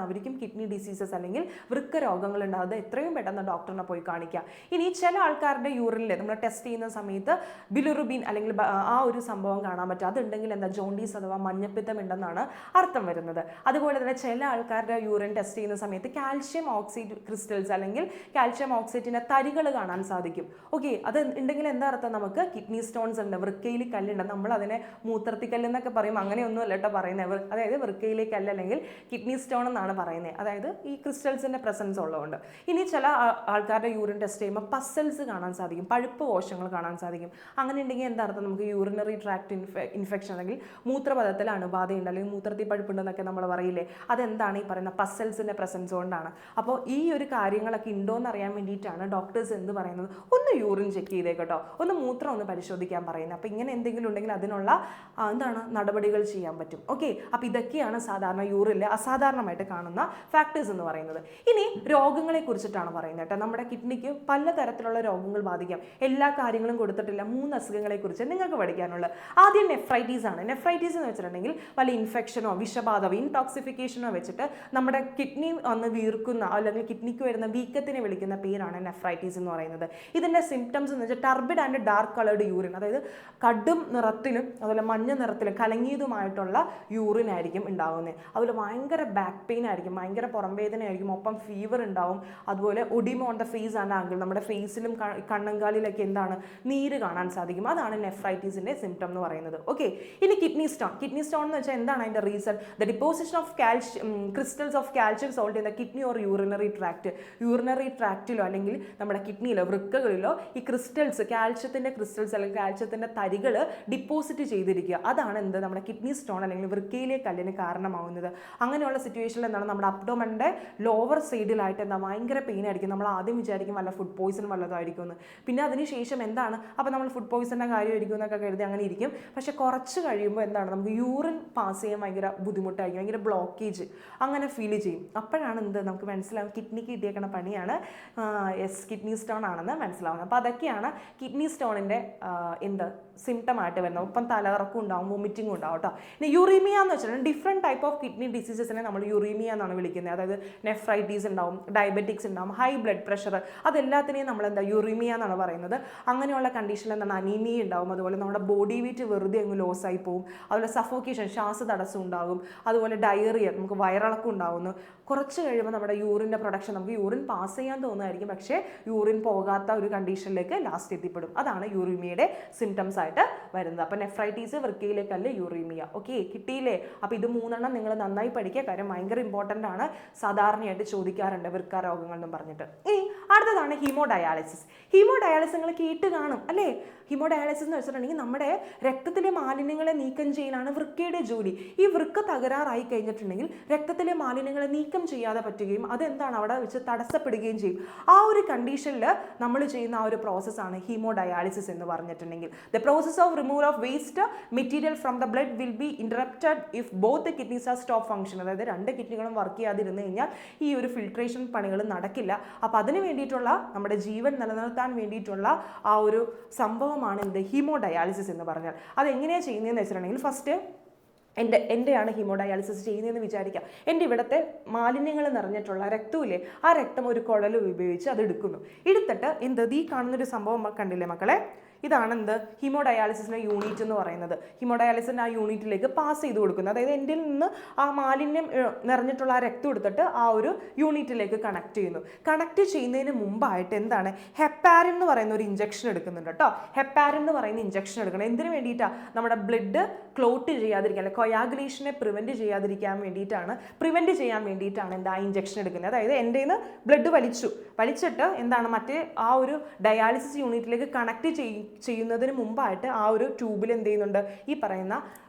Speaker 1: അവർക്കും കിഡ്നി ഡിസീസസ് അല്ലെങ്കിൽ വൃക്ക രോഗങ്ങളുണ്ട്. അത് എത്രയും പെട്ടെന്ന് ഡോക്ടറിനെ പോയി കാണിക്കുക. ഇനി ചില ആൾക്കാരുടെ യൂറിനിൽ വരുമ്പോൾ ടെസ്റ്റ് ചെയ്യുന്ന സമയത്ത് ബിലിറുബിൻ അല്ലെങ്കിൽ ആ ഒരു സംഭവം കാണാൻ പറ്റും. അതുണ്ടെങ്കിൽ എന്താ ജോണ്ടീസ് അഥവാ മഞ്ഞപ്പിത്തം ഉണ്ടെന്നാണ് അർത്ഥം വരുന്നത്. അതുപോലെ തന്നെ ചില ആൾക്കാരുടെ യൂറിൻ ടെസ്റ്റ് ചെയ്യുന്ന സമയത്ത് കാൽഷ്യം ഓക്സൈഡ് ക്രിസ്റ്റൽസ് അല്ലെങ്കിൽ കാൽഷ്യം ഓക്സൈറ്റിന്റെ തരികൾ കാണാൻ സാധിക്കും. ഓക്കെ, അത് ഉണ്ടെങ്കിൽ എന്താ അർത്ഥം? നമുക്ക് കിഡ്നി സ്റ്റോൺസ് ഉണ്ട്, വൃക്കയിൽ കല്ലുണ്ട്. നമ്മൾ അതിനെ മൂത്രത്തിക്കല്ല് എന്നൊക്കെ പറയും, അങ്ങനെയൊന്നും അല്ല കേട്ടോ പറയുന്നത്. അതായത് വൃക്കയിലെ കല്ല് അല്ലെങ്കിൽ കിഡ്നി സ്റ്റോൺ എന്നാണ് പറയുന്നത്, അതായത് ഈ ക്രിസ്റ്റൽസിന്റെ പ്രസൻസ് ഉള്ളതുകൊണ്ട്. ഇനി ചില ആൾക്കാരുടെ യൂറിൻ ടെസ്റ്റ് ചെയ്യുമ്പോൾ പസൽസ് കാണാൻ സാധിക്കും, പഴുപ്പ് കോശങ്ങൾ കാണാൻ സാധിക്കും. അങ്ങനെ ഉണ്ടെങ്കിൽ എന്താ അർത്ഥം? നമുക്ക് യൂറിനറി ട്രാക്ട് ഇൻഫെക്ഷൻ അല്ലെങ്കിൽ മൂത്രപഥത്തിൽ അണുബാധയുണ്ട് അല്ലെങ്കിൽ മൂത്രത്തിൽ പഴുപ്പുണ്ടെന്നൊക്കെ നമ്മൾ പറയില്ലേ, അതെന്താണ്? ഈ പറയുന്ന പസൽസിന്റെ പ്രസൻസ് കൊണ്ടാണ്. അപ്പോൾ ഈ ഒരു കാര്യങ്ങളൊക്കെ ഉണ്ടോയെന്ന് അറിയാൻ വേണ്ടിയിട്ടാണ് ഡോക്ടേഴ്സ് എന്ത് പറയുന്നത്, ഒന്ന് യൂറിൻ ചെക്ക് ചെയ്തേക്കട്ടോ, ഒന്ന് മൂത്രം ഒന്ന് പരിശോധിക്കാൻ പറയുന്നത്. അപ്പോൾ ഇങ്ങനെ എന്തെങ്കിലും ഉണ്ടെങ്കിൽ അതിനുള്ള എന്താണ് നടപടികൾ ചെയ്യാൻ പറ്റും. ഓക്കെ, അപ്പോൾ ഇതൊക്കെയാണ് സാധാരണ യൂറിനിൽ അസാധാരണമായിട്ട് കാണുന്ന ഫാക്ടേഴ്സ് എന്ന് പറയുന്നത്. ഇനി രോഗങ്ങളെ കുറിച്ചിട്ടാണ് പറയുന്നത് കേട്ടോ. നമ്മുടെ കിഡ്നിക്ക് പലതരത്തിലുള്ള രോഗങ്ങൾ ബാധിക്കാം. എല്ലാ കാര്യങ്ങളും കൊടുത്തിട്ടില്ല, 3 അസുഖങ്ങളെ കുറിച്ച് നിങ്ങൾക്ക് പഠിക്കാനുള്ളത്. ആദ്യം നെഫ്രൈറ്റീസ് ആണ്. നെഫ്രൈറ്റീസ് എന്ന് വെച്ചിട്ടുണ്ടെങ്കിൽ വല്ല ഇൻഫെക്ഷനോ വിഷബാധോ ഇൻടോക്സിഫിക്കേഷനോ വെച്ചിട്ട് നമ്മുടെ കിഡ്നി വന്ന് വീർക്കുന്ന അല്ലെങ്കിൽ കിഡ്നിക്ക് വരുന്ന വീക്കത്തിനെ വിളിക്കുന്ന പേരാണ് നെഫ്രൈറ്റീസ് എന്ന് പറയുന്നത്. ഇതിന്റെ സിംറ്റംസ് എന്ന് വെച്ചാൽ turbid and dark coloured urine, അതായത് കടും നിറത്തിലും അതുപോലെ മഞ്ഞ നിറത്തിലും കലങ്ങിയതുമായിട്ടുള്ള യൂറിൻ ആയിരിക്കും ഉണ്ടാകുന്നത്. അതുപോലെ ഭയങ്കര ബാക്ക് പെയിൻ ആയിരിക്കും, ഭയങ്കര പുറം വേദന ആയിരിക്കും, ഒപ്പം ഫീവർ ഉണ്ടാവും. അതുപോലെ oedema on the face and ankle, നമ്മുടെ ഫേസിലും കണ്ണങ്കാലിലൊക്കെ എന്താണ് നീര് കാണാൻ സാധിക്കും. അതാണ് നെഫ്രൈറ്റീസിന്റെ സിംറ്റം എന്ന് പറയുന്നത്. ഓക്കെ, ഇനി കിഡ്നി സ്റ്റോൺ. കിഡ്നി സ്റ്റോൺ എന്ന് വെച്ചാൽ എന്താണ് അതിന്റെ reason? The deposition of crystals of calcium salt in the kidney or urinary tract. Urinary ട്രാക്റ്റിലോ അല്ലെങ്കിൽ നമ്മുടെ കിഡ്നിയിലോ വൃക്കകളിലോ ഈ ക്രിസ്റ്റൽസ്, കാൽഷ്യത്തിന്റെ ക്രിസ്റ്റൽസ് അല്ലെങ്കിൽ കാൽഷ്യത്തിന്റെ തരികൾ ഡിപ്പോസിറ്റ് ചെയ്തിരിക്കുക. അതാണ് എന്ത് നമ്മുടെ കിഡ്നി സ്റ്റോൺ അല്ലെങ്കിൽ വൃക്കയിലെ കല്ലിന് കാരണമാവുന്നത്. അങ്ങനെയുള്ള സിറ്റുവേഷനിൽ എന്താണ് നമ്മുടെ അബ്ഡോമന്റെ ലോവർ സൈഡിലായിട്ട് എന്താ ഭയങ്കര പെയിൻ ആയിരിക്കും. നമ്മൾ ആദ്യം വിചാരിക്കും വല്ല ഫുഡ് പോയിസൺ വല്ലതായിരിക്കും എന്ന്. പിന്നെ അതിനുശേഷം എന്താണ്, അപ്പോൾ നമ്മൾ ഫുഡ് പോയിസണിൻ്റെ കാര്യമായിരിക്കും എന്നൊക്കെ കരുതി അങ്ങനെ ഇരിക്കും. പക്ഷെ കുറച്ച് കഴിയുമ്പോൾ എന്താണ് നമുക്ക് യൂറിൻ പാസ് ചെയ്യാൻ ഭയങ്കര ബുദ്ധിമുട്ടായിരിക്കും, ഭയങ്കര ബ്ലോക്കേജ് അങ്ങനെ ഫീൽ ചെയ്യും. അപ്പോഴാണ് എന്ത് നമുക്ക് മനസ്സിലാവും കിഡ്നിക്ക് കിട്ടിയേക്കണ പണിയാണ് കിഡ്നി സ്റ്റോൺ ആണെന്ന് മനസ്സിലാവുന്നത്. അപ്പോൾ അതൊക്കെയാണ് കിഡ്നി സ്റ്റോണിൻ്റെ എന്ത് സിംറ്റം ആയിട്ട് വരുന്നത്. ഒപ്പം തലകറക്കം ഉണ്ടാവും, വൊമിറ്റിംഗ് ഉണ്ടാവും കേട്ടോ. ഇനി യുറീമിയ എന്ന് വെച്ചിട്ടുണ്ടെങ്കിൽ ഡിഫറെൻറ്റ് ടൈപ്പ് ഓഫ് കിഡ്നി ഡിസീസസിനെ നമ്മൾ യുറീമിയ എന്നാണ് വിളിക്കുന്നത്. അതായത് നെഫ്രൈറ്റീസ് ഉണ്ടാവും, ഡയബറ്റിക്സ് ഉണ്ടാവും, ഹൈ ബ്ലഡ് പ്രഷർ, അതെല്ലാത്തിനെയും നമ്മൾ എന്താ യുറീമിയ എന്നാണ് പറയുന്നത്. അങ്ങനെയുള്ള കണ്ടീഷനിൽ എന്താണ് അനീമിയ ഉണ്ടാവും. അതുപോലെ നമ്മുടെ ബോഡി വെയിറ്റ് വെറുതെ അങ്ങ് ലോസ് ആയി പോകും. അതുപോലെ സഫോക്കേഷൻ, ശ്വാസതടസ്സം ഉണ്ടാകും. അതുപോലെ ഡയറിയ, നമുക്ക് വയറിളക്കം ഉണ്ടാവുന്നു. കുറച്ച് കഴിയുമ്പോൾ നമ്മുടെ യൂറിൻ്റെ പ്രൊഡക്ഷൻ, നമുക്ക് യൂറിൻ പാസ് ചെയ്യാൻ തോന്നുമായിരിക്കും, പക്ഷേ യൂറിൻ പോകാത്ത ഒരു കണ്ടീഷനിലേക്ക് ലാസ്റ്റ് എത്തിപ്പെടും. അതാണ് യുറീമിയയുടെ സിംറ്റംസ് ആയിട്ട് വരുന്നത്. അപ്പോൾ നെഫ്രൈറ്റീസ്, വൃക്കയിലെ കല്ല്, യുറീമിയ. ഓക്കെ, കിട്ടിയില്ലേ? അപ്പോൾ ഇത് 3 നിങ്ങൾ നന്നായി പഠിക്കുക, കാര്യം ഭയങ്കര ഇമ്പോർട്ടൻ്റ് ആണ്. സാധാരണയായിട്ട് ചോദിക്കാറുണ്ട് വൃക്ക രോഗങ്ങൾ എന്നും പറഞ്ഞിട്ട്. ഇനി അടുത്തതാണ് ഹീമോഡയാലിസിസ്. ഹീമോഡയാലിസിസ് നിങ്ങൾ കേട്ട് കാണും അല്ലേ? ഹീമോഡയാലിസിസ് എന്ന് വെച്ചിട്ടുണ്ടെങ്കിൽ നമ്മുടെ രക്തത്തിലെ മാലിന്യങ്ങളെ നീക്കം ചെയ്യലാണ് വൃക്കയുടെ ജോലി. ഈ വൃക്ക തകരാറായി കഴിഞ്ഞിട്ടുണ്ടെങ്കിൽ രക്തത്തിലെ മാലിന്യങ്ങളെ നീക്കം ചെയ്യാതെ പറ്റുകയും അതെന്താണ് അവിടെ വെച്ച് തടസ്സപ്പെടുകയും ചെയ്യും. ആ ഒരു കണ്ടീഷനിൽ നമ്മൾ ചെയ്യുന്ന ആ ഒരു പ്രോസസ്സാണ് ഹീമോഡയാലിസിസ് എന്ന് പറഞ്ഞിട്ടുണ്ടെങ്കിൽ. The process of removal of waste material from the blood will be interrupted if both the kidneys R stop function. അതായത് 2 കിഡ്നികളും വർക്ക് ചെയ്യാതിരുന്നു കഴിഞ്ഞാൽ ഈ ഒരു ഫിൽട്രേഷൻ പണികൾ നടക്കില്ല. അപ്പോൾ അതിന് വേണ്ടിയിട്ടുള്ള നമ്മുടെ ജീവൻ നിലനിർത്താൻ വേണ്ടിയിട്ടുള്ള ആ ഒരു സംഭവമാണ് എന്ത് ഹീമോഡയാലിസിസ് എന്ന് പറഞ്ഞാൽ. അതെങ്ങനെയാണ് ചെയ്യുന്നതെന്ന് വെച്ചിട്ടുണ്ടെങ്കിൽ ഫസ്റ്റ് എൻ്റെയാണ് ഹീമോഡയാലിസിസ് ചെയ്യുന്നതെന്ന് വിചാരിക്കാം. എൻ്റെ ഇവിടുത്തെ മാലിന്യങ്ങൾ നിറഞ്ഞിട്ടുള്ള രക്തമില്ലേ, ആ രക്തം ഒരു കുഴൽ ഉപയോഗിച്ച് അത് എടുത്തിട്ട് ഈ കാണുന്നൊരു സംഭവം കണ്ടില്ലേ മക്കളെ, ഇതാണ് എന്ത് ഹീമോഡയാലിസിസിൻ്റെ യൂണിറ്റ് എന്ന് പറയുന്നത്. ഹീമോഡയാലിസിൻ്റെ ആ യൂണിറ്റിലേക്ക് പാസ് ചെയ്ത് കൊടുക്കുന്നത്. അതായത് എൻ്റെ നിന്ന് ആ മാലിന്യം നിറഞ്ഞിട്ടുള്ള ആ രക്തം എടുത്തിട്ട് ആ ഒരു യൂണിറ്റിലേക്ക് കണക്ട് ചെയ്യുന്നു. കണക്ട് ചെയ്യുന്നതിന് മുമ്പായിട്ട് എന്താണ് ഹെപ്പാരിൻ എന്ന് പറയുന്ന ഒരു ഇഞ്ചക്ഷൻ എടുക്കുന്നുണ്ട് കേട്ടോ. ഹെപ്പാരിൻ എന്ന് പറയുന്ന ഇഞ്ചക്ഷൻ എടുക്കണം. എന്തിനു വേണ്ടിയിട്ടാണ്? നമ്മുടെ ബ്ലഡ് ക്ലോട്ട് ചെയ്യാതിരിക്കാൻ, അല്ലെ കൊയാഗുലേഷനെ പ്രിവെൻറ്റ് ചെയ്യാതിരിക്കാൻ വേണ്ടിയിട്ടാണ്, പ്രിവെൻറ്റ് ചെയ്യാൻ വേണ്ടിയിട്ടാണ് എന്താ ഇഞ്ചക്ഷൻ എടുക്കുന്നത്. അതായത് എൻ്റെ നിന്ന് ബ്ലഡ് വലിച്ചിട്ട് എന്താണ് മറ്റേ ആ ഒരു ഡയാലിസിസ് യൂണിറ്റിലേക്ക് കണക്ട് ചെയ്യുന്നതിന് മുമ്പായിട്ട് ആ ഒരു ട്യൂബിൽ എന്ത് ചെയ്യുന്നുണ്ട്, ഈ പറയുന്ന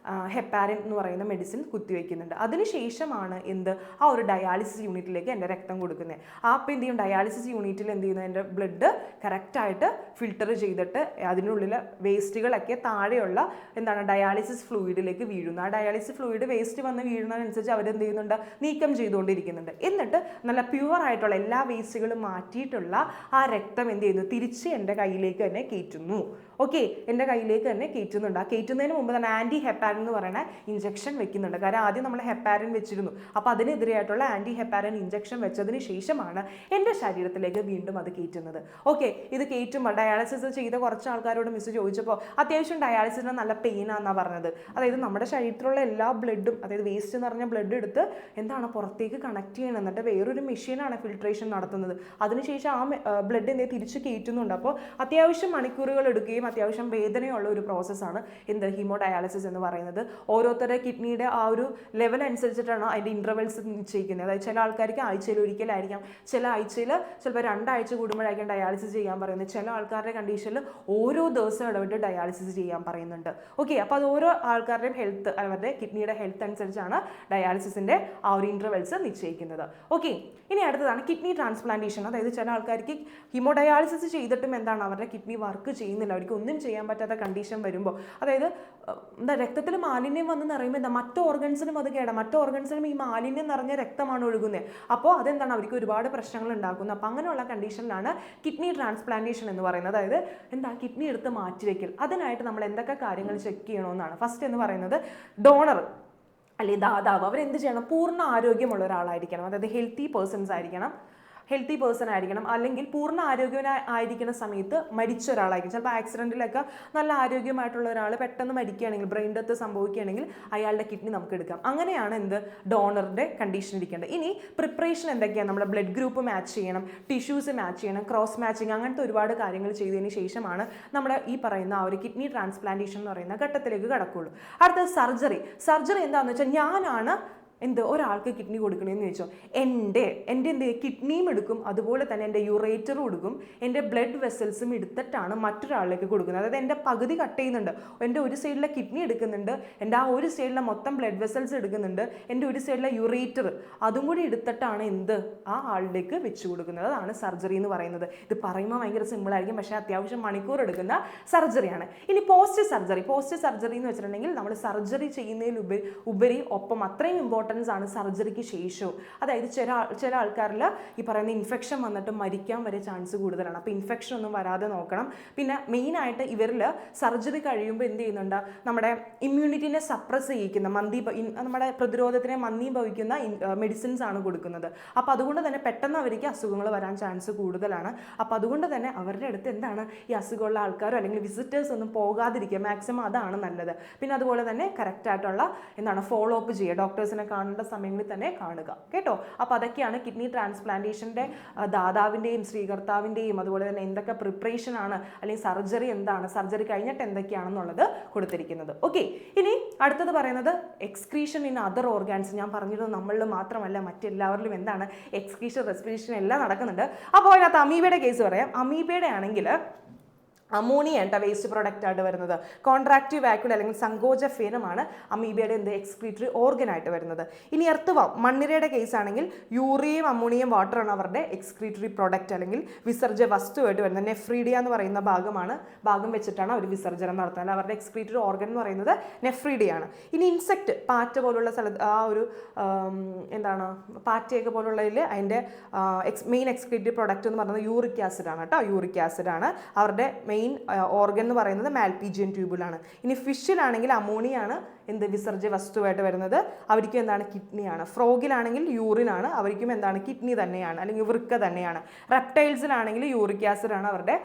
Speaker 1: ഹെപ്പാരിൻ എന്ന് പറയുന്ന മെഡിസിൻ കുത്തിവെക്കുന്നുണ്ട്. അതിനുശേഷമാണ് ആ ഒരു ഡയാലിസിസ് യൂണിറ്റിലേക്ക് എൻ്റെ രക്തം കൊടുക്കുന്നത്. അപ്പോൾ എന്ത് ചെയ്യും, ഡയാലിസിസ് യൂണിറ്റിൽ എന്ത് ചെയ്യുന്നു, എൻ്റെ ബ്ലഡ് കറക്റ്റായിട്ട് ഫിൽട്ടർ ചെയ്തിട്ട് അതിനുള്ളിൽ വേസ്റ്റുകളൊക്കെ താഴെയുള്ള ഡയാലിസിസ് ഫ്ലൂയിഡിലേക്ക് വീഴുന്നു. ആ ഡയാലിസിസ് ഫ്ലൂയിഡ് വേസ്റ്റ് വന്ന് വീഴുന്നതിനനുസരിച്ച് അവരെന്ത് ചെയ്യുന്നുണ്ട്, നീക്കം ചെയ്തുകൊണ്ടിരിക്കുന്നുണ്ട്. എന്നിട്ട് നല്ല പ്യുവർ ആയിട്ടുള്ള എല്ലാ വേസ്റ്റുകളും മാറ്റിയിട്ടുള്ള ആ രക്തം എന്ത് ചെയ്യുന്നു, തിരിച്ച് എൻ്റെ കയ്യിലേക്ക് തന്നെ കയറ്റുന്നു. ഓക്കെ, എൻ്റെ കയ്യിലേക്ക് തന്നെ കയറ്റുന്നുണ്ട്. ആ കയറ്റുന്നതിന് മുമ്പ് തന്നെ ആൻറ്റി ഹെപ്പാരിൻ എന്ന് പറയുന്ന ഇഞ്ചക്ഷൻ വെക്കുന്നുണ്ട്. കാരണം ആദ്യം നമ്മൾ ഹെപ്പാരിൻ വെച്ചിരുന്നു. അപ്പോൾ അതിനെതിരെയായിട്ടുള്ള ആൻറ്റി ഹെപ്പാരിൻ ഇഞ്ചക്ഷൻ വെച്ചതിന് ശേഷമാണ് എൻ്റെ ശരീരത്തിലേക്ക് വീണ്ടും അത് കയറ്റുന്നത്. ഓക്കെ, ഇത് കയറ്റുമ്പോൾ ഡയാലിസിസ് ചെയ്ത കുറച്ച് ആൾക്കാരോട് മിസ് ചോദിച്ചപ്പോൾ അത്യാവശ്യം ഡയാലിസിസിന് നല്ല പെയിനാണെന്നാണ് പറഞ്ഞത്. അതായത് നമ്മുടെ ശരീരത്തിലുള്ള എല്ലാ ബ്ലഡും, അതായത് വേസ്റ്റ് എന്ന് പറഞ്ഞ ബ്ലഡ് എടുത്ത് എന്താണ് പുറത്തേക്ക് കണക്ട് ചെയ്യണം. എന്നിട്ട് വേറൊരു മെഷീനാണ് ഫിൽട്രേഷൻ നടത്തുന്നത്. അതിനുശേഷം ആ ബ്ലഡ് എന്തെങ്കിലും തിരിച്ച് കയറ്റുന്നുണ്ട്. അപ്പോൾ അത്യാവശ്യം മണിക്കൂറുകൾ എടുക്കുകയും അത്യാവശ്യം വേദനയുള്ള ഒരു പ്രോസസ്സാണ് എന്ത് ഹീമോഡയാലിസിസ് എന്ന് പറയുന്നത്. ഓരോരുത്തരുടെ കിഡ്നിയുടെ ആ ഒരു ലെവൽ അനുസരിച്ചിട്ടാണ് അതിൻ്റെ ഇൻ്റർവെൽസ് നിശ്ചയിക്കുന്നത്. അതായത് ചില ആൾക്കാർക്ക് ആഴ്ചയിൽ ഒരിക്കലായിരിക്കാം, ചില ആഴ്ചയിൽ ചിലപ്പോൾ 2 ആഴ്ച കൂടുമ്പോഴായിരിക്കും ഡയാലിസിസ് ചെയ്യാൻ പറയുന്നത്. ചില ആൾക്കാരുടെ കണ്ടീഷനിൽ ഓരോ ദിവസം ഇടവിട്ട് ഡയാലിസിസ് ചെയ്യാൻ പറയുന്നുണ്ട്. ഓക്കെ, അപ്പോൾ അത് ഓരോ ആൾക്കാരുടെയും ഹെൽത്ത്, അവരുടെ കിഡ്നിയുടെ ഹെൽത്ത് അനുസരിച്ചാണ് ഡയാലിസിസിൻ്റെ ആ ഒരു ഇൻ്റർവെൽസ് നിശ്ചയിക്കുന്നത്. ഓക്കെ, ഇനി അടുത്തതാണ് കിഡ്നി ട്രാൻസ്പ്ലാന്റേഷൻ. അതായത് ചില ആൾക്കാർക്ക് ഹീമോഡയാലിസിസ് ചെയ്തിട്ടും എന്താണ് അവരുടെ കിഡ്നി വർക്ക് ചെയ്യുന്നില്ല, അവർക്ക് ഒന്നും ചെയ്യാൻ പറ്റാത്ത കണ്ടീഷൻ വരുമ്പോൾ, അതായത് എന്താ രക്തത്തിൽ മാലിന്യം വന്ന് നിറയുമ്പോൾ എന്താ മറ്റു ഓർഗൻസിനും അത് കേടാം. മറ്റു ഓർഗൻസിനും ഈ മാലിന്യം നിറഞ്ഞ രക്തമാണ് ഒഴുകുന്നത്. അപ്പോൾ അതെന്താണ് അവർക്ക് ഒരുപാട് പ്രശ്നങ്ങൾ ഉണ്ടാക്കുന്നത്. അപ്പോൾ അങ്ങനെയുള്ള കണ്ടീഷനിലാണ് കിഡ്നി ട്രാൻസ്പ്ലാന്റേഷൻ എന്ന് പറയുന്നത്. അതായത് എന്താ കിഡ്നി എടുത്ത് മാറ്റിവെക്കൽ. അതിനായിട്ട് നമ്മൾ എന്തൊക്കെ കാര്യങ്ങൾ ചെക്ക് ചെയ്യണമെന്നാണ്. ഫസ്റ്റ് എന്ന് പറയുന്നത് ഡോണർ അല്ലെങ്കിൽ ദാതാവ് അവരെന്ത് ചെയ്യണം, പൂർണ്ണ ആരോഗ്യമുള്ള ഒരാളായിരിക്കണം. അതായത് ഹെൽത്തി പേഴ്സൺ ആയിരിക്കണം. അല്ലെങ്കിൽ പൂർണ്ണ ആരോഗ്യമായിരിക്കുന്ന സമയത്ത് മരിച്ച ഒരാളായിരിക്കും. ചിലപ്പോൾ ആക്സിഡൻറ്റിലൊക്കെ നല്ല ആരോഗ്യമായിട്ടുള്ള ഒരാൾ പെട്ടെന്ന് മരിക്കുകയാണെങ്കിൽ, ബ്രെയിൻ ഡെത്ത് സംഭവിക്കുകയാണെങ്കിൽ അയാളുടെ കിഡ്നി നമുക്ക് എടുക്കാം. അങ്ങനെയാണ് എന്ത് ഡോണറിൻ്റെ കണ്ടീഷൻ ഇരിക്കേണ്ടത്. ഇനി പ്രിപ്പറേഷൻ എന്തൊക്കെയാണ്, നമ്മുടെ ബ്ലഡ് ഗ്രൂപ്പ് മാച്ച് ചെയ്യണം, ടിഷ്യൂസ് മാച്ച് ചെയ്യണം, ക്രോസ് മാച്ചിങ്, അങ്ങനത്തെ ഒരുപാട് കാര്യങ്ങൾ ചെയ്തതിന് ശേഷമാണ് നമ്മുടെ ഈ പറയുന്ന ആ ഒരു കിഡ്നി ട്രാൻസ്പ്ലാന്റേഷൻ എന്ന് പറയുന്ന ഘട്ടത്തിലേക്ക് കടക്കുള്ളൂ. അടുത്തത് സർജറി എന്താണെന്ന് വെച്ചാൽ ഞാനാണ് ഒരാൾക്ക് കിഡ്നി കൊടുക്കണമെന്ന് ചോദിച്ചോ, എൻ്റെ കിഡ്നിയും എടുക്കും, അതുപോലെ തന്നെ എൻ്റെ യുറേറ്ററും എടുക്കും, എൻ്റെ ബ്ലഡ് വെസൽസും എടുത്തിട്ടാണ് മറ്റൊരാളിലേക്ക് കൊടുക്കുന്നത്. അതായത് എൻ്റെ പകുതി കട്ട് ചെയ്യുന്നുണ്ട്, എൻ്റെ ഒരു സൈഡിലെ കിഡ്നി എടുക്കുന്നുണ്ട്, എൻ്റെ ആ ഒരു സൈഡിലെ മൊത്തം ബ്ലഡ് വെസൽസ് എടുക്കുന്നുണ്ട്, എൻ്റെ ഒരു സൈഡിലെ യുറേറ്റർ അതും കൂടി എടുത്തിട്ടാണ് ആ ആളിലേക്ക് വെച്ച് കൊടുക്കുന്നത്. അതാണ് സർജറി എന്ന് പറയുന്നത്. ഇത് പറയുമ്പോൾ ഭയങ്കര സിമ്പിളായിരിക്കും, പക്ഷേ അത്യാവശ്യം മണിക്കൂർ എടുക്കുന്ന സർജറിയാണ്. ഇനി പോസ്റ്റ് സർജറി എന്ന് വെച്ചിട്ടുണ്ടെങ്കിൽ നമ്മൾ സർജറി ചെയ്യുന്നതിലുപരി ഒപ്പം അത്രയും ഇമ്പോർട്ടൻസ് ആണ് സർജറിക്ക് ശേഷവും. അതായത് ചില ആൾക്കാരിൽ ഈ പറയുന്ന ഇൻഫെക്ഷൻ വന്നിട്ട് മരിക്കാൻ വരെ ചാൻസ് കൂടുതലാണ്. അപ്പോൾ ഇൻഫെക്ഷൻ ഒന്നും വരാതെ നോക്കണം. പിന്നെ മെയിനായിട്ട് ഇവരിൽ സർജറി കഴിയുമ്പോൾ എന്ത് ചെയ്യുന്നുണ്ട്, നമ്മുടെ ഇമ്മ്യൂണിറ്റിനെ സപ്രസ് ചെയ്യിക്കുന്ന നമ്മുടെ പ്രതിരോധത്തിനെ മന്ദീഭവിക്കുന്ന മെഡിസിൻസ് ആണ് കൊടുക്കുന്നത്. അപ്പോൾ അതുകൊണ്ട് തന്നെ പെട്ടെന്ന് അവർക്ക് അസുഖങ്ങൾ വരാൻ ചാൻസ് കൂടുതലാണ്. അപ്പോൾ അതുകൊണ്ട് തന്നെ അവരുടെ അടുത്ത് ഈ അസുഖമുള്ള ആൾക്കാരോ അല്ലെങ്കിൽ വിസിറ്റേഴ്സ് ഒന്നും പോകാതിരിക്കുക, മാക്സിമം അതാണ് നല്ലത്. പിന്നെ അതുപോലെ തന്നെ കറക്റ്റായിട്ടുള്ള ഫോളോ അപ്പ് ചെയ്യുക, ഡോക്ടേഴ്സിനെ കാണേണ്ട സമയങ്ങളിൽ തന്നെ കാണുക കേട്ടോ. അപ്പോൾ അതൊക്കെയാണ് കിഡ്നി ട്രാൻസ്പ്ലാന്റേഷൻ്റെ ദാതാവിൻ്റെയും സ്വീകർത്താവിൻ്റെയും അതുപോലെ തന്നെ എന്തൊക്കെ പ്രിപ്പറേഷൻ ആണ് അല്ലെങ്കിൽ സർജറി എന്താണ്, സർജറി കഴിഞ്ഞിട്ട് എന്തൊക്കെയാണെന്നുള്ളത് കൊടുത്തിരിക്കുന്നത്. ഓക്കെ, ഇനി അടുത്തത് പറയുന്നത് എക്സ്ക്രീഷൻ ഇൻ അതർ ഓർഗാൻസ്. ഞാൻ പറഞ്ഞിരുന്നത് നമ്മളിൽ മാത്രമല്ല മറ്റെല്ലാവരിലും എക്സ്ക്രീഷൻ റെസ്പിറേഷൻ എല്ലാം നടക്കുന്നുണ്ട്. അപ്പോൾ അതിനകത്ത് അമീബയുടെ കേസ് പറയാം. അമീബയുടെ ആണെങ്കിൽ അമോണിയ വേസ്റ്റ് പ്രൊഡക്റ്റ് ആയിട്ട് വരുന്നത്. കോൺട്രാക്റ്റീവ് വാക്യൂൾ അല്ലെങ്കിൽ സങ്കോചഫേനമാണ് അമീബയുടെ എക്സ്ക്രീറ്ററി ഓർഗൻ ആയിട്ട് വരുന്നത്. ഇനി എർത്തുവാം മണ്ണിരയുടെ കേസ് ആണെങ്കിൽ യൂറിയയും അമോണിയം വാട്ടറാണ് അവരുടെ എക്സ്ക്രീറ്ററി പ്രൊഡക്റ്റ് അല്ലെങ്കിൽ വിസർജ്യ വസ്തുവായിട്ട് വരുന്നത്. നെഫ്രീഡിയ എന്ന് പറയുന്ന ഭാഗം വെച്ചിട്ടാണ് അവർ വിസർജനം നടത്തുന്നത്. അവരുടെ എക്സ്ക്രീറ്ററി ഓർഗൻ എന്ന് പറയുന്നത് നെഫ്രീഡിയാണ്. ഇനി ഇൻസെക്റ്റ് പാറ്റ പോലുള്ള സ്ഥലത്ത് ആ ഒരു പാറ്റയൊക്കെ പോലുള്ളതിൽ അതിൻ്റെ മെയിൻ എക്സ്ക്രീറ്ററി പ്രൊഡക്റ്റ് എന്ന് പറയുന്നത് യൂറിക് ആസിഡ് ആണ് കേട്ടോ. യൂറിക് ആസിഡ് ആണ് അവരുടെ മെയിൻ ഓർഗൻ എന്ന് പറയുന്നത് മാൽപീജിയൻ ട്യൂബിലാണ്. ഇനി ഫിഷിലാണെങ്കിൽ അമോണിയാണ് വിസർജ്യ വസ്തുവായിട്ട് വരുന്നത്. അവർക്കും കിഡ്നിയാണ്. ഫ്രോഗിലാണെങ്കിൽ യൂറിനാണ്, അവർക്കും കിഡ്നി തന്നെയാണ് അല്ലെങ്കിൽ വൃക്ക തന്നെയാണ്. റെപ്റ്റൈൽസിലാണെങ്കിൽ യൂറിക് ആസിഡ് ആണ് അവരുടെ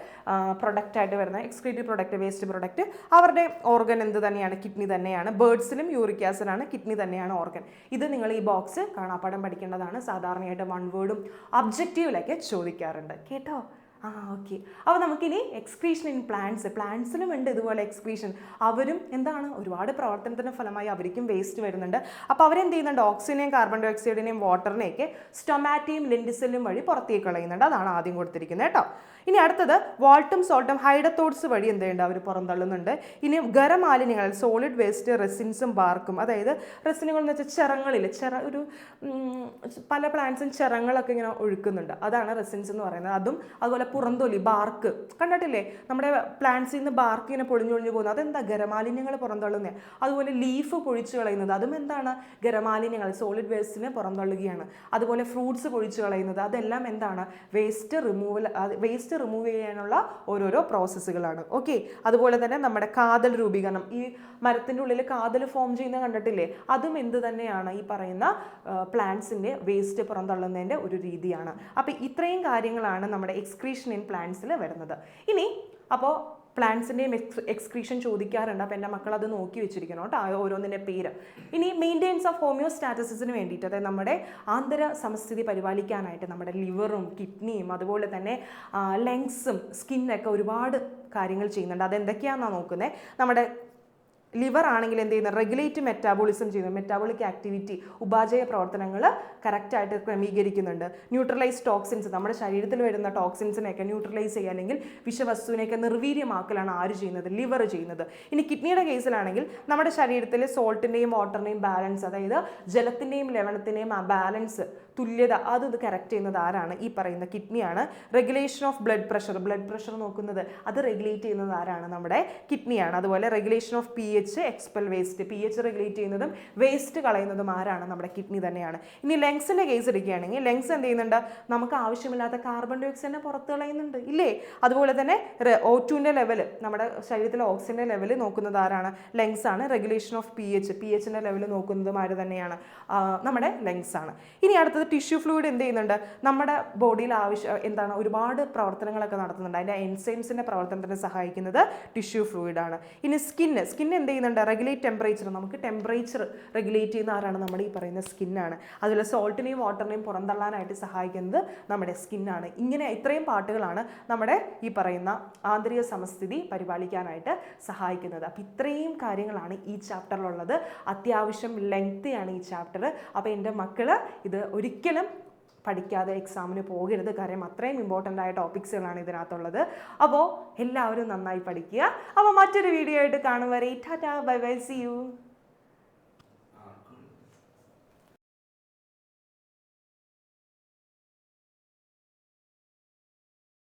Speaker 1: പ്രൊഡക്റ്റ് ആയിട്ട് വരുന്നത്, എക്സ്ക്രീറ്ററി പ്രൊഡക്റ്റ്, വേസ്റ്റ് പ്രൊഡക്റ്റ്. അവരുടെ ഓർഗൻ തന്നെയാണ്, കിഡ്നി തന്നെയാണ്. ബേർഡ്സിലും യൂറിക് ആസിഡ് ആണ്, കിഡ്നി തന്നെയാണ് ഓർഗൻ. ഇത് നിങ്ങൾ ഈ ബോക്സ് കാണാപ്പാഠം പഠിക്കേണ്ടതാണ്. സാധാരണയായിട്ട് 1 വേർഡും ഒബ്ജക്റ്റീവിലൊക്കെ ചോദിക്കാറുണ്ട് കേട്ടോ. ഓക്കെ, അപ്പോൾ നമുക്കിനി എക്സ്ക്രീഷൻ ഇൻ പ്ലാന്റ്സിലും ഉണ്ട് ഇതുപോലെ എക്സ്ക്രീഷൻ. അവരും ഒരുപാട് പ്രവർത്തനത്തിൻ്റെ ഫലമായി അവർക്കും വേസ്റ്റ് വരുന്നുണ്ട്. അപ്പോൾ അവരെന്ത് ചെയ്യുന്നുണ്ട്, ഓക്സിജനെയും കാർബൺ ഡൈ ഓക്സൈഡിനെയും വാട്ടറിനെയൊക്കെ സ്റ്റൊമാറ്റയും ലെൻറ്റിസലും വഴി പുറത്തേക്ക് കളയുന്നുണ്ട്. അതാണ് ആദ്യം കൊടുത്തിരിക്കുന്നത് കേട്ടോ. ഇനി അടുത്തത് വാൾട്ടും സോൾട്ടും ഹൈഡത്തോഡ്സ് വഴി എന്ത് ചെയ്യുന്നുണ്ട്, അവർ പുറന്തള്ളുന്നുണ്ട്. ഇനി ഖരമാലിന്യങ്ങൾ സോളിഡ് വേസ്റ്റ് റെസിൻസും ബാർക്കും, അതായത് റെസിനുകൾ എന്ന് വെച്ചാൽ ചിറങ്ങളിൽ പല പ്ലാന്റ്സും ചിറങ്ങളൊക്കെ ഇങ്ങനെ ഒഴുക്കുന്നുണ്ട്, അതാണ് റെസിൻസ് എന്ന് പറയുന്നത്. അതും അതുപോലെ പുറന്തൊലി ബാർക്ക് കണ്ടിട്ടില്ലേ, നമ്മുടെ പ്ലാന്റ്സിൽ നിന്ന് ബാർക്ക് ഇങ്ങനെ പൊളിഞ്ഞൊഴിഞ്ഞു പോകുന്നത്, അതെന്താ ഖരമാലിന്യങ്ങൾ പുറന്തള്ളുന്നത്. അതുപോലെ ലീഫ് പൊഴിച്ചു കളയുന്നത്, അതും എന്താണ് ഖരമാലിന്യങ്ങൾ, സോളിഡ് വേസ്റ്റിനെ പുറന്തള്ളുകയാണ്. അതുപോലെ ഫ്രൂട്ട്സ് പൊഴിച്ചു കളയുന്നത്, അതെല്ലാം എന്താണ് വേസ്റ്റ് റിമൂവ് ചെയ്യാനുള്ള ഓരോരോ പ്രോസസ്സുകളാണ്. ഓക്കെ, അതുപോലെ തന്നെ നമ്മുടെ കാതൽ രൂപീകരണം, ഈ മരത്തിൻ്റെ ഉള്ളിൽ കാതൽ ഫോം ചെയ്യുന്നത് കണ്ടിട്ടില്ലേ, അതും എന്ത് തന്നെയാണ്, ഈ പറയുന്ന പ്ലാന്റ്സിൻ്റെ വേസ്റ്റ് പുറന്തള്ളുന്നതിൻ്റെ ഒരു രീതിയാണ്. അപ്പോൾ ഇത്രയും കാര്യങ്ങളാണ് നമ്മുടെ എക്സ്ക്രീഷൻ ഇൻ പ്ലാന്റ്സിൽ വരുന്നത്. ഇനി അപ്പോൾ പ്ലാന്റ്സിൻ്റെയും എക്സ്ക്രീഷൻ ചോദിക്കാറുണ്ട്. അപ്പോൾ എൻ്റെ മക്കൾ അത് നോക്കി വെച്ചിരിക്കണം കേട്ടോ, ഓരോന്നിൻ്റെ പേര്. ഇനി മെയിൻ്റെനൻസ് ഓഫ് ഹോമിയോസ്റ്റാറ്റസിന് വേണ്ടിയിട്ട്, അതായത് നമ്മുടെ ആന്തര സമസ്ഥിതി പരിപാലിക്കാനായിട്ട് നമ്മുടെ ലിവറും കിഡ്നിയും അതുപോലെ തന്നെ ലങ്സും സ്കിന്നൊക്കെ ഒരുപാട് കാര്യങ്ങൾ ചെയ്യുന്നുണ്ട്. അതെന്തൊക്കെയാണെന്നാണ് നോക്കുന്നത്. നമ്മുടെ ലിവർ ആണെങ്കിൽ എന്ത് ചെയ്യുന്നത്, റെഗുലേറ്റ് മെറ്റാബോളിസം ചെയ്യുന്നു, മെറ്റാബോളിക് ആക്ടിവിറ്റി, ഉപാചയ പ്രവർത്തനങ്ങൾ കറക്റ്റായിട്ട് ക്രമീകരിക്കുന്നുണ്ട്. ന്യൂട്രലൈസ് ടോക്സിൻസ്, നമ്മുടെ ശരീരത്തിൽ വരുന്ന ടോക്സിൻസിനെയൊക്കെ ന്യൂട്രലൈസ് ചെയ്യുക അല്ലെങ്കിൽ വിഷവസ്തുവിനെയൊക്കെ നിർവീര്യമാക്കലാണ് ആര് ചെയ്യുന്നത്, ലിവർ ചെയ്യുന്നത്. ഇനി കിഡ്നിയുടെ കേസിലാണെങ്കിൽ നമ്മുടെ ശരീരത്തിൽ സോൾട്ടിൻ്റെയും വാട്ടറിൻ്റെയും ബാലൻസ്, അതായത് ജലത്തിൻ്റെയും ലവണത്തിൻ്റെയും ആ ബാലൻസ്, തുല്യത, അത് കറക്റ്റ് ചെയ്യുന്നത് ആരാണ്, ഈ പറയുന്ന കിഡ്നിയാണ്. റെഗുലേഷൻ ഓഫ് ബ്ലഡ് പ്രഷർ നോക്കുന്നത്, അത് റെഗുലേറ്റ് ചെയ്യുന്നത് ആരാണ്, നമ്മുടെ കിഡ്നിയാണ്. അതുപോലെ regulation of pH, expel waste, pH regulate ചെയ്യുന്നതും വേസ്റ്റ് കളയുന്നതും ആരാണ്, നമ്മുടെ കിഡ്നി തന്നെയാണ്. ഇനി ലങ്സിൻ്റെ കേസ് എടുക്കുകയാണെങ്കിൽ ലങ്സ് എന്ത് ചെയ്യുന്നുണ്ട്, നമുക്ക് ആവശ്യമില്ലാത്ത കാർബൺ ഡൈ ഓക്സൈഡിനെ പുറത്ത് കളയുന്നുണ്ട് ഇല്ലേ. അതുപോലെ തന്നെ O2ൻ്റെ ലെവൽ, നമ്മുടെ ശരീരത്തിലെ ഓക്സിജൻ്റെ ലെവൽ നോക്കുന്നത് ആരാണ്, ലങ്സ് ആണ്. റെഗുലേഷൻ ഓഫ് pHൻ്റെ ലെവൽ നോക്കുന്നതും ആര് തന്നെയാണ്, നമ്മുടെ ലങ്സ് ആണ്. ഇനി അടുത്തത് ടിഷ്യൂ ഫ്ലൂയിഡ് എന്ത് ചെയ്യുന്നുണ്ട്, നമ്മുടെ ബോഡിയിൽ എന്താണ്, ഒരുപാട് പ്രവർത്തനങ്ങളൊക്കെ നടത്തുന്നുണ്ട്. അതിൻ്റെ എൻസൈംസിൻ്റെ പ്രവർത്തനത്തിന് സഹായിക്കുന്നത് ടിഷ്യൂ ഫ്ലൂയിഡാണ്. ഇനി സ്കിൻ എന്ത് ചെയ്യുന്നുണ്ട്, റെഗുലേറ്റ് ടെമ്പറേച്ചർ, നമുക്ക് ടെമ്പറേച്ചർ റെഗുലേറ്റ് ചെയ്യുന്ന ആരാണ്, നമ്മുടെ ഈ പറയുന്ന സ്കിന്നാണ്. അതുപോലെ സോൾട്ടിനെയും വാട്ടറിനെയും പുറന്തള്ളാനായിട്ട് സഹായിക്കുന്നത് നമ്മുടെ സ്കിന്നാണ്. ഇങ്ങനെ ഇത്രയും പാർട്ടുകളാണ് നമ്മുടെ ഈ പറയുന്ന ആന്തരിക സമസ്ഥിതി പരിപാലിക്കാനായിട്ട് സഹായിക്കുന്നത്. അപ്പോൾ ഇത്രയും കാര്യങ്ങളാണ് ഈ ചാപ്റ്ററിലുള്ളത്. അത്യാവശ്യം ലെങ്തിയാണ് ഈ ചാപ്റ്റർ. അപ്പോൾ എൻ്റെ മക്കൾ ഇത് ഒരിക്കലും പഠിക്കാതെ എക്സാമിന് പോകരുത്, കാര്യം അത്രയും ഇമ്പോർട്ടൻ്റ് ആയ ടോപ്പിക്സുകളാണ് ഇതിനകത്തുള്ളത്. അപ്പോൾ എല്ലാവരും നന്നായി പഠിക്കുക. അപ്പോൾ മറ്റൊരു വീഡിയോ ആയിട്ട് കാണും വരെ tata, bye bye, see U.